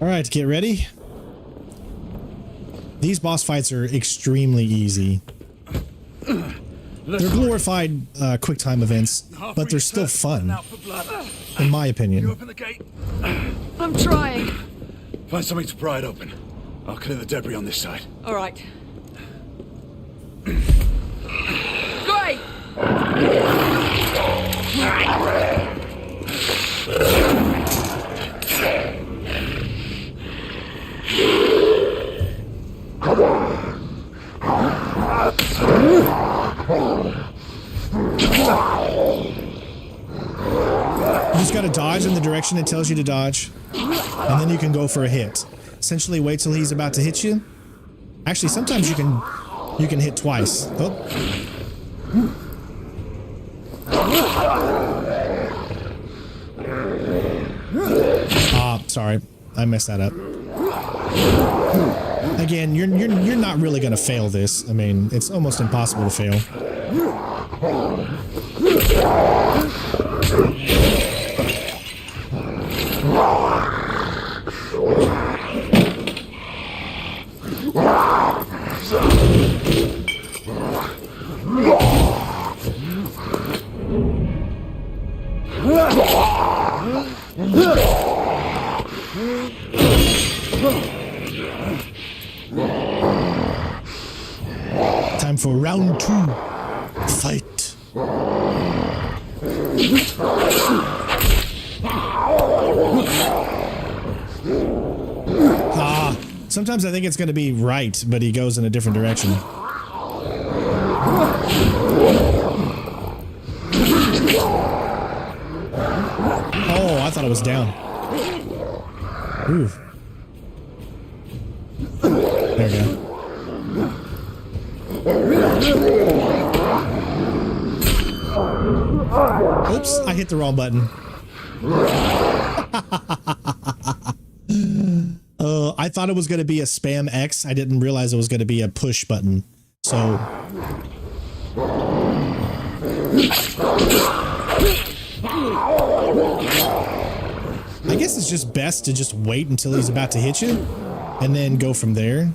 All right, get ready. These boss fights are extremely easy. They're glorified quick-time events, but they're still fun, in my opinion. Open the gate. I'm trying. Find something to pry it open. I'll clear the debris on this side. All right. Great! Come on. You just gotta dodge in the direction it tells you to dodge, and then you can go for a hit. Essentially, wait till he's about to hit you. Actually, sometimes you can hit twice. Oh. Sorry, I messed that up. Again, you're not really gonna fail this. I mean, it's almost impossible to fail. Time for round 2. Fight. Sometimes I think it's going to be right, but he goes in a different direction. Oh, I thought it was down. Ooh. There we go. Oops, I hit the wrong button. I thought it was going to be a spam X. I didn't realize it was going to be a push button. So... I guess it's just best to just wait until he's about to hit you, and then go from there.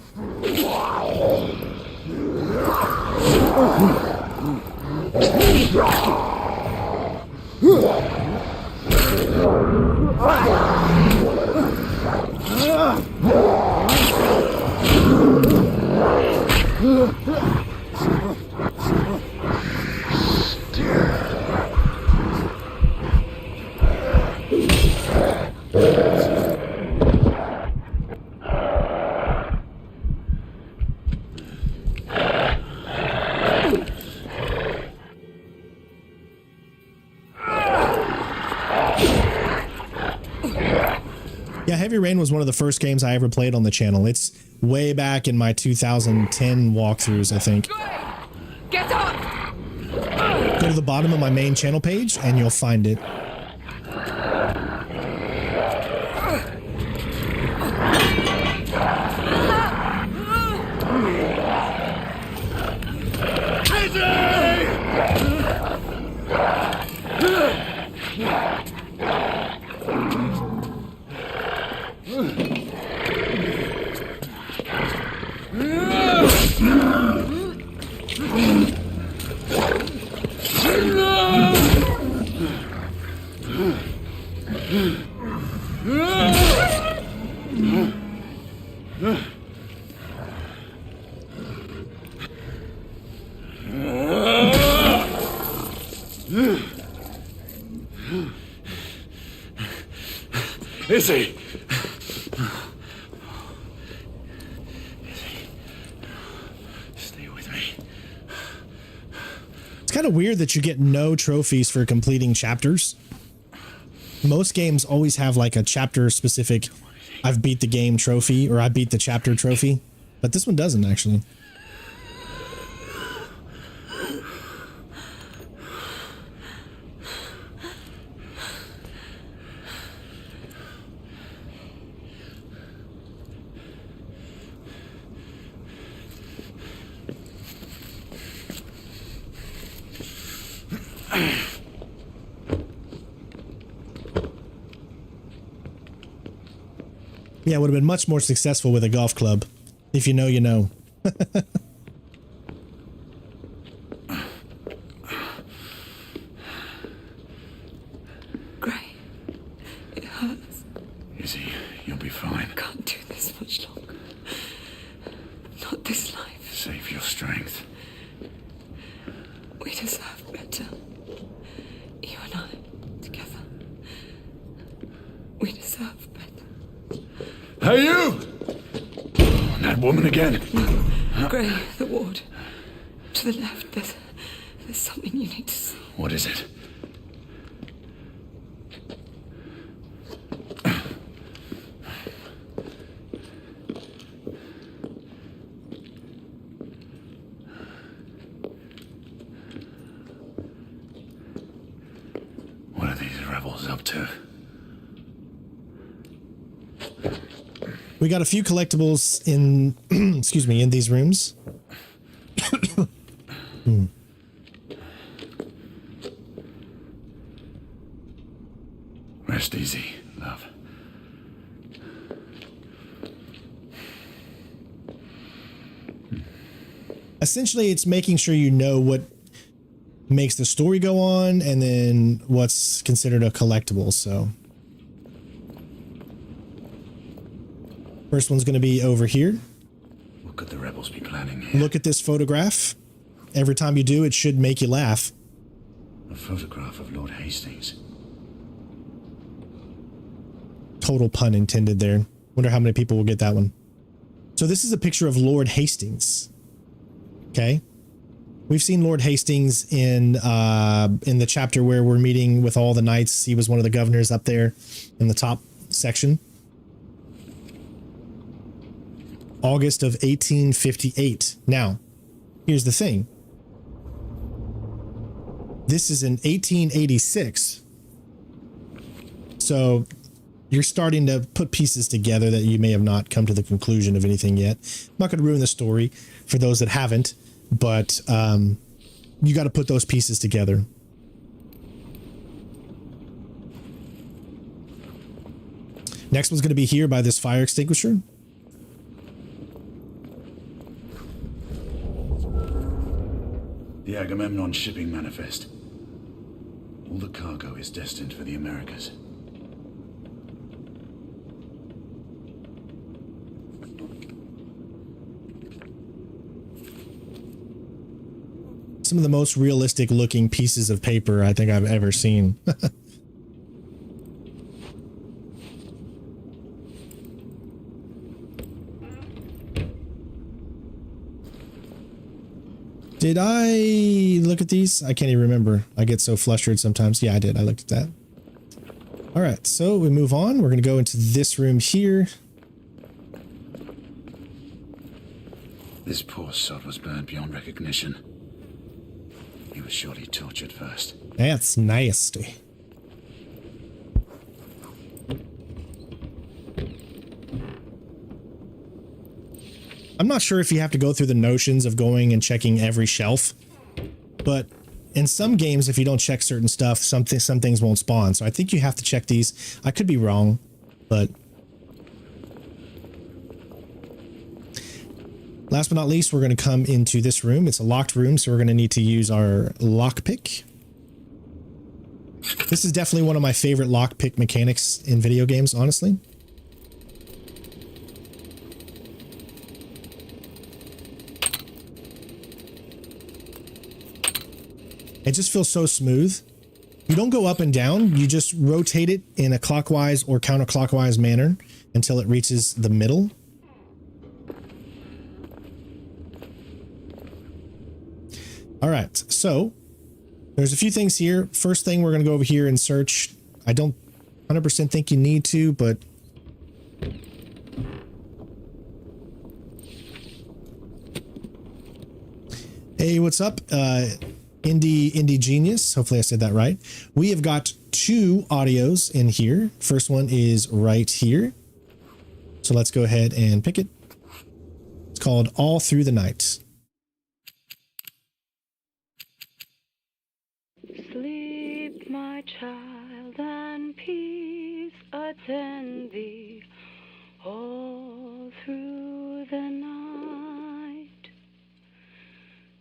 Yeah, Heavy Rain was one of the first games I ever played on the channel. It's way back in my 2010 walkthroughs, I think. Get up! Go to the bottom of my main channel page and you'll find it. Izzy! Stay with me. It's kind of weird that you get no trophies for completing chapters. Most games always have like a chapter specific I've beat the game trophy or I beat the chapter trophy, but this one doesn't actually. Yeah, it would have been much more successful with a golf club. If you know, you know. Gray, it hurts. Izzy, you'll be fine. I can't do this much longer. Not this life. Save your strength. We deserve better. You and I, together. We deserve better. Hey, you! That woman again. No, Gray, the ward. To the left, there's something you need to see. What is it? What are these rebels up to? We got a few collectibles in, excuse me, in these rooms. Rest easy, love. Essentially, it's making sure you know what makes the story go on and then what's considered a collectible, so. First one's going to be over here. What could the rebels be planning here? Look at this photograph. Every time you do, it should make you laugh. A photograph of Lord Hastings. Total pun intended there. Wonder how many people will get that one. So this is a picture of Lord Hastings. Okay. We've seen Lord Hastings in the chapter where we're meeting with all the knights. He was one of the governors up there in the top section. August of 1858. Now, here's the thing. This is in 1886. So you're starting to put pieces together that you may have not come to the conclusion of anything yet. I'm not going to ruin the story for those that haven't, but you got to put those pieces together. Next one's going to be here by this fire extinguisher. The Agamemnon shipping manifest. All the cargo is destined for the Americas. Some of the most realistic looking pieces of paper I think I've ever seen. Did I look at these? I can't even remember. I get so flustered sometimes. Yeah, I did. I looked at that. All right, so we move on. We're going to go into this room here. This poor sod was burned beyond recognition. He was surely tortured first. That's nasty. I'm not sure if you have to go through the notions of going and checking every shelf, but in some games, if you don't check certain stuff, some things won't spawn. So I think you have to check these. I could be wrong, but last but not least, we're going to come into this room. It's a locked room, so we're going to need to use our lockpick. This is definitely one of my favorite lockpick mechanics in video games, honestly. It just feels so smooth. You don't go up and down. You just rotate it in a clockwise or counterclockwise manner until it reaches the middle. All right, so there's a few things here. First thing, we're going to go over here and search. I don't 100% think you need to, but hey, what's up? Indie Genius. Hopefully I said that right. We have got 2 audios in here. First one is right here. So let's go ahead and pick it. It's called All Through the Night. Sleep, my child, and peace attend thee all through the night.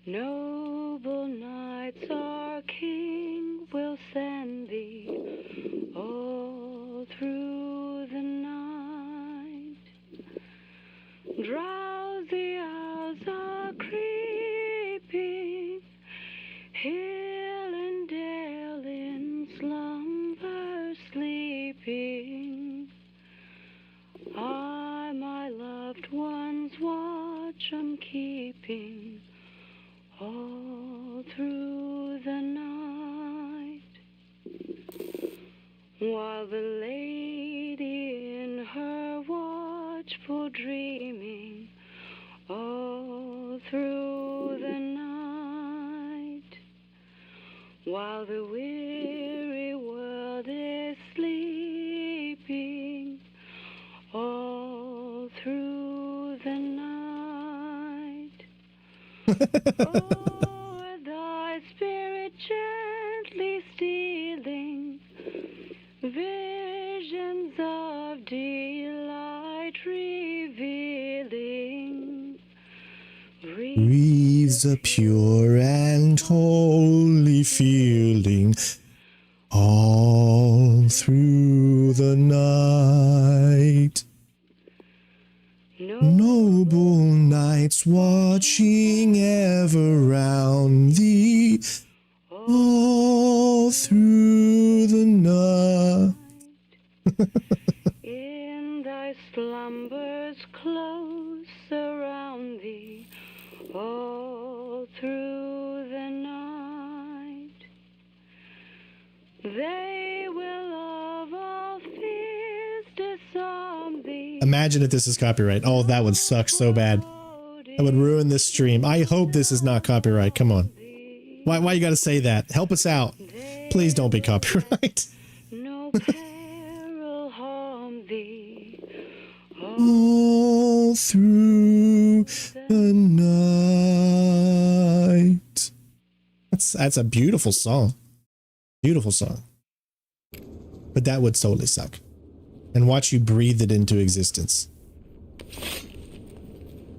Noble knights, our King will send thee all through the night. Drowsy owls are creeping, hill and dale in slumber sleeping. I, my loved ones, watch 'em keeping all through the night, while the lady in her watchful dreaming all through the night, while the weary world is sleeping all through the night. O'er thy spirit gently stealing, visions of delight revealing, Breathes a pure and holy feeling all through the night. Noble knights watching ever round thee all through the night. in thy slumbers close around thee all through the night. They will of all fears disarm thee. Imagine if this is copyright. Oh, that would suck so bad. That would ruin this stream. I hope this is not copyright. Come on. Why you gotta say that? Help us out. Please don't be copyright. No peril harm thee all through the night. That's a beautiful song. Beautiful song. But that would totally suck. And watch you breathe it into existence.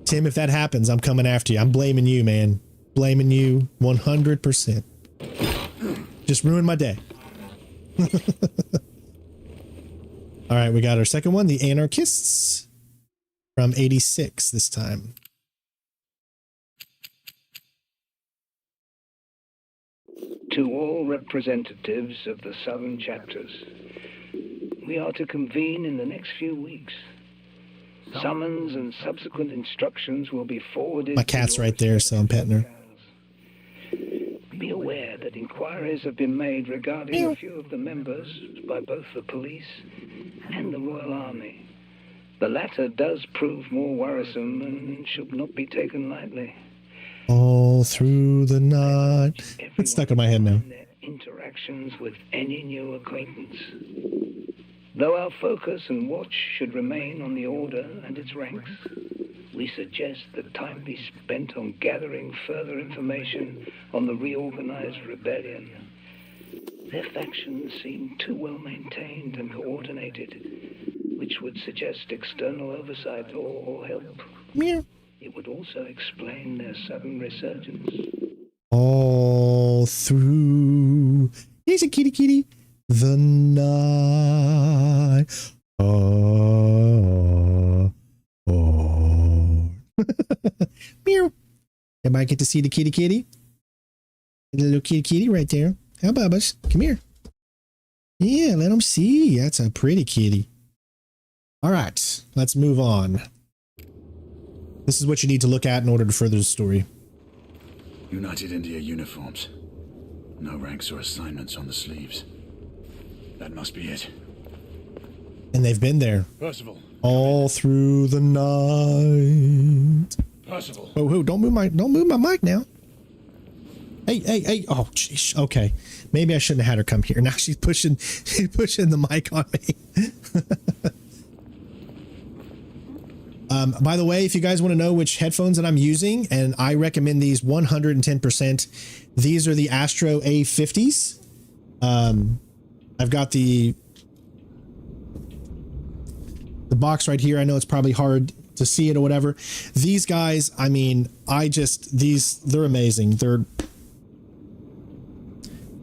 Tim, if that happens, I'm coming after you. I'm blaming you, man. Blaming you 100%. Just ruined my day. All right, we got our second one, The Anarchists, from 86 this time. To all representatives of the southern chapters, we are to convene in the next few weeks. Summons and subsequent instructions will be forwarded. My cat's right there, so I'm petting her. Be aware that inquiries have been made regarding a few of the members by both the police and the Royal Army. The latter does prove more worrisome and should not be taken lightly. All through the night. It's stuck in my head now. Interactions with any new acquaintance. Though our focus and watch should remain on the Order and its ranks, we suggest that time be spent on gathering further information on the reorganized rebellion. Their factions seem too well maintained and coordinated, which would suggest external oversight or help. Meow. It would also explain their sudden resurgence. All through. Here's a kitty. The night. Oh. Meow. Everybody get to see the kitty? The little kitty right there. How Bubba's? Come here. Yeah, let them see. That's a pretty kitty. All right, let's move on. This is what you need to look at in order to further the story. United India uniforms. No ranks or assignments on the sleeves. That must be it. And they've been there. Percival. All through the night. Percival. Oh, don't move my mic now. Hey. Oh, jeez. Okay. Maybe I shouldn't have had her come here. Now she's pushing the mic on me. By the way, if you guys want to know which headphones that I'm using, and I recommend these 110%, these are the Astro A50s. I've got the box right here. I know it's probably hard to see it or whatever. These guys, I mean, they're amazing. They're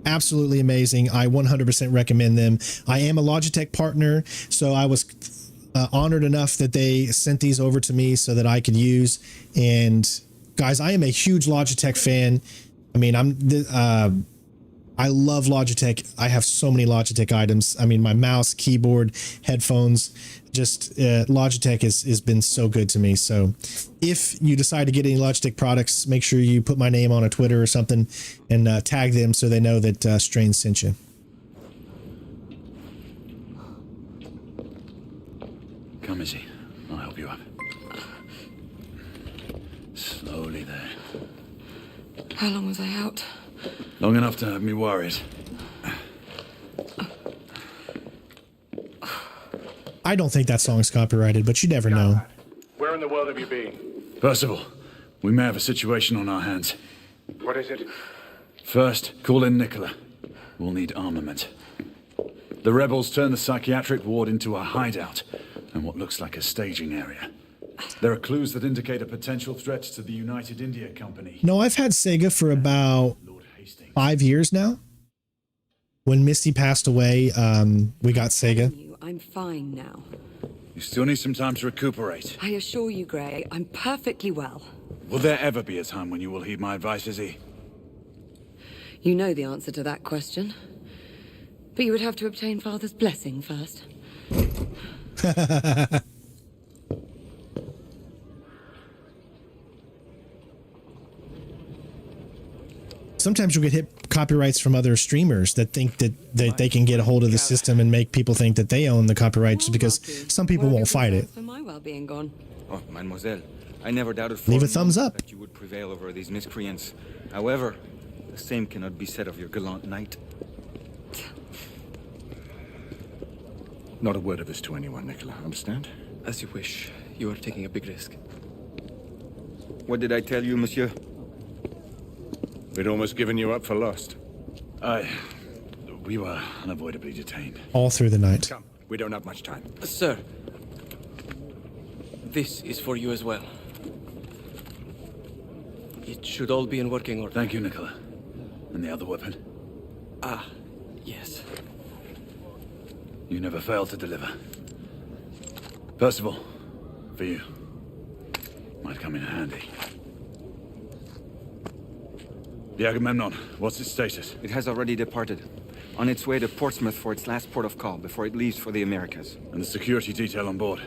absolutely amazing. I 100% recommend them. I am a Logitech partner, so I was honored enough that they sent these over to me so that I could use. And guys, I am a huge Logitech fan. I mean, I love Logitech. I have so many Logitech items. I mean, my mouse, keyboard, headphones, just Logitech has been so good to me. So if you decide to get any Logitech products, make sure you put my name on a Twitter or something and tag them so they know that Strain sent you. Come, Izzy. I'll help you up. Slowly there. How long was I out? Long enough to have me worried. I don't think that song's copyrighted, but you never know. Where in the world have you been? Percival, we may have a situation on our hands. What is it? First, call in Nikola. We'll need armament. The rebels turned the psychiatric ward into a hideout and what looks like a staging area. There are clues that indicate a potential threat to the United India Company. No, I've had Sega for about 5 years now. When Misty passed away, we got Sega. I'm fine now. You still need some time to recuperate. I assure you, Gray, I'm perfectly well. Will there ever be a time when you will heed my advice, Izzy? You know the answer to that question. But you would have to obtain Father's blessing first. Sometimes you'll get hit copyrights from other streamers that think that they can get a hold of the system and make people think that they own the copyrights because some people won't fight it. For my well-being gone. Oh, mademoiselle, I never doubted for Leave a thumbs up. that you would prevail over these miscreants. However, the same cannot be said of your gallant knight. Not a word of this to anyone, Nikola. Understand? As you wish. You are taking a big risk. What did I tell you, monsieur? We'd almost given you up for lost. We were unavoidably detained. All through the night. Come, we don't have much time. Sir, this is for you as well. It should all be in working order. Thank you, Nikola. And the other weapon? Ah, yes. You never fail to deliver. Percival, for you. Might come in handy. The Agamemnon, what's its status? It has already departed. On its way to Portsmouth for its last port of call before it leaves for the Americas. And the security detail on board?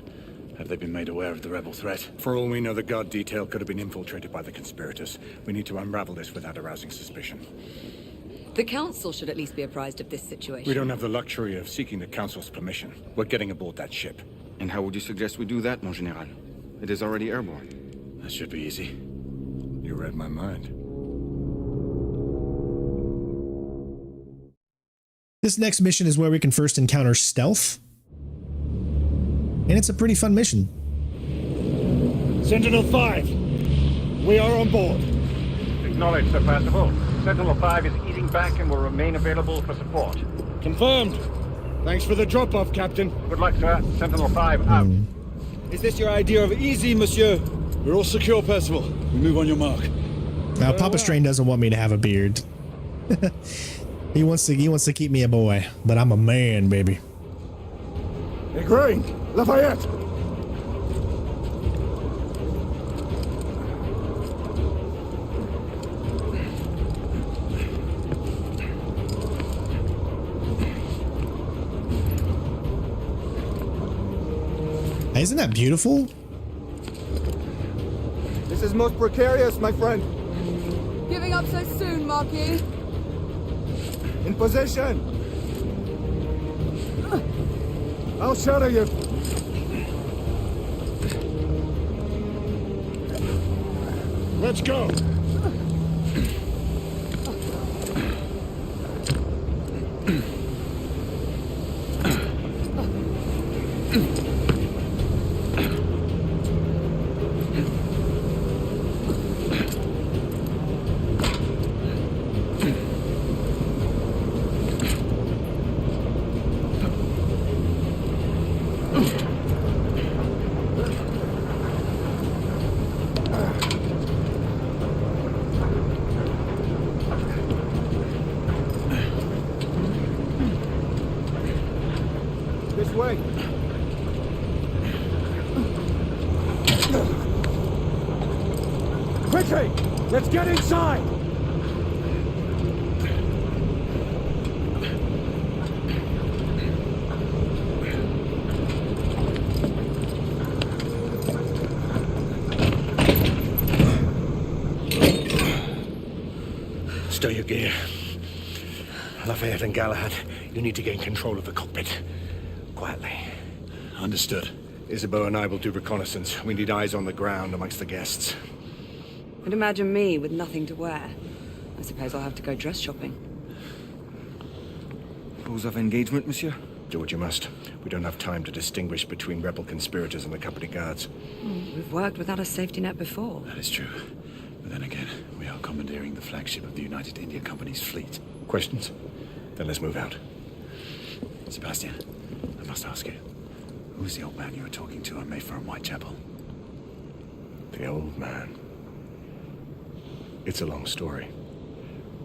Have they been made aware of the rebel threat? For all we know, the guard detail could have been infiltrated by the conspirators. We need to unravel this without arousing suspicion. The Council should at least be apprised of this situation. We don't have the luxury of seeking the Council's permission. We're getting aboard that ship. And how would you suggest we do that, mon général? It is already airborne. That should be easy. You read my mind. This next mission is where we can first encounter stealth. And it's a pretty fun mission. Sentinel-5, we are on board. Acknowledged, Sir Percival. Sentinel-5 is easing back and will remain available for support. Confirmed. Thanks for the drop-off, Captain. Good luck, sir. Sentinel-5 out. Is this your idea of easy, monsieur? We're all secure, Percival. We move on your mark. Now, Papa Strain doesn't want me to have a beard. He wants to keep me a boy, but I'm a man, baby. Hey, Grain! Lafayette! Isn't that beautiful? This is most precarious, my friend. Giving up so soon, Marquis? In position. I'll shadow you. Let's go. This way. Quickly! Let's get inside! Stow your gear. Lafayette and Galahad, you need to gain control of the cockpit. Quietly. Understood. Isabeau and I will do reconnaissance. We need eyes on the ground amongst the guests. And imagine me with nothing to wear. I suppose I'll have to go dress shopping. Rules of engagement, monsieur? Do what you must. We don't have time to distinguish between rebel conspirators and the company guards. We've worked without a safety net before. That is true. But then again, we are commandeering the flagship of the United India Company's fleet. Questions? Then let's move out. Sebastian, I must ask you, who's the old man you were talking to on Mayfair and Whitechapel? The old man. It's a long story.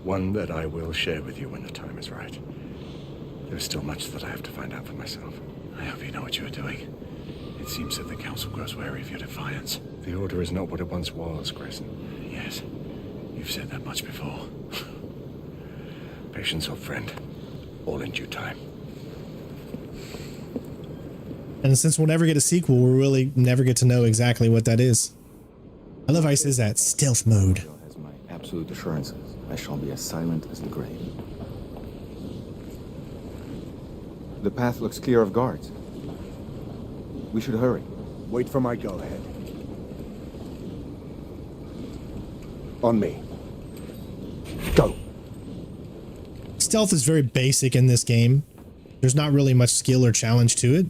One that I will share with you when the time is right. There's still much that I have to find out for myself. I hope you know what you are doing. It seems that the Council grows wary of your defiance. The Order is not what it once was, Grayson. Yes, you've said that much before. Patience, old friend. All in due time. And since we'll never get a sequel, we'll really never get to know exactly what that is. I love how he says that. Stealth mode. Has my absolute assurances. I shall be as silent as the grave. The path looks clear of guards. We should hurry. Wait for my go-ahead. On me. Go. Stealth is very basic in this game. There's not really much skill or challenge to it.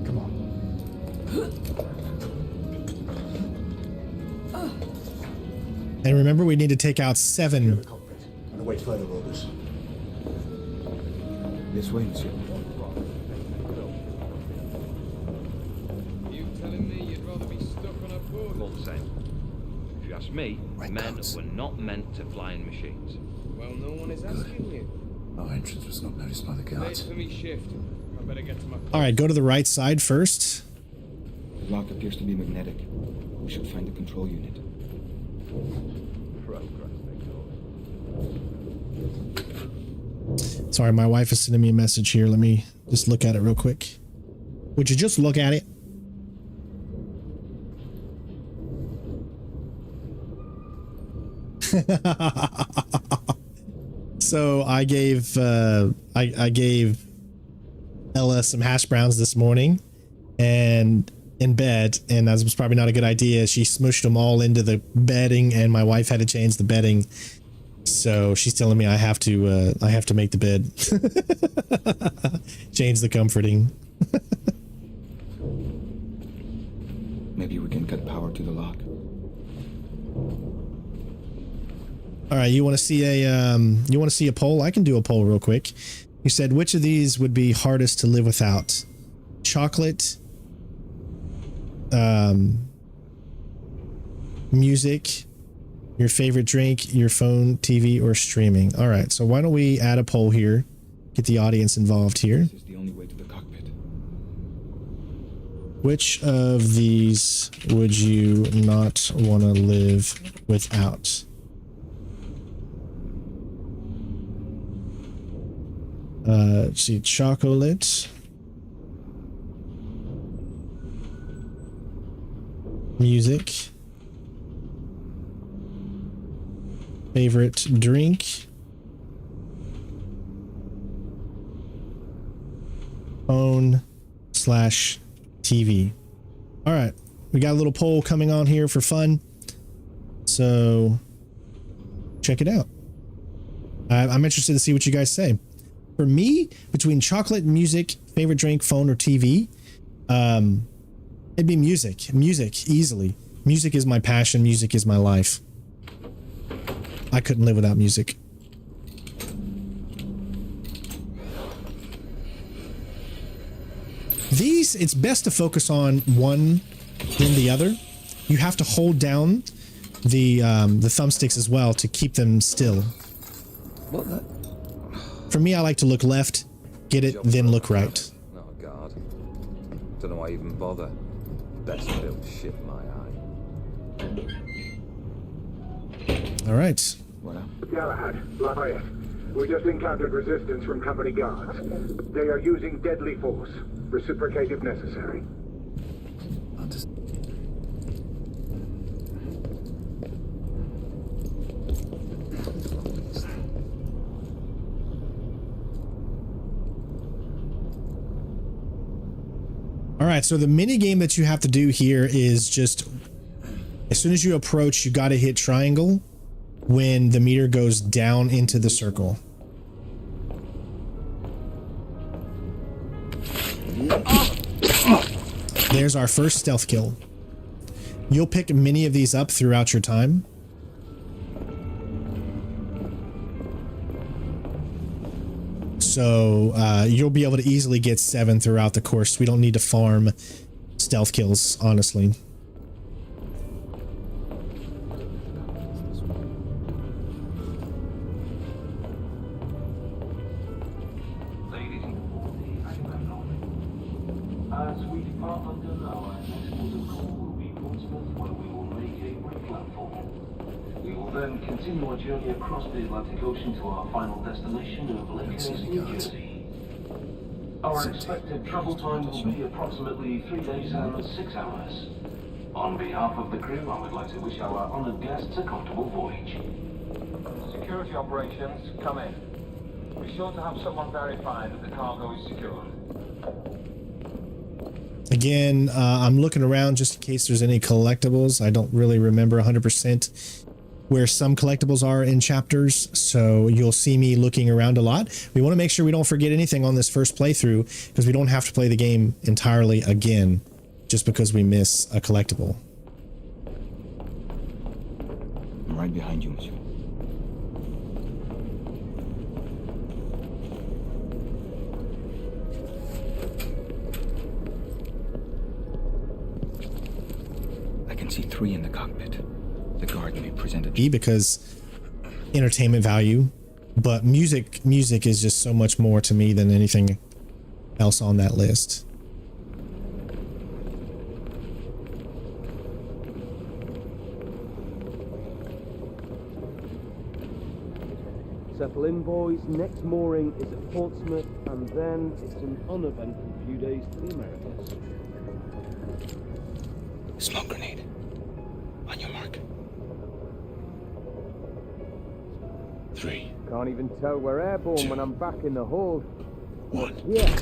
Come on. And remember, we need to take out 7. And await further orders. This way, monsieur. You telling me you'd rather be stuck on a boat? All the same. If you ask me, men were not meant to fly in machines. Well, no one is asking you. Our entrance was not noticed by the Wait guards. for me shift. I better get to my... All right, go to the right side first. The lock appears to be magnetic. We should find the control unit. Sorry, my wife is sending me a message here. Let me just look at it real quick. Would you just look at it? So I gave I gave Ella some hash browns this morning, and in bed, and that was probably not a good idea. She smushed them all into the bedding, and my wife had to change the bedding. So she's telling me I have to make the bed, change the comforting. Maybe we can cut power to the lock. All right, you want to see a poll? I can do a poll real quick. You said which of these would be hardest to live without? Chocolate, music, your favorite drink, your phone, TV, or streaming. All right, so why don't we add a poll here, get the audience involved here. This is the only way to the cockpit. Which of these would you not want to live without? Let's see, chocolate. Music. Favorite drink. Phone / TV. All right, we got a little poll coming on here for fun, so check it out. I'm interested to see what you guys say. For me, between chocolate, music, favorite drink, phone, or TV, it'd be music. Music, easily. Music is my passion. Music is my life. I couldn't live without music. These, it's best to focus on one then the other. You have to hold down the thumbsticks as well to keep them still. What the? For me, I like to look left, get it, then look right. Oh, God. Don't know why I even bother. Best built ship in my eye. All right. Galahad, Lafayette. We just encountered resistance from company guards. They are using deadly force. Reciprocate if necessary. All right, so the mini game that you have to do here is just, as soon as you approach, you got to hit triangle when the meter goes down into the circle. There's our first stealth kill. You'll pick many of these up throughout your time. So you'll be able to easily get 7 throughout the course. We don't need to farm stealth kills, honestly. As we depart London, our next port of call will be Portsmouth, where we will make a brief landfall. We will then continue our journey across the Atlantic Ocean to our final destination of Lakehurst, New Jersey. Our expected travel time will be approximately 3 days and 6 hours. On behalf of the crew, I would like to wish our honoured guests a comfortable voyage. Security operations, come in. Be sure to have someone verify that the cargo is secure. Again, I'm looking around just in case there's any collectibles. I don't really remember 100% where some collectibles are in chapters, so you'll see me looking around a lot. We want to make sure we don't forget anything on this first playthrough, because we don't have to play the game entirely again just because we miss a collectible. I'm right behind you, monsieur. I can see 3 in the cockpit. The guard may present a... Because entertainment value, but music is just so much more to me than anything else on that list. Settle in, boys. Next mooring is at Portsmouth, and then it's an uneventful few days to the Americas. Smoke grenade. On your mark. 3. Can't even tell we're airborne 2, when I'm back in the hold. 1. Yeah.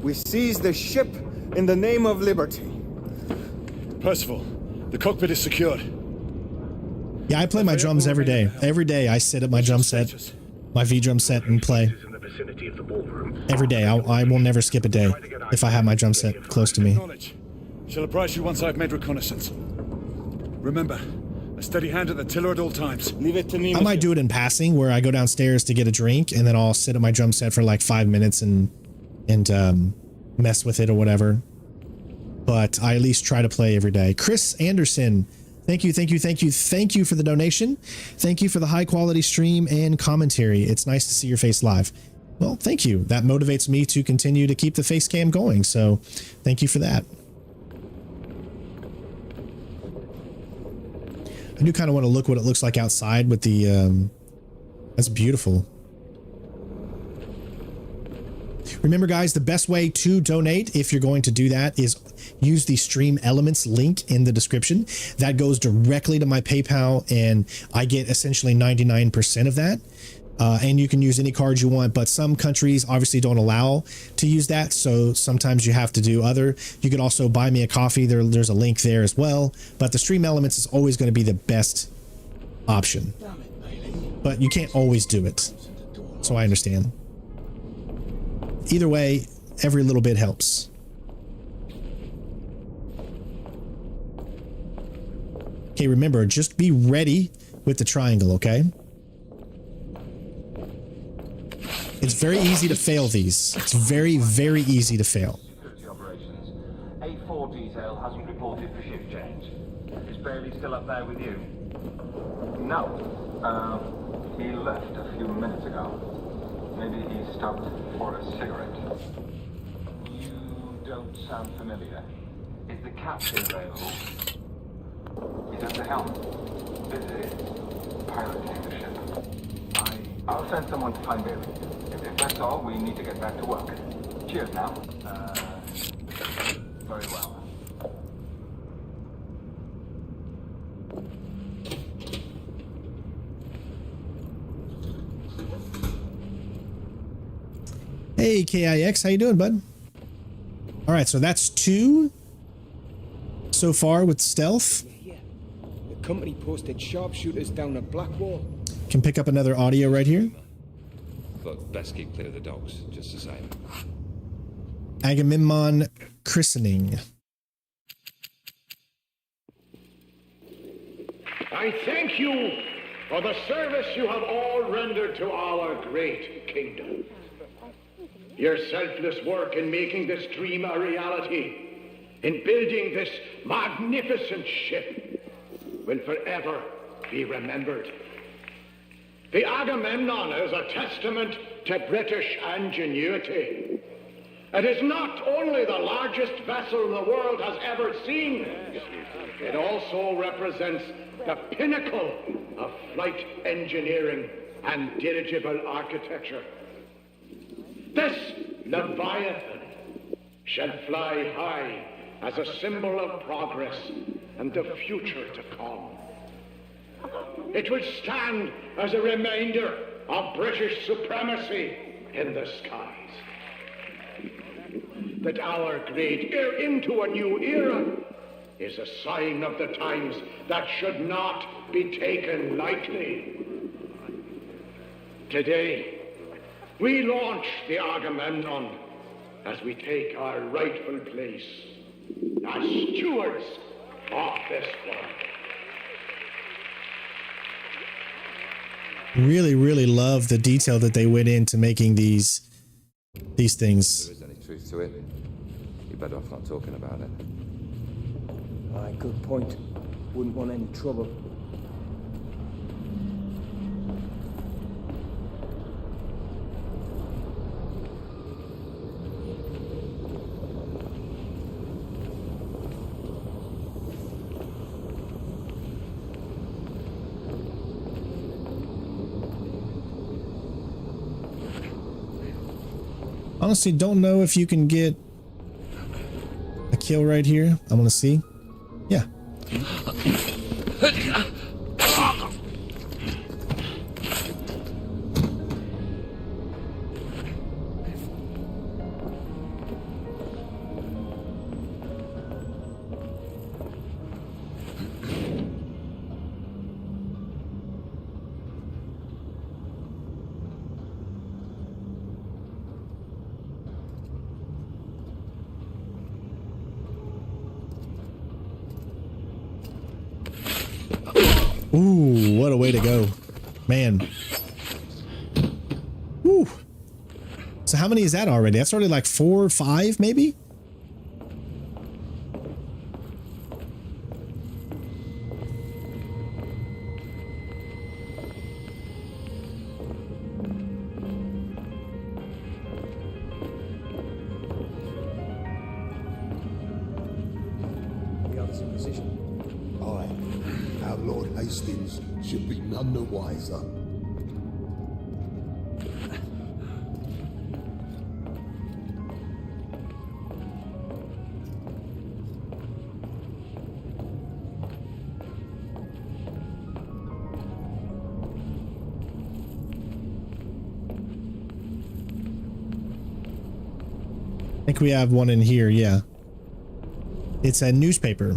We seized the ship in the name of liberty. Percival, the cockpit is secured. Yeah, I play my drums every day. Every day I sit at my drum set, my V drum set, and play. Every day. I will never skip a day if I have my drum set close to me. Shall apprise you once I've made reconnaissance. Remember, A steady hand at the tiller at all times. Leave it to me. I might do it in passing, where I go downstairs to get a drink, and then I'll sit at my drum set for like 5 minutes and mess with it or whatever. But I at least try to play every day. Chris Anderson, thank you for the donation. Thank you for the high quality stream and commentary. It's nice to see your face live. Well, thank you. That motivates me to continue to keep the face cam going. So thank you for that. I do kind of want to look what it looks like outside with the, that's beautiful. Remember guys, the best way to donate, if you're going to do that, is use the Stream Elements link in the description. That goes directly to my PayPal, and I get essentially 99% of that. And you can use any cards you want, but some countries obviously don't allow to use that, so sometimes you have to do other. You could also buy me a coffee. There's a link there as well, but the Stream Elements is always going to be the best option. But you can't always do it, so I understand. Either way, every little bit helps. Okay, remember, just be ready with the triangle, okay? It's very easy to fail these. It's very, very easy to fail. Security operations. A4 detail hasn't reported for shift change. Is Bailey still up there with you? No. He left a few minutes ago. Maybe he stopped for a cigarette. You don't sound familiar. Is the captain available? He's at the helm. Busy piloting the ship. I'll send someone to find Bailey. If that's all, we need to get back to work. Cheers now. Very well. Hey, KIX, how you doing, bud? All right, so that's 2 so far with stealth. Yeah. The company posted sharpshooters down at Blackwall. Can pick up another audio right here. But best keep clear of the dogs, just the same. Agamemnon christening. I thank you for the service you have all rendered to our great kingdom. Your selfless work in making this dream a reality, in building this magnificent ship, will forever be remembered. The Agamemnon is a testament to British ingenuity. It is not only the largest vessel the world has ever seen, it also represents the pinnacle of flight engineering and dirigible architecture. This Leviathan shall fly high as a symbol of progress and the future to come. It will stand as a reminder of British supremacy in the skies. That our great into a new era is a sign of the times that should not be taken lightly. Today, we launch the Agamemnon as we take our rightful place as stewards of this world. Really, really love the detail that they went into making these things. If there is any truth to it, you're better off not talking about it. Aye, good point. Wouldn't want any trouble. Honestly, don't know if you can get a kill right here. I'm gonna see. Yeah. Ooh, what a way to go. Man. Woo. So how many is that already? That's already like 4 or 5, maybe? The others in position. Aye. Our Lord Hastings should be none the wiser. I think we have one in here, yeah. It's a newspaper.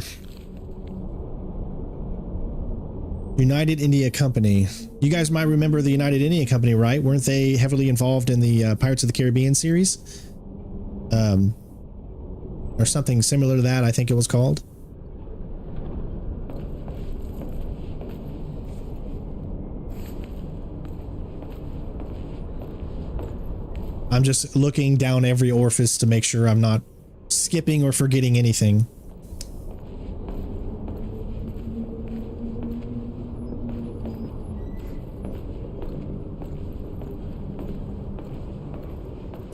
United India Company. You guys might remember the United India Company, right? Weren't they heavily involved in the Pirates of the Caribbean series? Or something similar to that, I think it was called. I'm just looking down every orifice to make sure I'm not skipping or forgetting anything.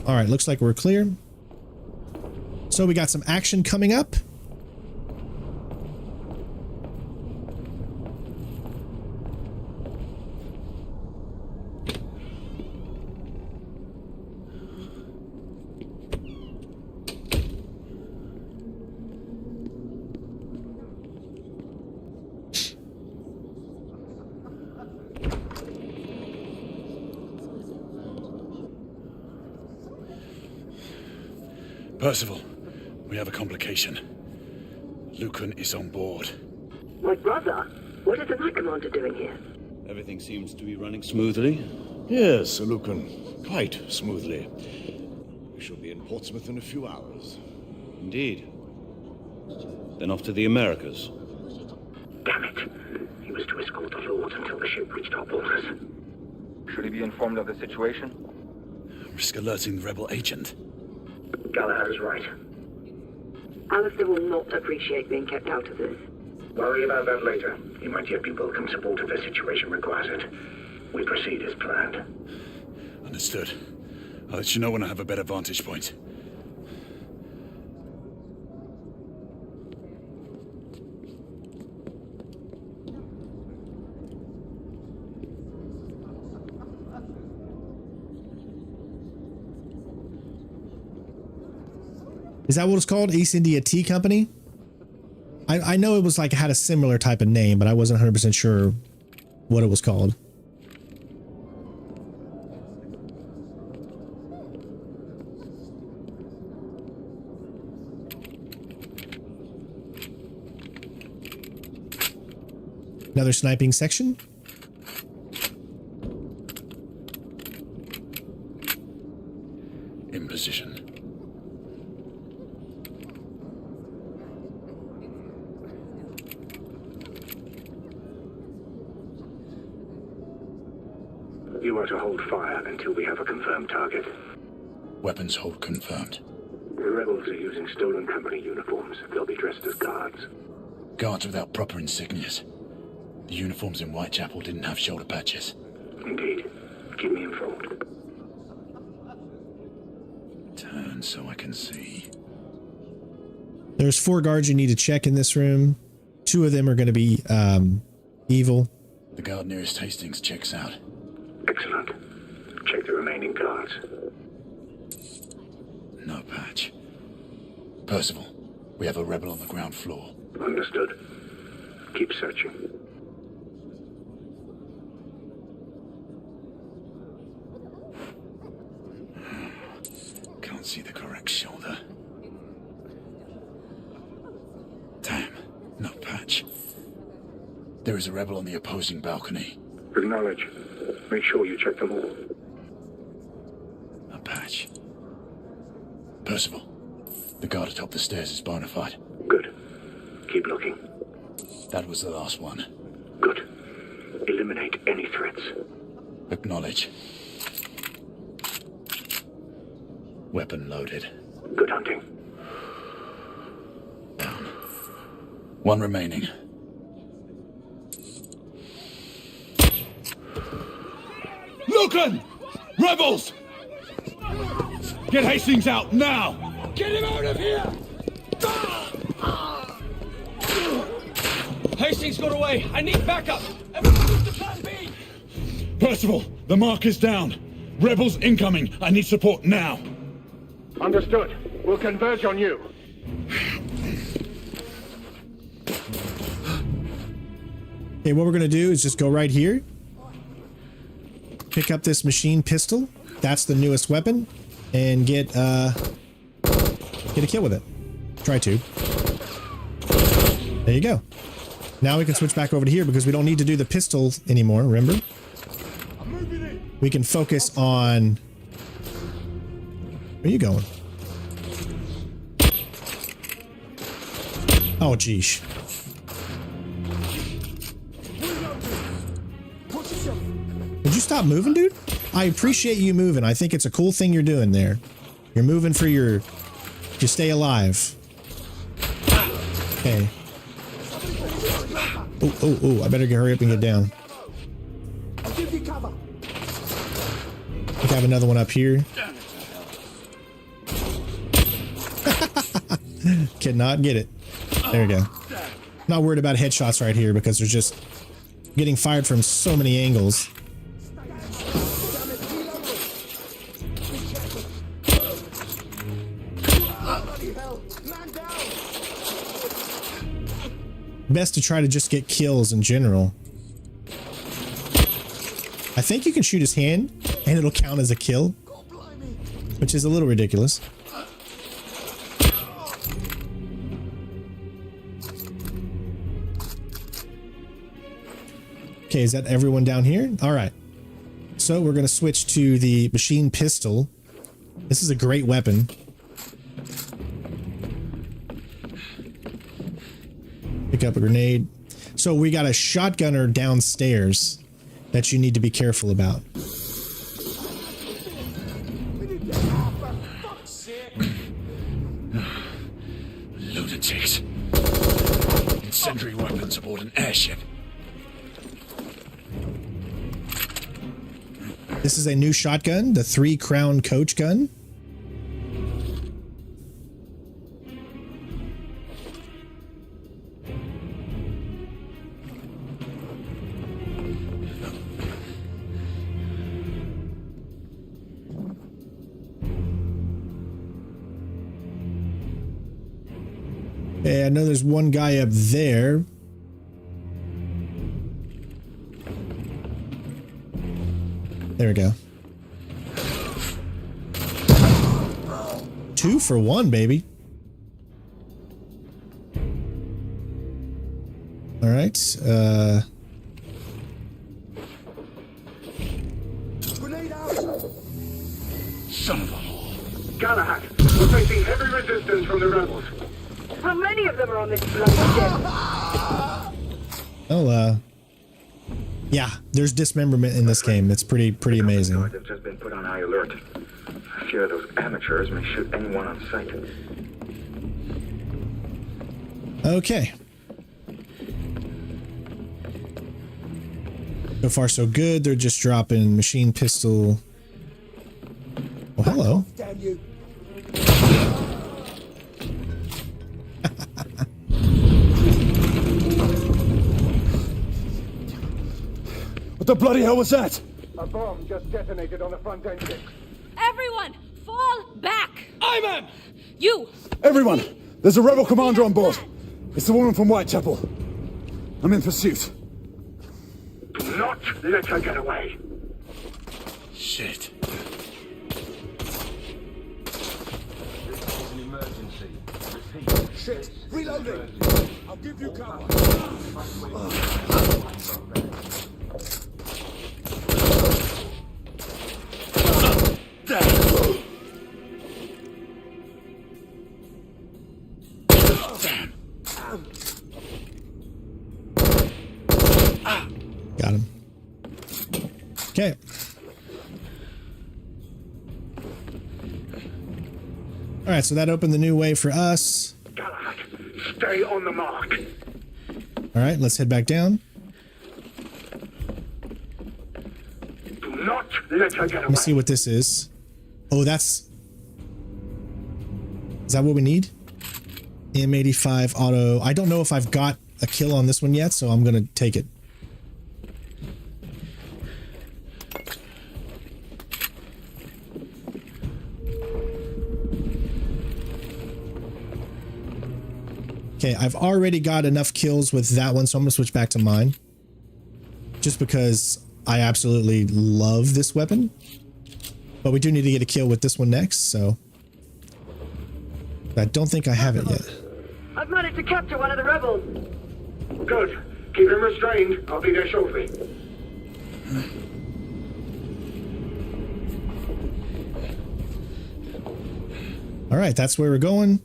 All right, looks like we're clear. So we got some action coming up. Percival, we have a complication. Lucan is on board. My brother? What is the Knight Commander doing here? Everything seems to be running smoothly. Yes, Sir Lucan. Quite smoothly. We shall be in Portsmouth in a few hours. Indeed. Then off to the Americas. Damn it. He was to escort the Lord until the ship reached our borders. Should he be informed of the situation? Risk alerting the rebel agent. Gallagher is right. Alistair will not appreciate being kept out of this. Worry about that later. He might yet be welcome support if the situation requires it. We proceed as planned. Understood. I'll let you know when I have a better vantage point. Is that what it's called? East India Tea Company? I know it was like had a similar type of name, but I wasn't 100% sure what it was called. Another sniping section. In position. You are to hold fire until we have a confirmed target. Weapons hold confirmed. The rebels are using stolen company uniforms. They'll be dressed as guards. Guards without proper insignias. The uniforms in Whitechapel didn't have shoulder patches. Indeed. Keep me informed. Turn so I can see. There's 4 guards you need to check in this room. 2 of them are going to be evil. The guard nearest Hastings checks out. Excellent. Check the remaining guards. No patch. Percival, we have a rebel on the ground floor. Understood. Keep searching. Can't see the correct shoulder. Damn, no patch. There is a rebel on the opposing balcony. Acknowledge. Make sure you check them all. A patch. Percival, the guard atop the stairs is bona fide. Good. Keep looking. That was the last one. Good. eliminate any threats. Acknowledge. Weapon loaded. Good hunting. Down. One remaining. Lucan! Rebels! Get Hastings out now! Get him out of here! Hastings got away. I need backup. Everyone move to plan B. Percival, the mark is down. Rebels incoming. I need support now. Understood. We'll converge on you. Okay, what we're gonna do is just go right here. Pick up this machine pistol. That's the newest weapon. And get a kill with it. Try to. There you go. Now we can switch back over to here because we don't need to do the pistol anymore, remember? We can focus on... Where are you going? Oh, geesh. Would you stop moving, dude? I appreciate you moving. I think it's a cool thing you're doing there. You're moving for your... to stay alive. Okay. Oh, I better hurry up and get down. I'll give you cover. I have another one up here. Cannot get it. There we go. Not worried about headshots right here because they're just getting fired from so many angles. Best to try to just get kills in general. I think you can shoot his hand and it'll count as a kill, which is a little ridiculous. Okay, is that everyone down here? All right. So we're going to switch to the machine pistol. This is a great weapon. Pick up a grenade. So we got a shotgunner downstairs that you need to be careful about. Lunatics. Incendiary weapons aboard an airship. This is a new shotgun, the 3 Crown Coach gun. Hey, I know there's one guy up there. There we go. 2 for 1, baby. All right. Grenade out! Son of a... Galahad, we're facing heavy resistance from the rebels. How many of them are on this bloody ship? Oh, yeah, there's dismemberment in this game. It's pretty amazing. Guards have just been put on high alert. I fear those amateurs may shoot anyone on sight. Okay. So far, so good. They're just dropping machine pistol. Oh, hello. Damn you. What the bloody hell was that? A bomb just detonated on the front engine. Everyone, fall back! Ivan! You! Everyone! There's a rebel commander on board. It's the woman from Whitechapel. I'm in pursuit. Do not let her get away. Shit. This is an emergency. Repeat. Shit! Reloading! I'll give you cover. Got him. Okay. All right, so that opened the new way for us. Galahad, stay on the mark. All right, let's head back down. Do not let her get away. Let me see what this is. Oh, that's... Is that what we need? M85 auto. I don't know if I've got a kill on this one yet, so I'm going to take it. Okay, I've already got enough kills with that one, so I'm going to switch back to mine. Just because I absolutely love this weapon. But we do need to get a kill with this one next, so... I don't think I have it yet. I've managed to capture one of the rebels. Good. Keep him restrained. I'll be there shortly. All right, that's where we're going.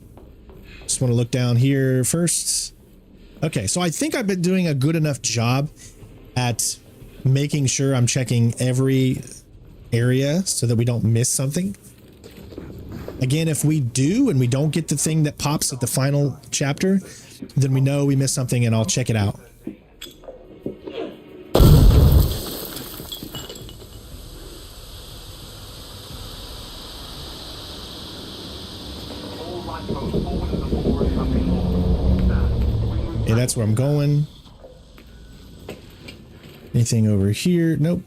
Just want to look down here first. Okay, so I think I've been doing a good enough job at making sure I'm checking every area so that we don't miss something. Again, if we do and we don't get the thing that pops at the final chapter, then we know we missed something and I'll check it out. Okay, that's where I'm going. Anything over here? Nope.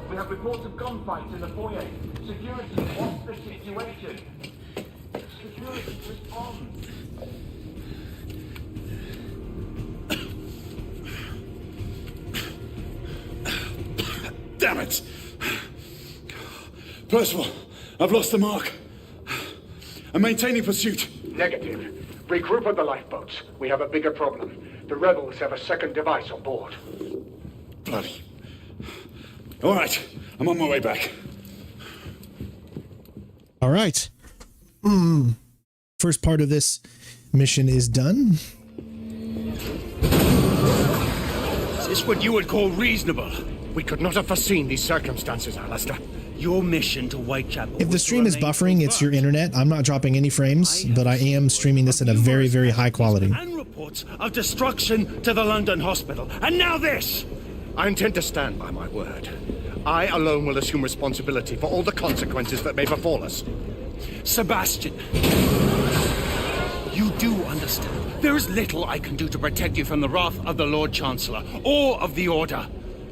We have reports of gunfights in the foyer. Security, what's the situation? Security, respond. Damn it! Percival, I've lost the mark. I'm maintaining pursuit. Negative. Regroup at the lifeboats. We have a bigger problem. The rebels have a second device on board. Bloody. All right, I'm on my way back. All right. First part of this mission is done. Is this what you would call reasonable? We could not have foreseen these circumstances, Alistair. Your mission to Whitechapel. If the stream is buffering, it's your internet. I'm not dropping any frames, but I am streaming this at a very, very high quality. And reports of destruction to the London hospital. And now this! I intend to stand by my word. I alone will assume responsibility for all the consequences that may befall us. Sebastian, you do understand. There is little I can do to protect you from the wrath of the Lord Chancellor or of the Order.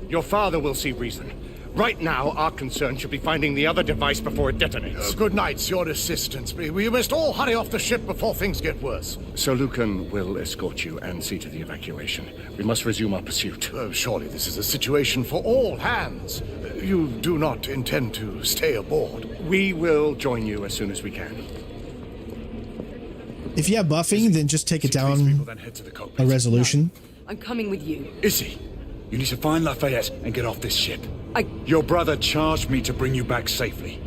Your father will see reason. Right now, our concern should be finding the other device before it detonates. Good night, your assistance. We must all hurry off the ship before things get worse. Sir Lucan will escort you and see to the evacuation. We must resume our pursuit. Surely this is a situation for all hands. You do not intend to stay aboard? We will join you as soon as we can. If you have buffing, then just take it down a resolution. I'm coming with you. Izzy, you need to find Lafayette and get off this ship. Your brother charged me to bring you back safely.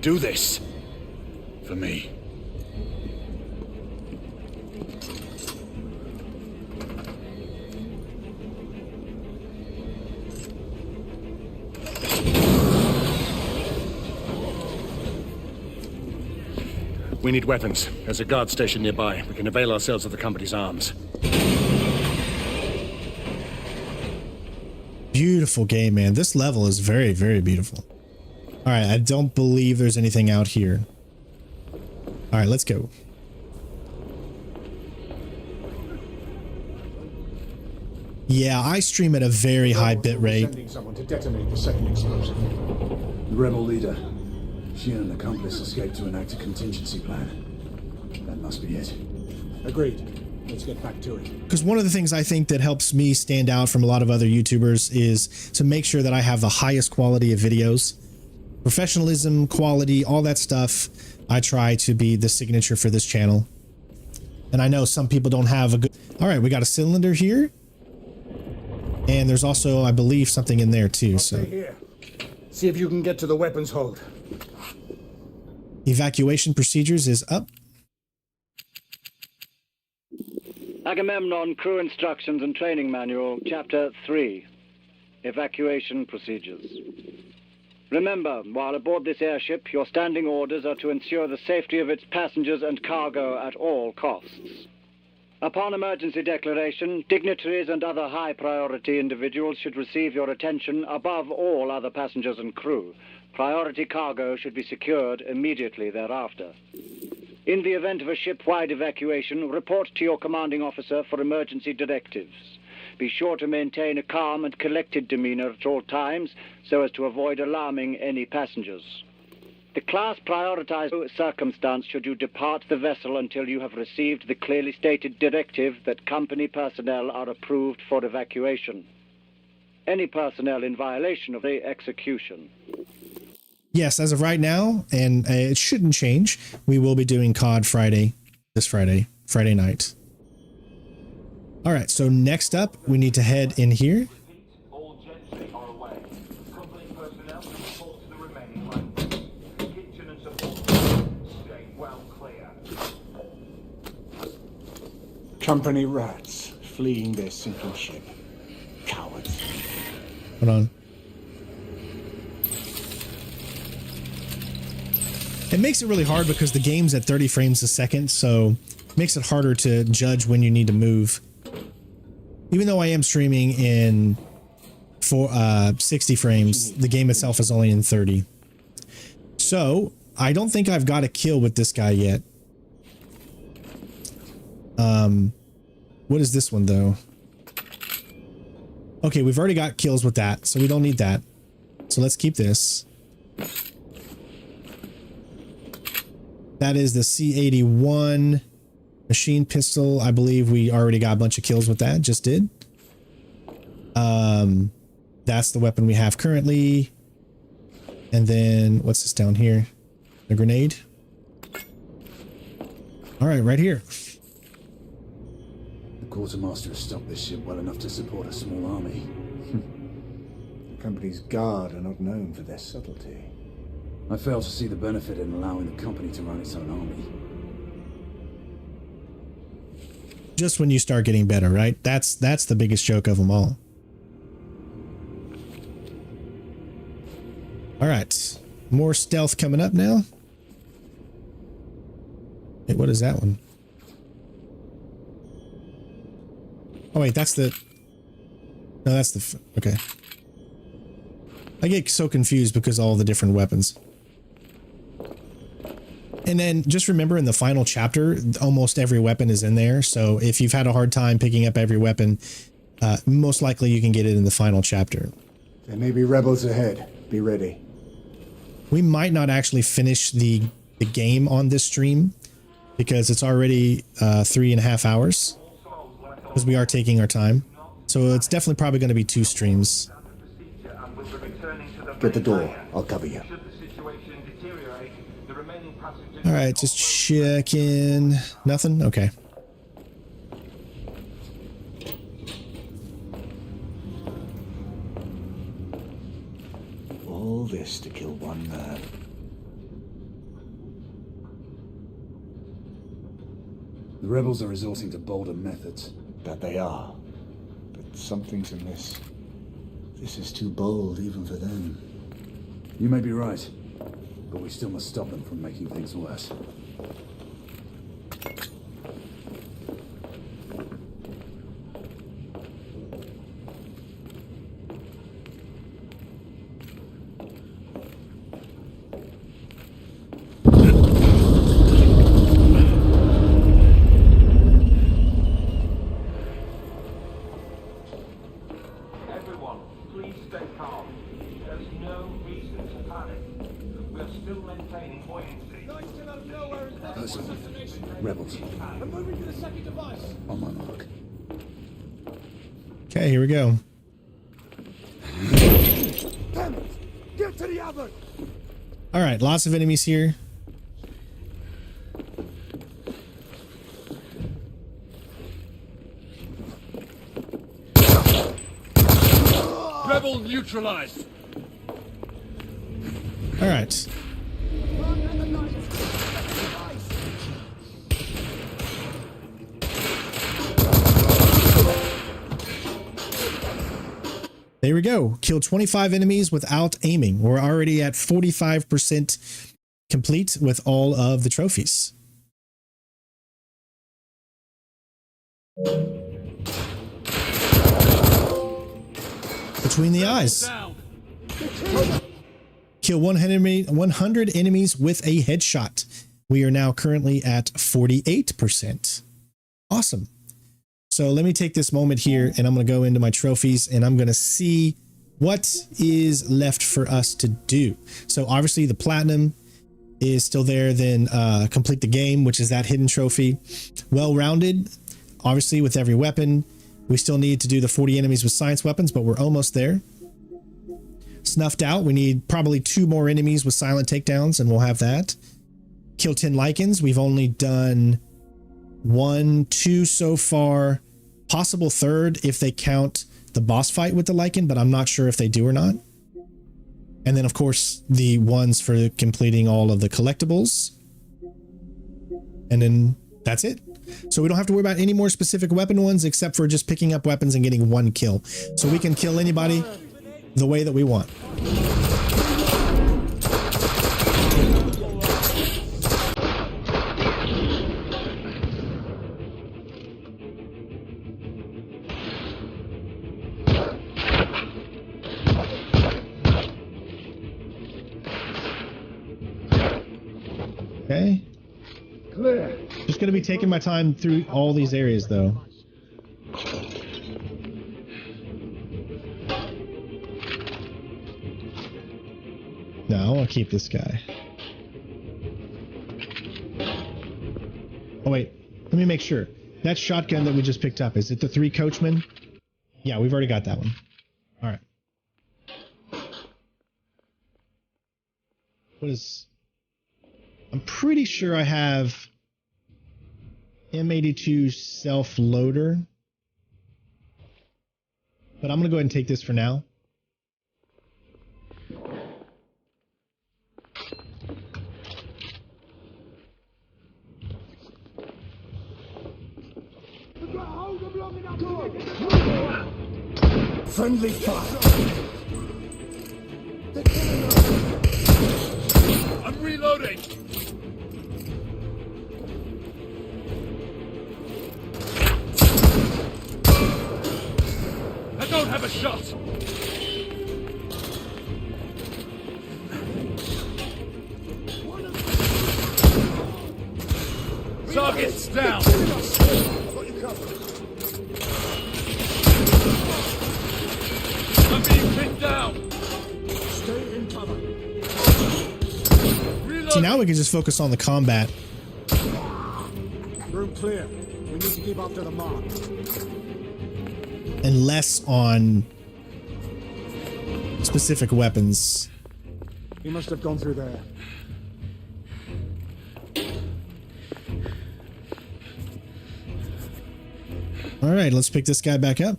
Do this. For me. We need weapons. There's a guard station nearby. We can avail ourselves of the company's arms. Beautiful game, man. This level is very, very beautiful. All right, I don't believe there's anything out here. All right, let's go. Yeah, I stream at a very high bit rate. Sending someone to detonate the second explosive. The rebel leader. She and an accomplice escaped to enact a contingency plan. That must be it. Agreed. Let's get back to it. Because one of the things I think that helps me stand out from a lot of other YouTubers is to make sure that I have the highest quality of videos. Professionalism, quality, all that stuff. I try to be the signature for this channel. And I know some people don't have a good... All right, we got a cylinder here. And there's also, I believe, something in there too. So Stay here. See if you can get to the weapons hold. Evacuation procedures is up. Agamemnon Crew Instructions and Training Manual, Chapter 3. Evacuation Procedures. Remember, while aboard this airship, your standing orders are to ensure the safety of its passengers and cargo at all costs. Upon emergency declaration, dignitaries and other high-priority individuals should receive your attention above all other passengers and crew. Priority cargo should be secured immediately thereafter. In the event of a ship-wide evacuation, report to your commanding officer for emergency directives. Be sure to maintain a calm and collected demeanor at all times so as to avoid alarming any passengers. The class prioritized circumstance should you depart the vessel until you have received the clearly stated directive that company personnel are approved for evacuation. Any personnel in violation of the execution. Yes, as of right now, and it shouldn't change, we will be doing COD Friday, this Friday night. All right, so next up, we need to head in here. All gentry are away. Company personnel can report to the remaining lines. Kitchen and support stay well clear. Company rats fleeing their sinking ship. Cowards. Hold on. It makes it really hard because the game's at 30 frames a second, so it makes it harder to judge when you need to move. Even though I am streaming in 60 frames, the game itself is only in 30. So, I don't think I've got a kill with this guy yet. What is this one, though? Okay, we've already got kills with that, so we don't need that. So let's keep this. That is the C81 machine pistol. I believe we already got a bunch of kills with that. Just did. That's the weapon we have currently. And then what's this down here? The grenade. All right, right here. The quartermaster has stocked this ship well enough to support a small army. The company's guard are not known for their subtlety. I fail to see the benefit in allowing the company to run its own army. Just when you start getting better, right? That's the biggest joke of them all. All right, more stealth coming up now. Hey, what is that one? Oh wait, that's the... No, that's the... Okay. I get so confused because of all the different weapons. And then just remember in the final chapter, almost every weapon is in there. So if you've had a hard time picking up every weapon, most likely you can get it in the final chapter. There may be rebels ahead. Be ready. We might not actually finish the game on this stream because it's already 3.5 hours because we are taking our time. So it's definitely probably going to be 2 streams. Get the door. I'll cover you. All right, just check in. Nothing? Okay. All this to kill one man. The rebels are resorting to bolder methods. That they are. But something's amiss. This is too bold even for them. You may be right, but we still must stop them from making things worse. Everyone, please stay calm. There is no reason to panic. We are still maintaining buoyancy. Rebels. I'm moving to the second device. On my mark. Okay, here we go. Damn it! Get to the oven! All right, lots of enemies here. Rebel neutralized. All right. There we go. Killed 25 enemies without aiming. We're already at 45% complete with all of the trophies. Between the eyes. Kill 100 enemies with a headshot. We are now currently at 48%. Awesome. So let me take this moment here and I'm going to go into my trophies and I'm going to see what is left for us to do. So obviously the platinum is still there. Then complete the game, which is that hidden trophy. Well-rounded, obviously with every weapon. We still need to do the 40 enemies with science weapons, but we're almost there. Snuffed out. We need probably 2 more enemies with silent takedowns and we'll have that. Kill 10 lichens. We've only done 1, 2 so far. Possible third if they count the boss fight with the lichen, but I'm not sure if they do or not. And then of course the ones for completing all of the collectibles. And then that's it. So we don't have to worry about any more specific weapon ones except for just picking up weapons and getting 1 kill. So we can kill anybody the way that we want. Okay. Clear. Just going to be taking my time through all these areas though. No, I want to keep this guy. Oh wait, let me make sure. That shotgun that we just picked up, is it the 3 coachmen? Yeah, we've already got that one. All right. What is... I'm pretty sure I have M82 self-loader. But I'm going to go ahead and take this for now. Friendly fire. I'm reloading. I don't have a shot. Target's down. I'm being pinned down. Stay in cover. See, now we can just focus on the combat. Room clear. We need to keep up to the mark. And less on specific weapons. He must have gone through there. All right, let's pick this guy back up.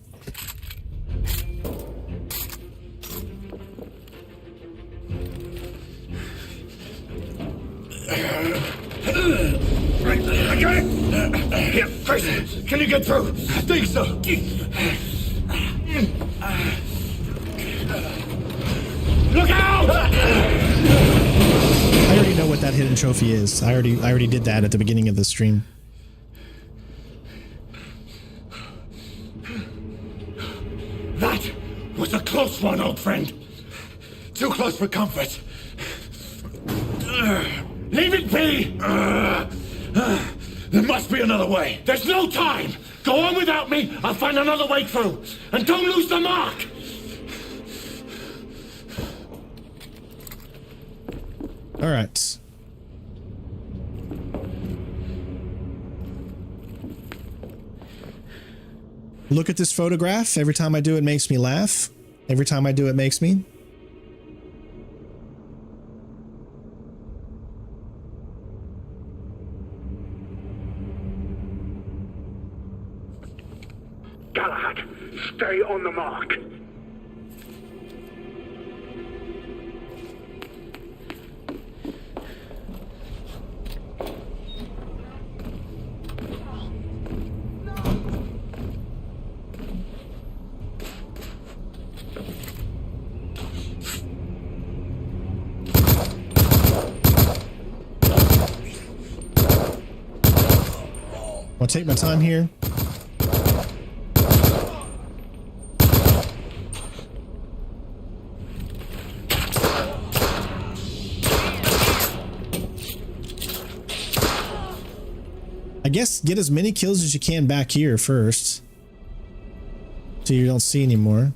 Okay. Here, face. Can you get through? I think so. Look out! I already know what that hidden trophy is. I already did that at the beginning of the stream. That was a close one, old friend. Too close for comfort. Leave it be! There must be another way. There's no time! Go on without me, I'll find another way through. And don't lose the mark! All right. Look at this photograph. Every time I do it makes me laugh. Every time I do it makes me. Galahad, stay on the mark. I'll take my time here. I guess get as many kills as you can back here first, so you don't see anymore.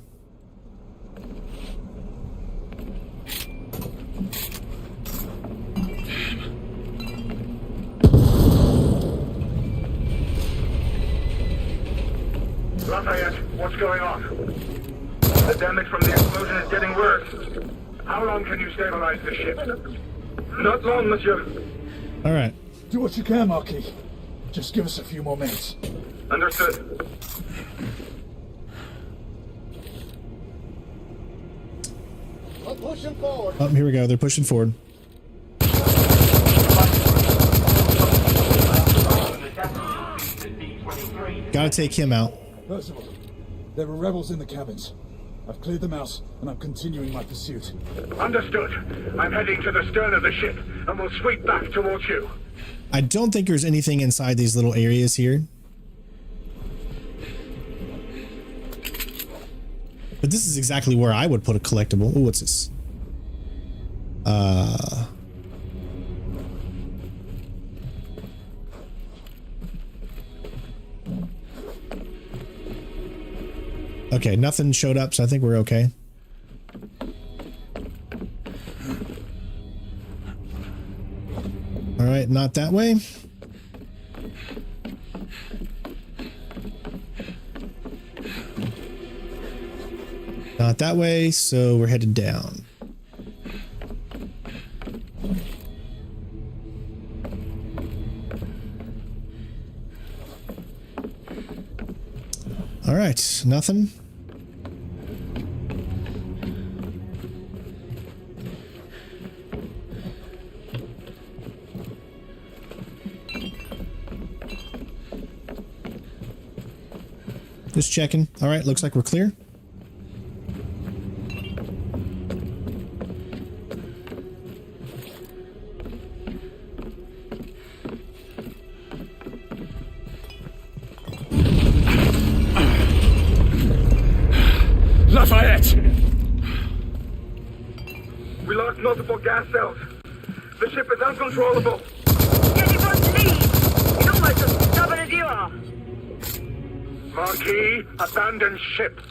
Lafayette, what's going on? The damage from the explosion is getting worse. How long can you stabilize the ship? Not long, monsieur. All right. Do what you can, Marquis. Just give us a few more minutes. Understood. I'm pushing forward. Oh, here we go. They're pushing forward. Gotta take him out. Percival, there are rebels in the cabins. I've cleared them out, and I'm continuing my pursuit. Understood. I'm heading to the stern of the ship, and we'll sweep back towards you. I don't think there's anything inside these little areas here. But this is exactly where I would put a collectible. Oh, what's this? Okay, nothing showed up, so I think we're okay. All right, not that way. Not that way, so we're headed down. All right, nothing. Just checking. All right, looks like we're clear. Lafayette! We lost multiple gas cells. The ship is uncontrollable. Anyone leave? You're almost as stubborn as you are. Marquis, abandon ship.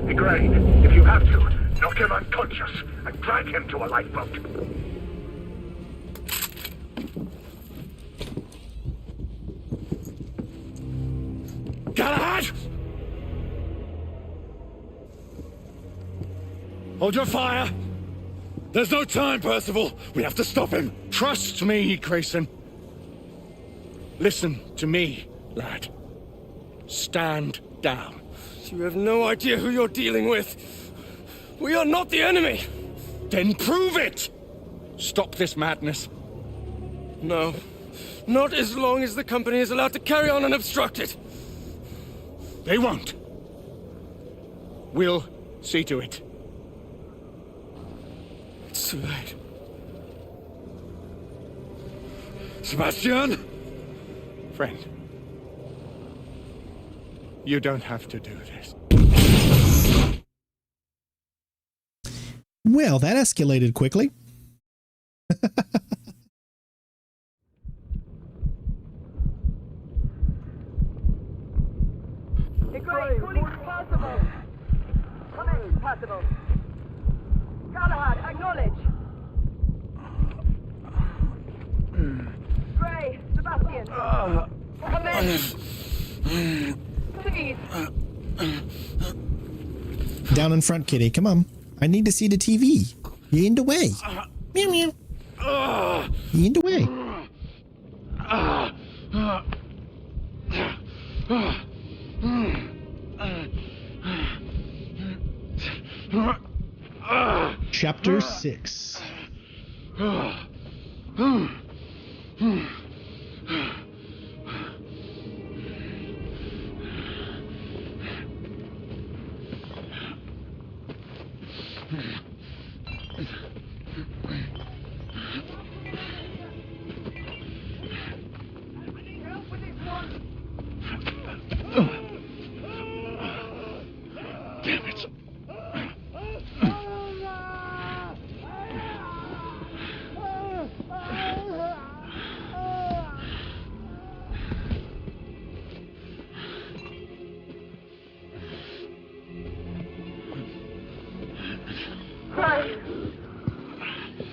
Degrade, if you have to, knock him unconscious and drag him to a lifeboat. Galahad! Hold your fire! There's no time, Percival! We have to stop him! Trust me, Grayson. Listen to me, lad. Stand down. You have no idea who you're dealing with. We are not the enemy. Then prove it! Stop this madness. No. Not as long as the company is allowed to carry on unobstructed. They won't. We'll see to it. It's too late. Sebastian? Friend. You don't have to do this. Well, that escalated quickly. Calling Percival. Come in, Percival. Galahad, acknowledge. Gray, Sebastian. Come in. Please. Down in front, kitty. Come on. I need to see the TV. You're in the way. Meow meow. You're in the way. Chapter 6.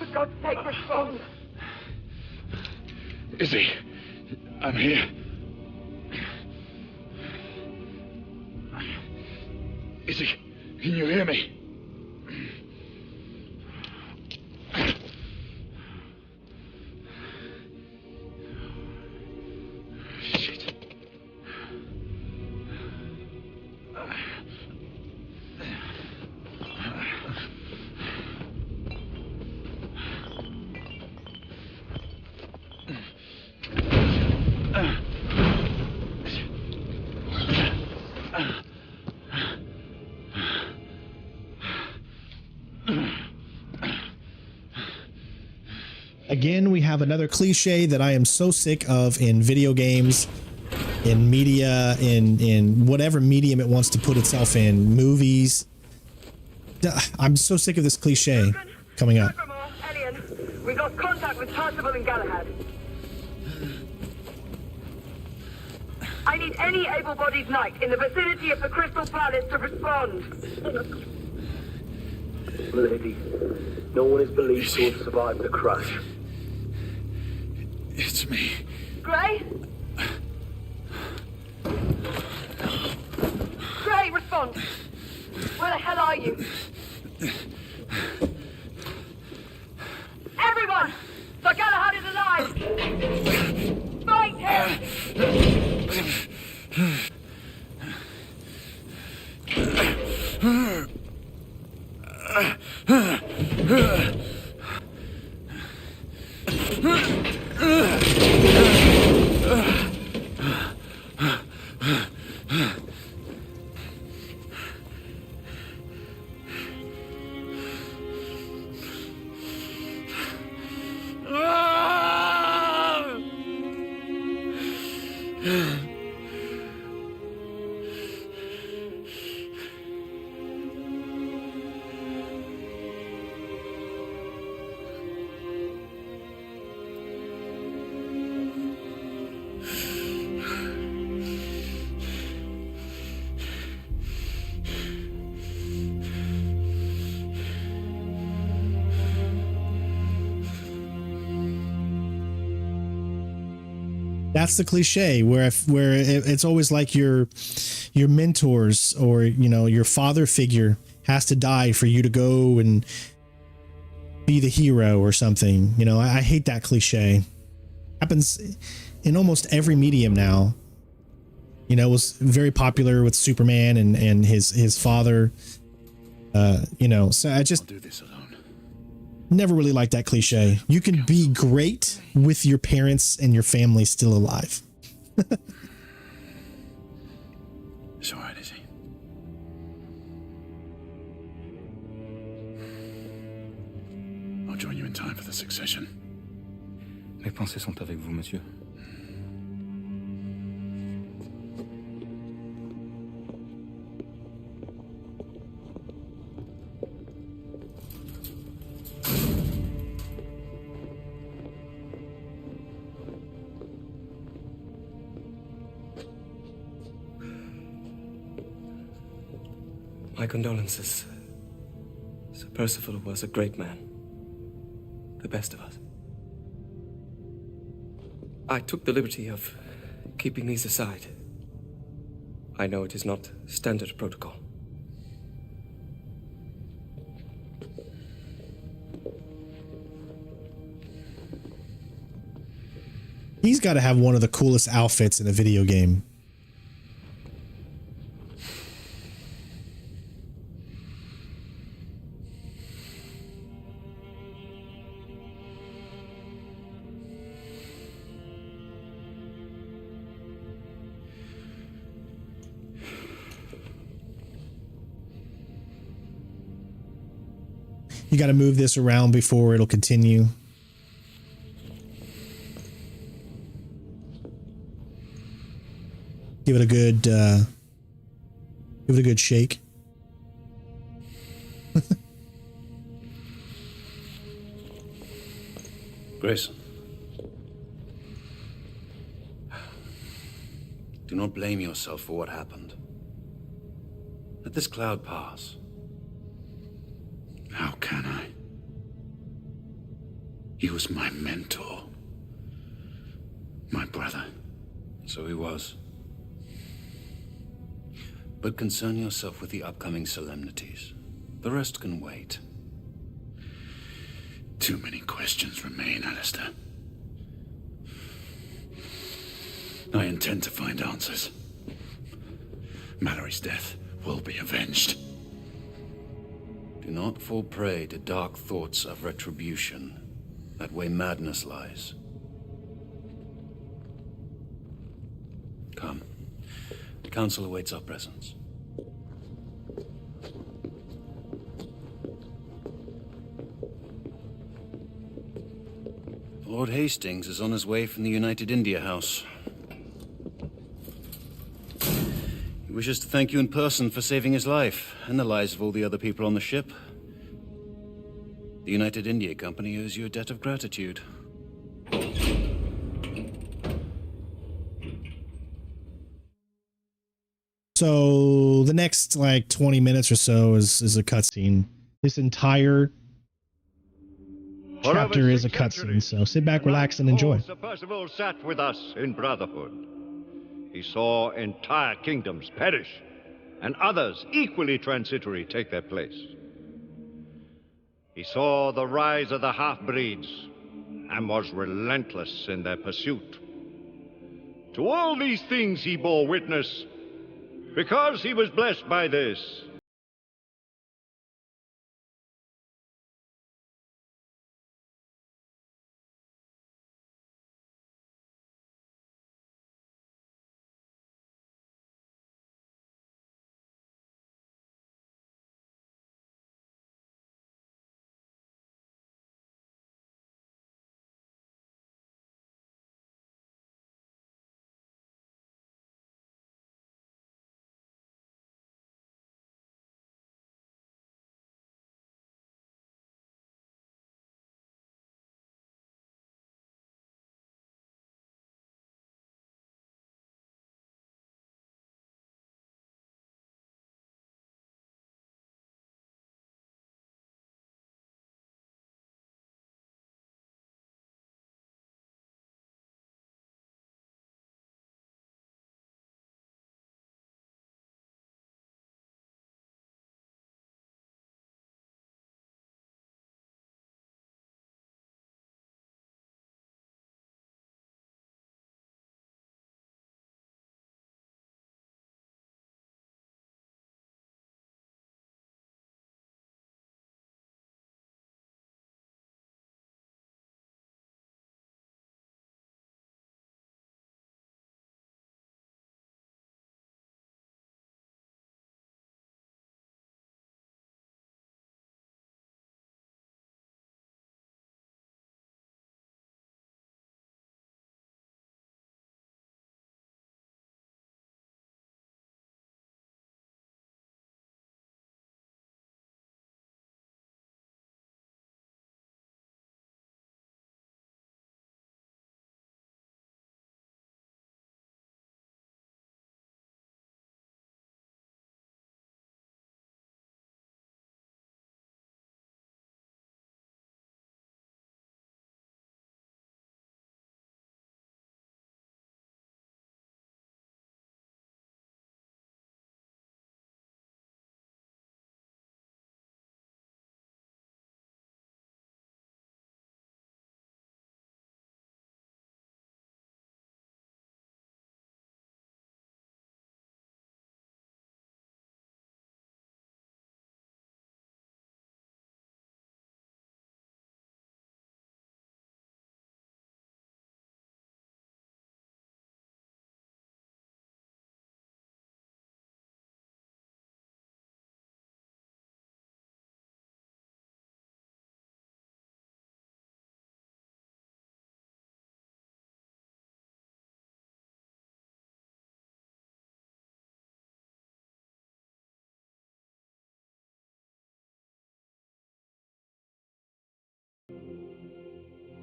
For God's sake, respond! Izzy, I'm here. Izzy, can you hear me? Shit. Again, we have another cliche that I am so sick of in video games, in media, in whatever medium it wants to put itself in, movies. I'm so sick of this cliche coming up. Alien, we've lost contact with Percival and Galahad. I need any able-bodied knight in the vicinity of the Crystal Palace to respond. Lady, no one is believed to have survived the crash. It's me. Gray? Gray, respond! Where the hell are you? Everyone! Sir Galahad is alive! Fight him! That's the cliche where it's always like your mentors or, you know, your father figure has to die for you to go and be the hero or something. You know, I hate that cliche. Happens in almost every medium now. You know, it was very popular with Superman and his father. You know, so I just do this alone. Never really liked that cliche. You can be great with your parents and your family still alive. It's all right, Izzy. I'll join you in time for the succession. Mes pensées sont avec vous, monsieur. My condolences. Sir Percival was a great man. The best of us. I took the liberty of keeping these aside. I know it is not standard protocol. He's got to have one of the coolest outfits in a video game. You got to move this around before it'll continue. Give it a good shake. Grace. Do not blame yourself for what happened. Let this cloud pass. How can I? He was my mentor. My brother. So he was. But concern yourself with the upcoming solemnities. The rest can wait. Too many questions remain, Alistair. I intend to find answers. Mallory's death will be avenged. Do not fall prey to dark thoughts of retribution. That way madness lies. Come. The council awaits our presence. Lord Hastings is on his way from the United India House. He wishes to thank you in person for saving his life, and the lives of all the other people on the ship. The United India Company owes you a debt of gratitude. So the next like 20 minutes or so is a cutscene. This entire chapter is a cutscene, so sit back, relax, and enjoy. Sir Percival sat with us in brotherhood. He saw entire kingdoms perish, and others equally transitory take their place. He saw the rise of the half-breeds, and was relentless in their pursuit. To all these things he bore witness, because he was blessed by this.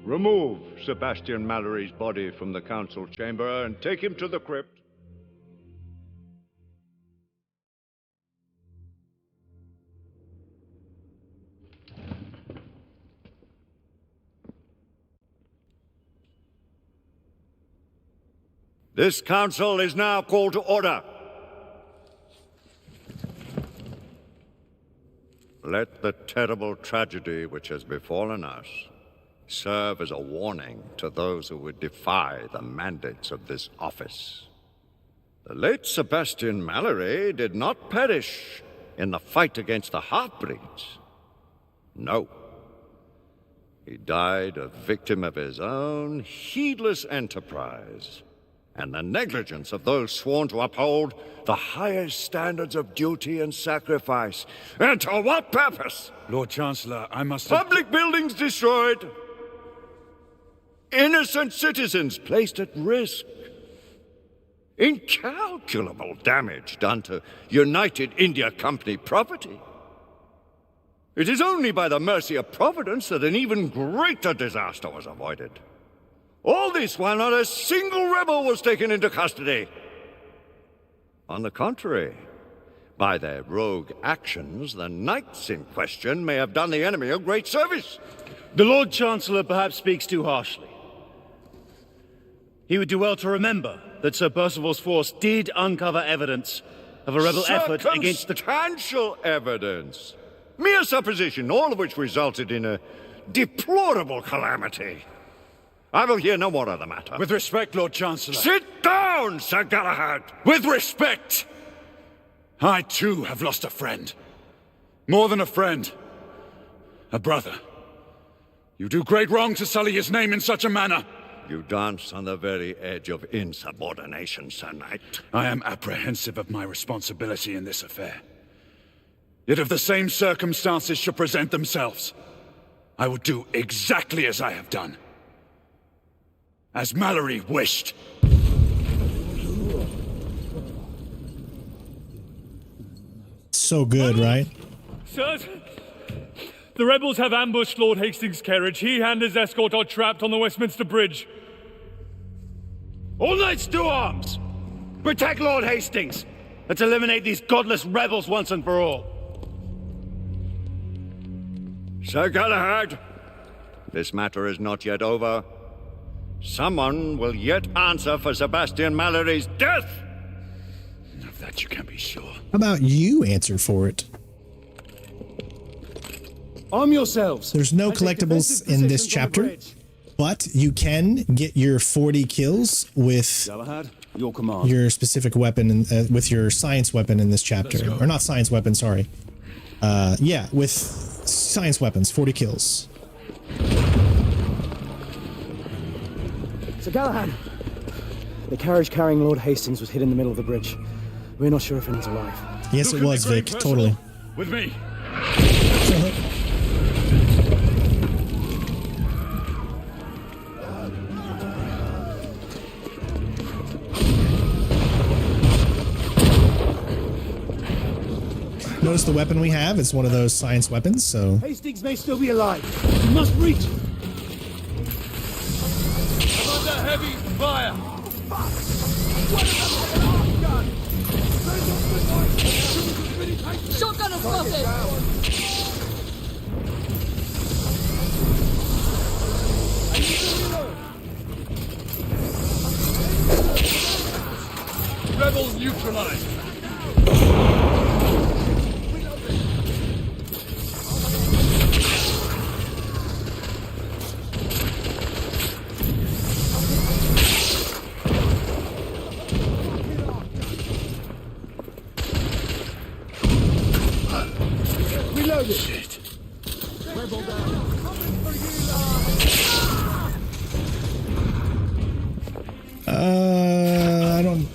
Remove Sebastian Mallory's body from the council chamber and take him to the crypt. This council is now called to order. Let the terrible tragedy which has befallen us serve as a warning to those who would defy the mandates of this office. The late Sebastian Mallory did not perish in the fight against the half-breeds. No. He died a victim of his own heedless enterprise and the negligence of those sworn to uphold the highest standards of duty and sacrifice. And to what purpose? Lord Chancellor, I must... Public buildings destroyed. Innocent citizens placed at risk. Incalculable damage done to United India Company property. It is only by the mercy of Providence that an even greater disaster was avoided. All this while not a single rebel was taken into custody. On the contrary, by their rogue actions, the knights in question may have done the enemy a great service. The Lord Chancellor perhaps speaks too harshly. He would do well to remember that Sir Percival's force did uncover evidence of a rebel effort against the... Circumstantial evidence. Mere supposition, all of which resulted in a deplorable calamity. I will hear no more of the matter. With respect, Lord Chancellor. Sit down, Sir Galahad! With respect! I, too, have lost a friend. More than a friend. A brother. You do great wrong to sully his name in such a manner. You dance on the very edge of insubordination, Sir Knight. I am apprehensive of my responsibility in this affair. Yet if the same circumstances should present themselves, I would do exactly as I have done. As Mallory wished. So good, right? Sirs, the rebels have ambushed Lord Hastings' carriage. He and his escort are trapped on the Westminster Bridge. All knights to arms! Protect Lord Hastings! Let's eliminate these godless rebels once and for all. Sir Galahad, this matter is not yet over. Someone will yet answer for Sebastian Mallory's death! Of that you can be sure. How about you answer for it? Arm yourselves. There's no collectibles in this chapter, but you can get your 40 kills with Galahad, your command. Your specific weapon, with your science weapon in this chapter. Or not science weapon, sorry. Yeah, with science weapons, 40 kills. Sir Galahad, the carriage carrying Lord Hastings was hit in the middle of the bridge. We're not sure if anyone's alive. Yes, it was, Vic. Totally. With me. Notice the weapon we have is one of those science weapons, so... Hastings may still be alive. We must reach him. I'm under heavy fire. Shotgunner spotted! Rebels neutralized. Shit. Rebel down. I don't...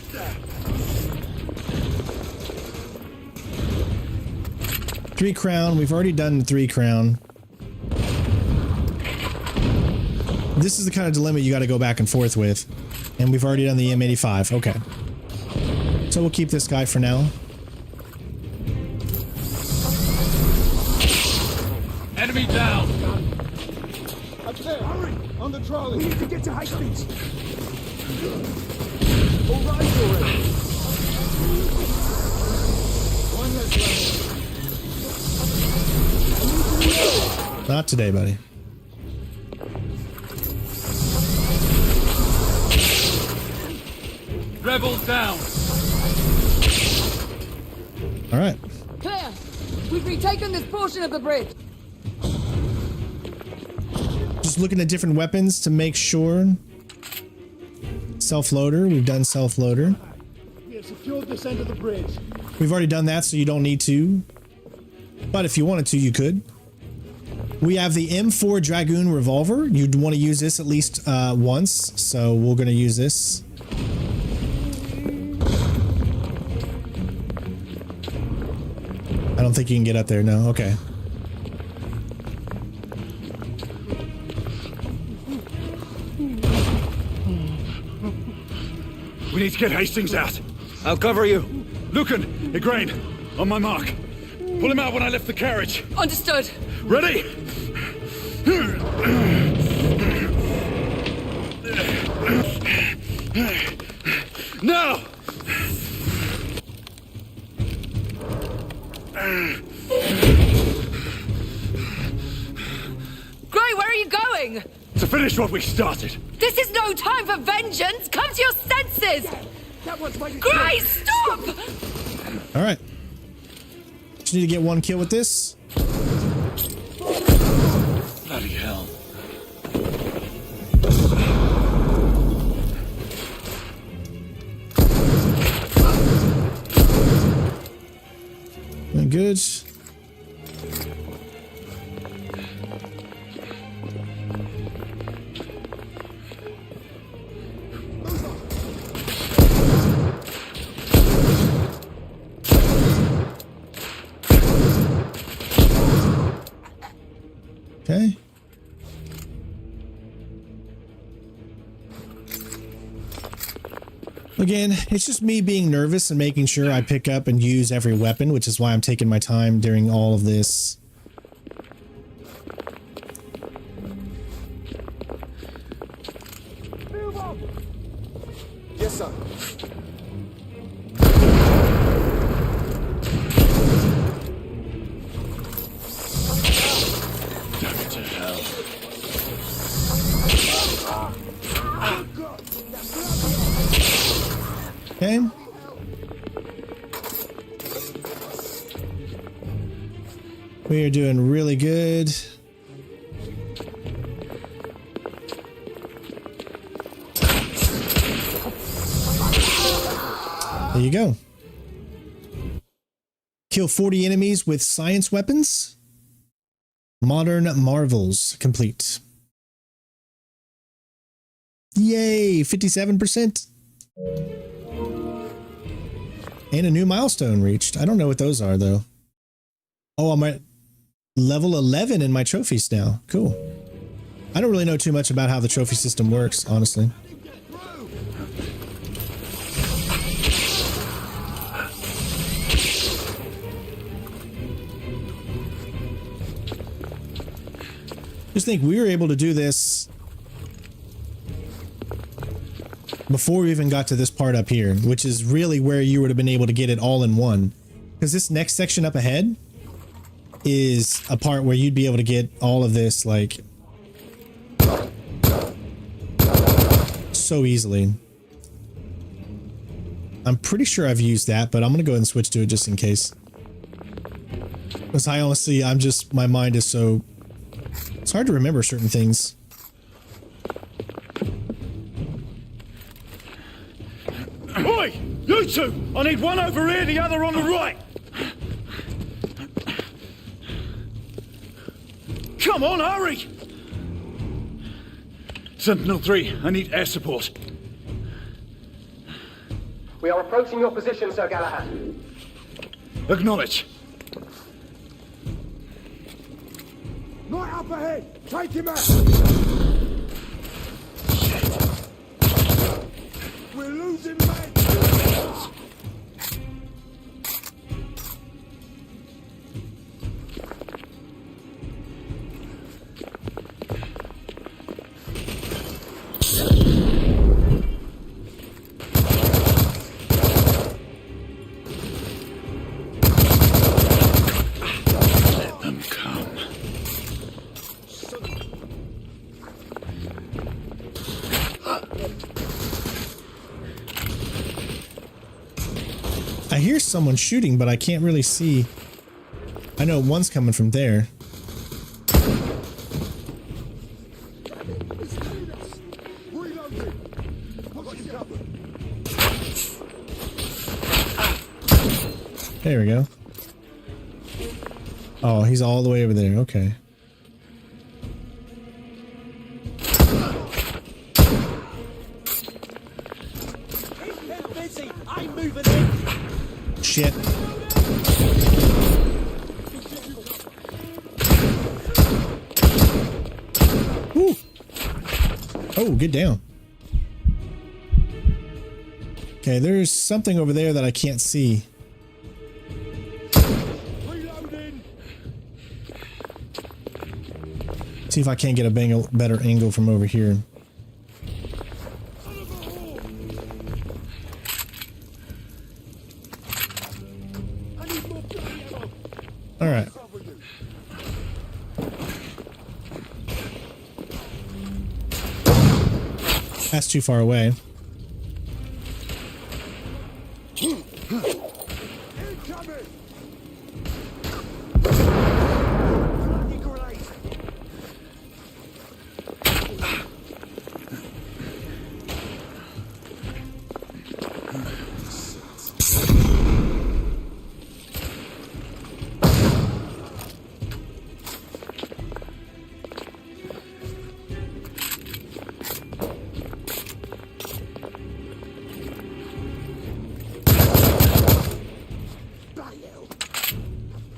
Three crown. We've already done 3 crown. This is the kind of dilemma you got to go back and forth with. And we've already done the M85. Okay. So we'll keep this guy for now. Enemy down! Up there! Hurry! On the trolley! We need to get to Hastings! All right already! One less. Not today, buddy. rebels down. All right. Clear. We've retaken this portion of the bridge. Just looking at different weapons to make sure. Self-loader. We've done self-loader. We have secured this end of the bridge. We've already done that, so you don't need to. But if you wanted to, you could. We have the M4 Dragoon revolver. You'd want to use this at least once, so we're going to use this. I don't think you can get up there, no. Okay. We need to get Hastings out. I'll cover you. Lucan, Igraine, on my mark. Pull him out when I lift the carriage. Understood. Ready? Now! Gray, where are you going? To finish what we started. This is no time for vengeance! Come to your senses! Gray, stop! All right. Just need to get one kill with this. Bloody hell. Good. Okay. Again, it's just me being nervous and making sure I pick up and use every weapon, which is why I'm taking my time during all of this. Yes, sir. Damn it to hell. Okay. We are doing really good. There you go. Kill 40 enemies with science weapons. Modern marvels complete. Yay, 57%. And a new milestone reached. I don't know what those are, though. Oh, I'm at level 11 in my trophies now. Cool. I don't really know too much about how the trophy system works, honestly. Just think, we were able to do this before we even got to this part up here, which is really where you would have been able to get it all in one. Because this next section up ahead is a part where you'd be able to get all of this, like, so easily. I'm pretty sure I've used that, but I'm going to go ahead and switch to it just in case. Because I honestly, my mind is so... It's hard to remember certain things. Oi! You two! I need one over here, the other on the right! Come on, hurry! Sentinel-3, I need air support. We are approaching your position, Sir Galahad. Acknowledge. Right up ahead! Take him out! We're losing men! I hear someone shooting, but I can't really see. I know one's coming from there. There we go. Oh, he's all the way over there. Okay. Shit. Woo. Oh, get down. Okay, there's something over there that I can't see. See if I can't get a better angle from over here. All right. That's too far away.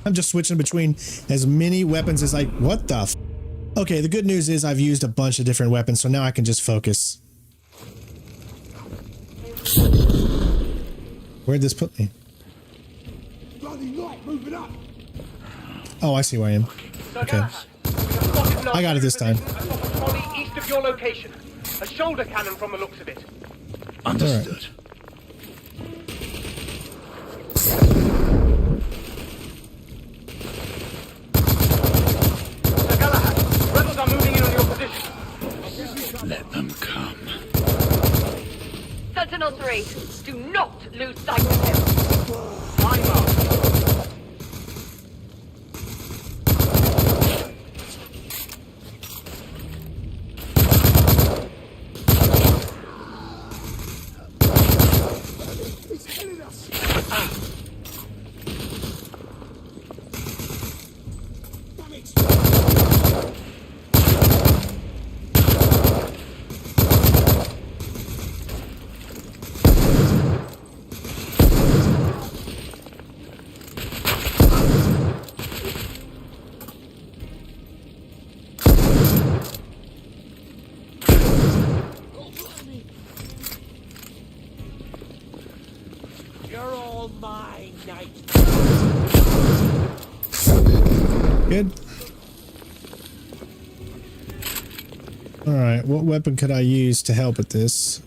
I'm just switching between as many weapons as I... What the f... Okay, the good news is I've used a bunch of different weapons, so now I can just focus. Where'd this put me? Oh, I see where I am. Okay. I got it this time. East of your location. A shoulder cannon from the looks of it. Understood. Let them come. Sentinel-3, do not lose sight of him. My mark. Good. All right, what weapon could I use to help with this?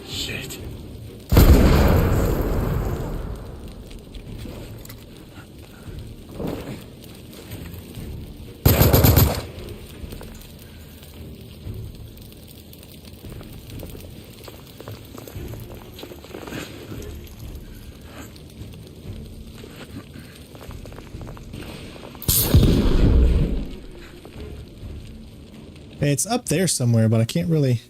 Shit. It's up there somewhere, but I can't really...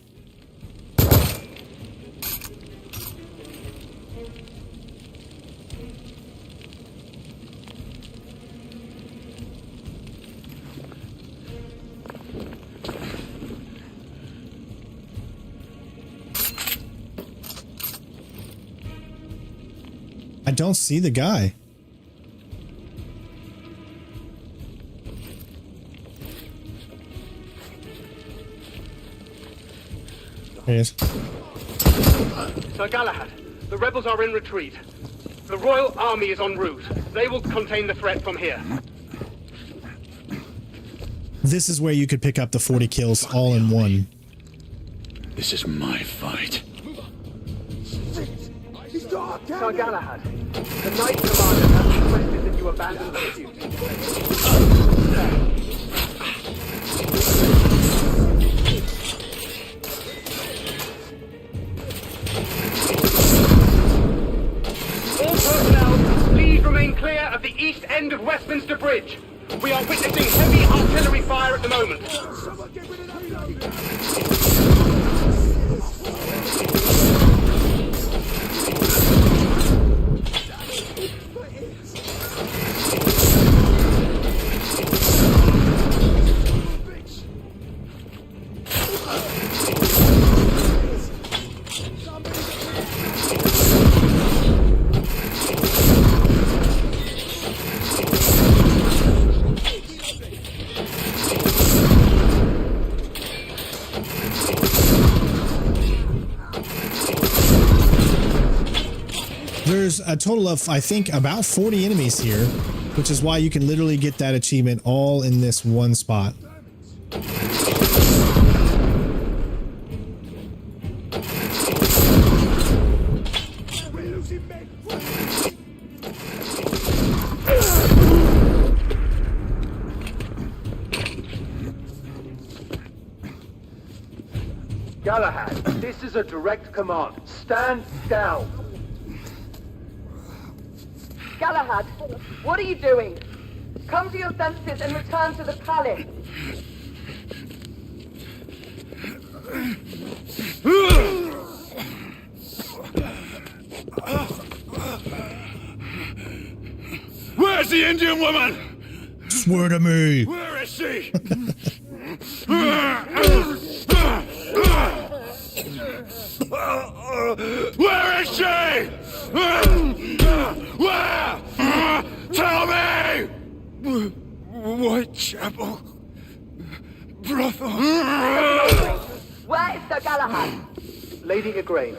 I don't see the guy. Yes. Sir Galahad, the rebels are in retreat. The Royal Army is en route. They will contain the threat from here. This is where you could pick up the 40 kills all in one. This is my fight. Sir Galahad, the Knight Commander has requested that you abandon pursuit. There's a total of, I think, about 40 enemies here, which is why you can literally get that achievement all in this one spot. Galahad, this is a direct command. Stand down. Galahad, what are you doing? Come to your senses and return to the palace. Where's the Indian woman? Swear to me. Where is she? Where is she? Where? Tell me! Whitechapel. Brothel. Where is Sir Galahad? Lady Igraine,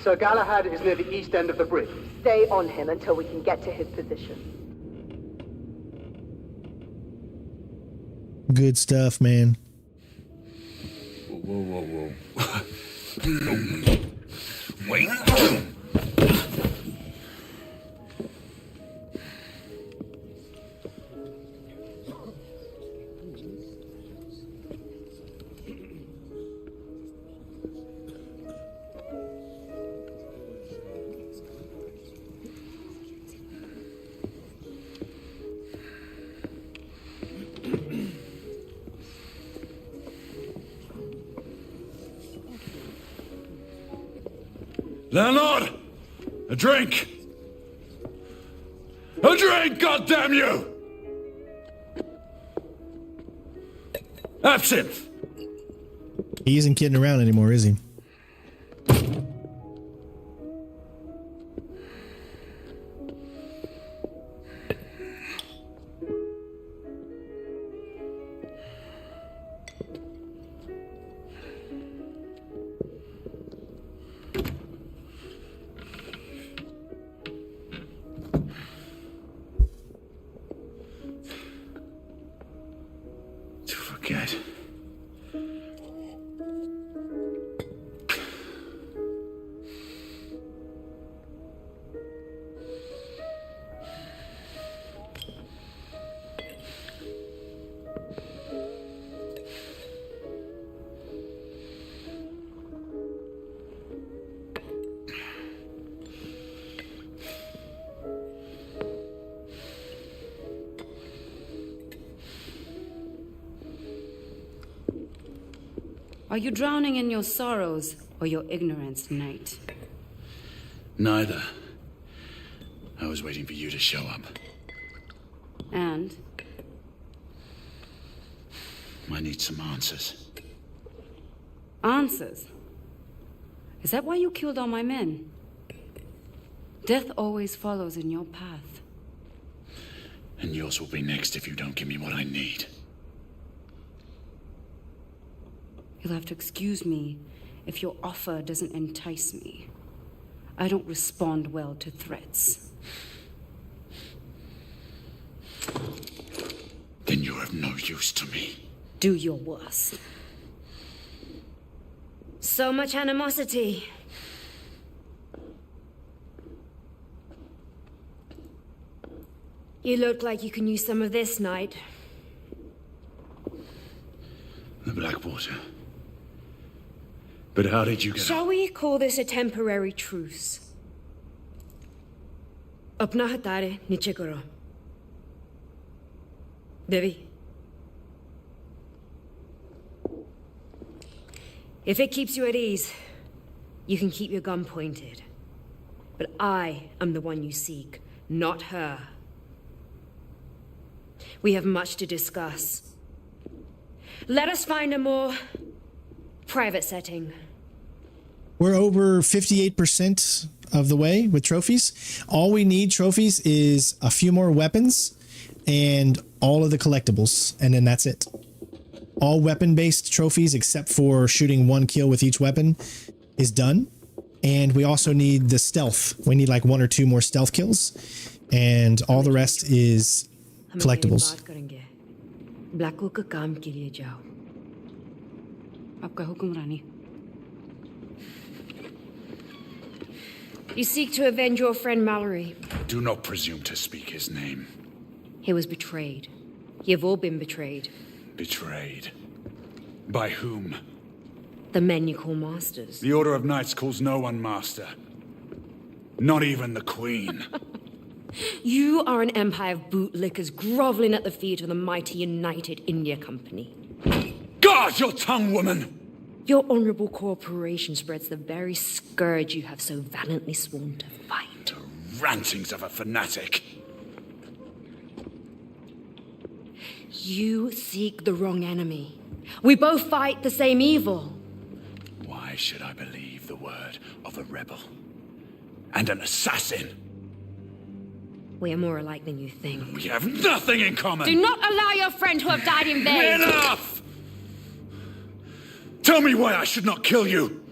Sir Galahad is near the east end of the bridge. Stay on him until we can get to his position. Good stuff, man. Whoa. Wait. Landlord! A drink! A drink, goddamn you! Absinthe! He isn't kidding around anymore, is he? Forget. Are you drowning in your sorrows or your ignorance, knight? Neither. I was waiting for you to show up. And? I need some answers. Answers? Is that why you killed all my men? Death always follows in your path. And yours will be next if you don't give me what I need. You'll have to excuse me if your offer doesn't entice me. I don't respond well to threats. Then you're of no use to me. Do your worst. So much animosity. You look like you can use some of this, knight. The Blackwater. But how did you get Shall we call this a temporary truce? Apna hatare niche karo. Devi. If it keeps you at ease, you can keep your gun pointed. But I am the one you seek, not her. We have much to discuss. Let us find a more Private setting. We're over 58% of the way with trophies. All we need trophies is a few more weapons and all of the collectibles, and then that's it. All weapon-based trophies except for shooting 1 kill with each weapon is done. And we also need the stealth. We need like 1 or 2 more stealth kills, and all the rest is collectibles. You seek to avenge your friend Mallory. Do not presume to speak his name. He was betrayed. You've all been betrayed. Betrayed? By whom? The men you call masters. The Order of Knights calls no one master. Not even the Queen. You are an empire of bootlickers groveling at the feet of the mighty United India Company. Guard your tongue, woman! Your honorable corporation spreads the very scourge you have so valiantly sworn to fight. The rantings of a fanatic. You seek the wrong enemy. We both fight the same evil. Why should I believe the word of a rebel? And an assassin? We are more alike than you think. We have nothing in common! Do not allow your friend to have died in vain! Enough! Tell me why I should not kill you!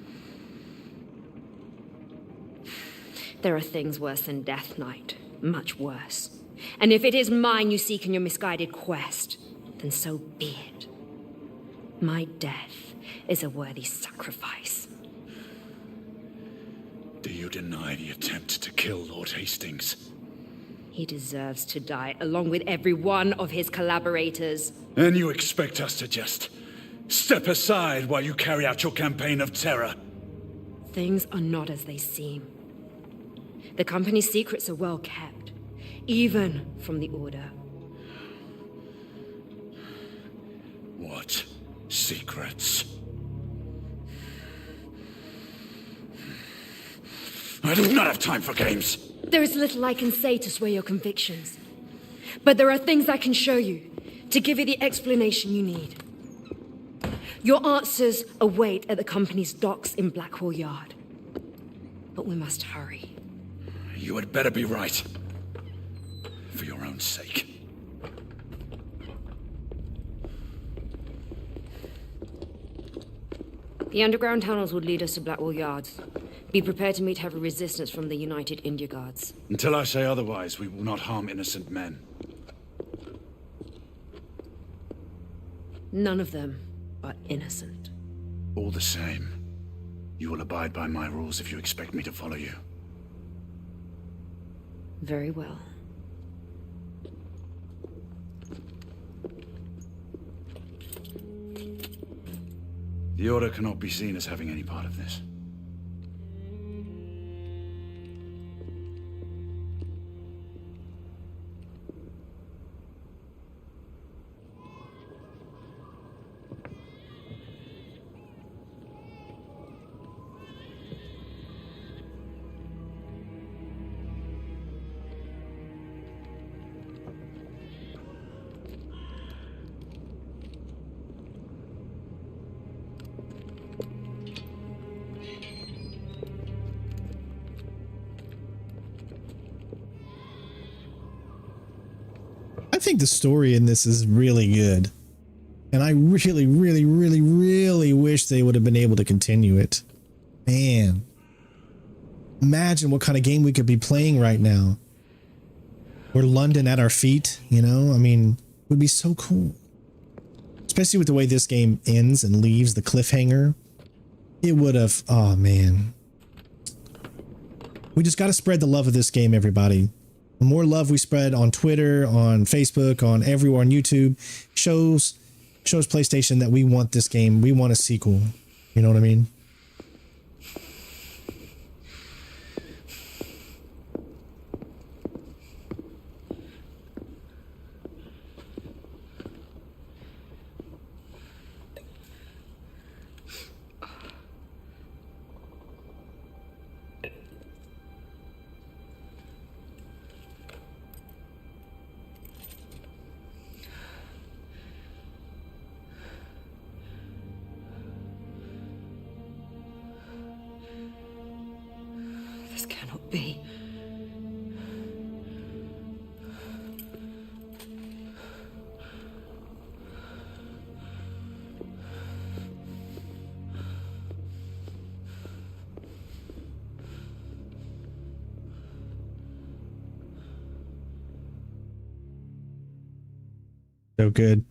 There are things worse than death, Knight. Much worse. And if it is mine you seek in your misguided quest, then so be it. My death is a worthy sacrifice. Do you deny the attempt to kill Lord Hastings? He deserves to die, along with every one of his collaborators. And you expect us to just step aside while you carry out your campaign of terror? Things are not as they seem. The company's secrets are well kept, even from the Order. What secrets? I do not have time for games. There is little I can say to sway your convictions. But there are things I can show you to give you the explanation you need. Your answers await at the company's docks in Blackwall Yard. But we must hurry. You had better be right. For your own sake. The underground tunnels would lead us to Blackwall Yards. Be prepared to meet heavy resistance from the United India Guards. Until I say otherwise, we will not harm innocent men. None of them are innocent. All the same, you will abide by my rules if you expect me to follow you. Very well. The Order cannot be seen as having any part of this. I think the story in this is really good. And I really, really, really, really wish they would have been able to continue it. Man. Imagine what kind of game we could be playing right now. We're London at our feet, you know? I mean, it would be so cool. Especially with the way this game ends and leaves the cliffhanger. It would have, oh man. We just got to spread the love of this game, everybody. The more love we spread on Twitter, on Facebook, on everywhere, on YouTube, shows PlayStation that we want this game. We want a sequel. You know what I mean? This cannot be. So good.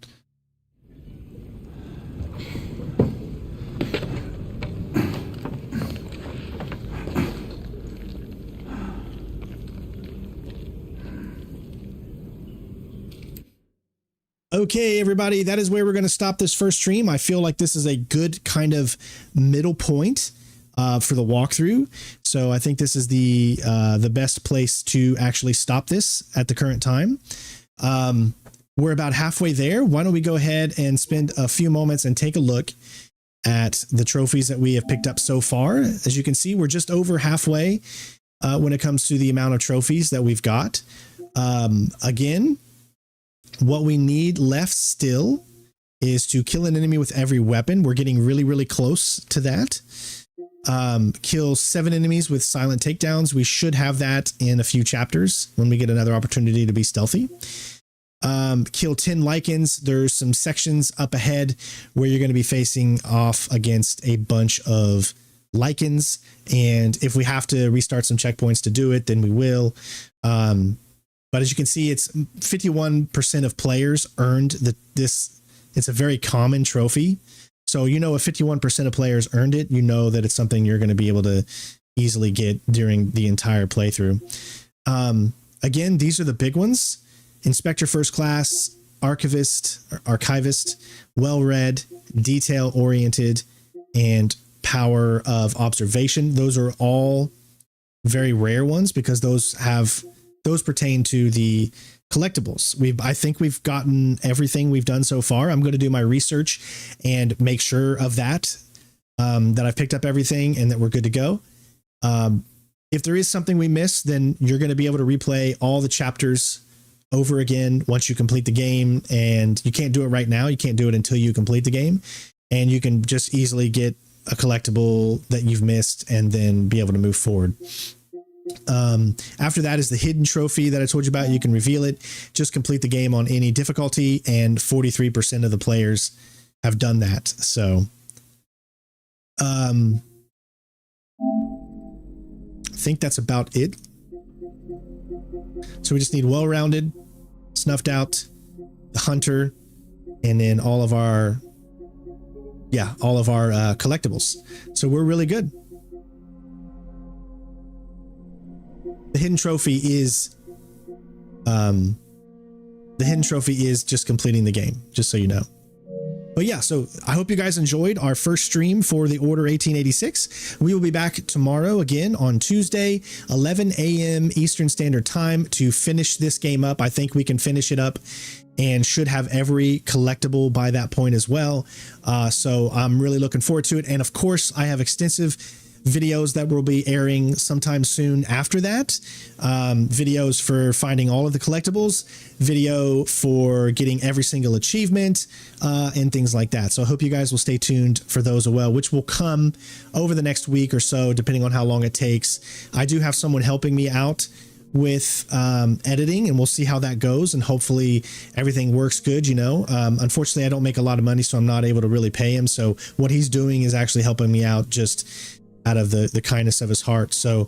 Okay, everybody, that is where we're going to stop this first stream. I feel like this is a good kind of middle point for the walkthrough. So I think this is the best place to actually stop this at the current time. We're about halfway there. Why don't we go ahead and spend a few moments and take a look at the trophies that we have picked up so far. As you can see, we're just over halfway when it comes to the amount of trophies that we've got. Again, what we need left still is to kill an enemy with every weapon. We're getting really, really close to that. Kill 7 enemies with silent takedowns. We should have that in a few chapters when we get another opportunity to be stealthy. Kill 10 lichens. There's some sections up ahead where you're going to be facing off against a bunch of lichens. And if we have to restart some checkpoints to do it, then we will. But as you can see, it's 51% of players earned this. It's a very common trophy. So, if 51% of players earned it, you know that it's something you're going to be able to easily get during the entire playthrough. Again, these are the big ones. Inspector First Class, Archivist, Well-Read, Detail-Oriented, and Power of Observation. Those are all very rare ones because those pertain to the collectibles. I think we've gotten everything we've done so far. I'm going to do my research and make sure of that I've picked up everything and that we're good to go. If there is something we miss, then you're going to be able to replay all the chapters over again once you complete the game. And you can't do it right now. You can't do it until you complete the game. And you can just easily get a collectible that you've missed and then be able to move forward. After that is the hidden trophy that I told you about. You can reveal it, just complete the game on any difficulty, and 43% of the players have done that. So I think that's about it. So we just need well-rounded, snuffed out, the hunter, and then all of our collectibles. So we're really good. The hidden trophy is just completing the game, just so you know. But yeah, so I hope you guys enjoyed our first stream for the Order 1886. We will be back tomorrow again on Tuesday, 11 a.m. Eastern Standard Time to finish this game up. I think we can finish it up and should have every collectible by that point as well. So I'm really looking forward to it. And of course, I have extensive videos that will be airing sometime soon after that. Videos for finding all of the collectibles, video for getting every single achievement, and things like that. So I hope you guys will stay tuned for those as well, which will come over the next week or so, depending on how long it takes. I do have someone helping me out with editing, and we'll see how that goes, and hopefully everything works good. Unfortunately, I don't make a lot of money, so I'm not able to really pay him. So what he's doing is actually helping me out just out of the kindness of his heart. So,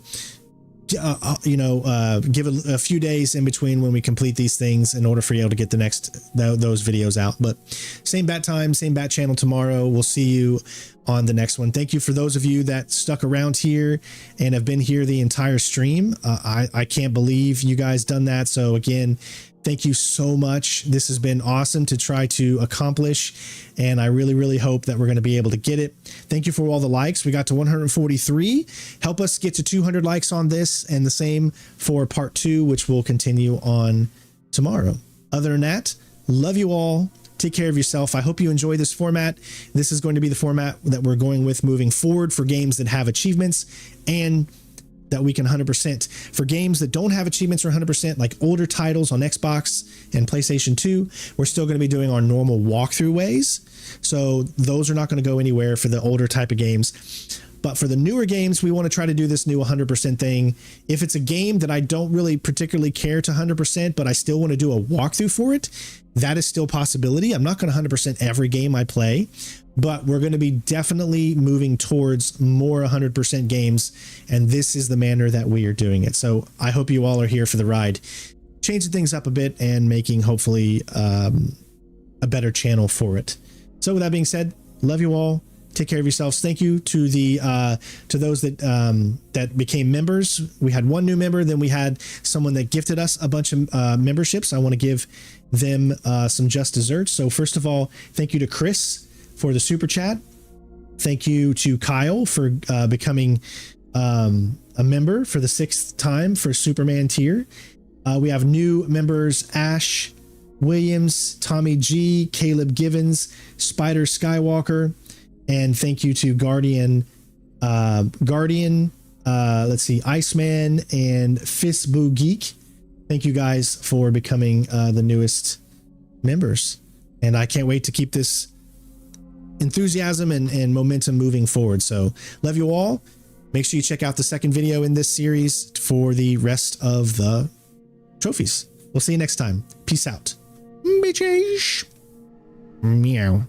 give a few days in between when we complete these things in order for you able to get those videos out. But same bat time, same bat channel tomorrow. We'll see you on the next one. Thank you for those of you that stuck around here and have been here the entire stream. I can't believe you guys done that. So again, thank you so much. This has been awesome to try to accomplish, and I really, really hope that we're going to be able to get it. Thank you for all the likes. We got to 143. Help us get to 200 likes on this, and the same for part 2, which will continue on tomorrow. Other than that, love you all. Take care of yourself. I hope you enjoy this format. This is going to be the format that we're going with moving forward for games that have achievements and that we can 100%. For games that don't have achievements or 100%, like older titles on Xbox and PlayStation 2, we're still going to be doing our normal walkthrough ways. So those are not going to go anywhere for the older type of games. But for the newer games, we want to try to do this new 100% thing. If it's a game that I don't really particularly care to 100%, but I still want to do a walkthrough for it, that is still a possibility. I'm not going to 100% every game I play, but we're going to be definitely moving towards more 100% games, and this is the manner that we are doing it. So I hope you all are here for the ride, changing things up a bit and making hopefully a better channel for it. So with that being said, love you all. Take care of yourselves. Thank you to the to those that that became members. We had one new member, then we had someone that gifted us a bunch of memberships. I want to give them some just desserts. So first of all, thank you to Chris for the super chat. Thank you to Kyle for becoming a member for the 6th time for Superman tier. We have new members: Ash Williams, Tommy G, Caleb Givens, Spider Skywalker. And thank you to Guardian, let's see, Iceman and Fistboo Geek. Thank you guys for becoming the newest members. And I can't wait to keep this enthusiasm and momentum moving forward. So love you all. Make sure you check out the second video in this series for the rest of the trophies. We'll see you next time. Peace out. Bitches. Meow.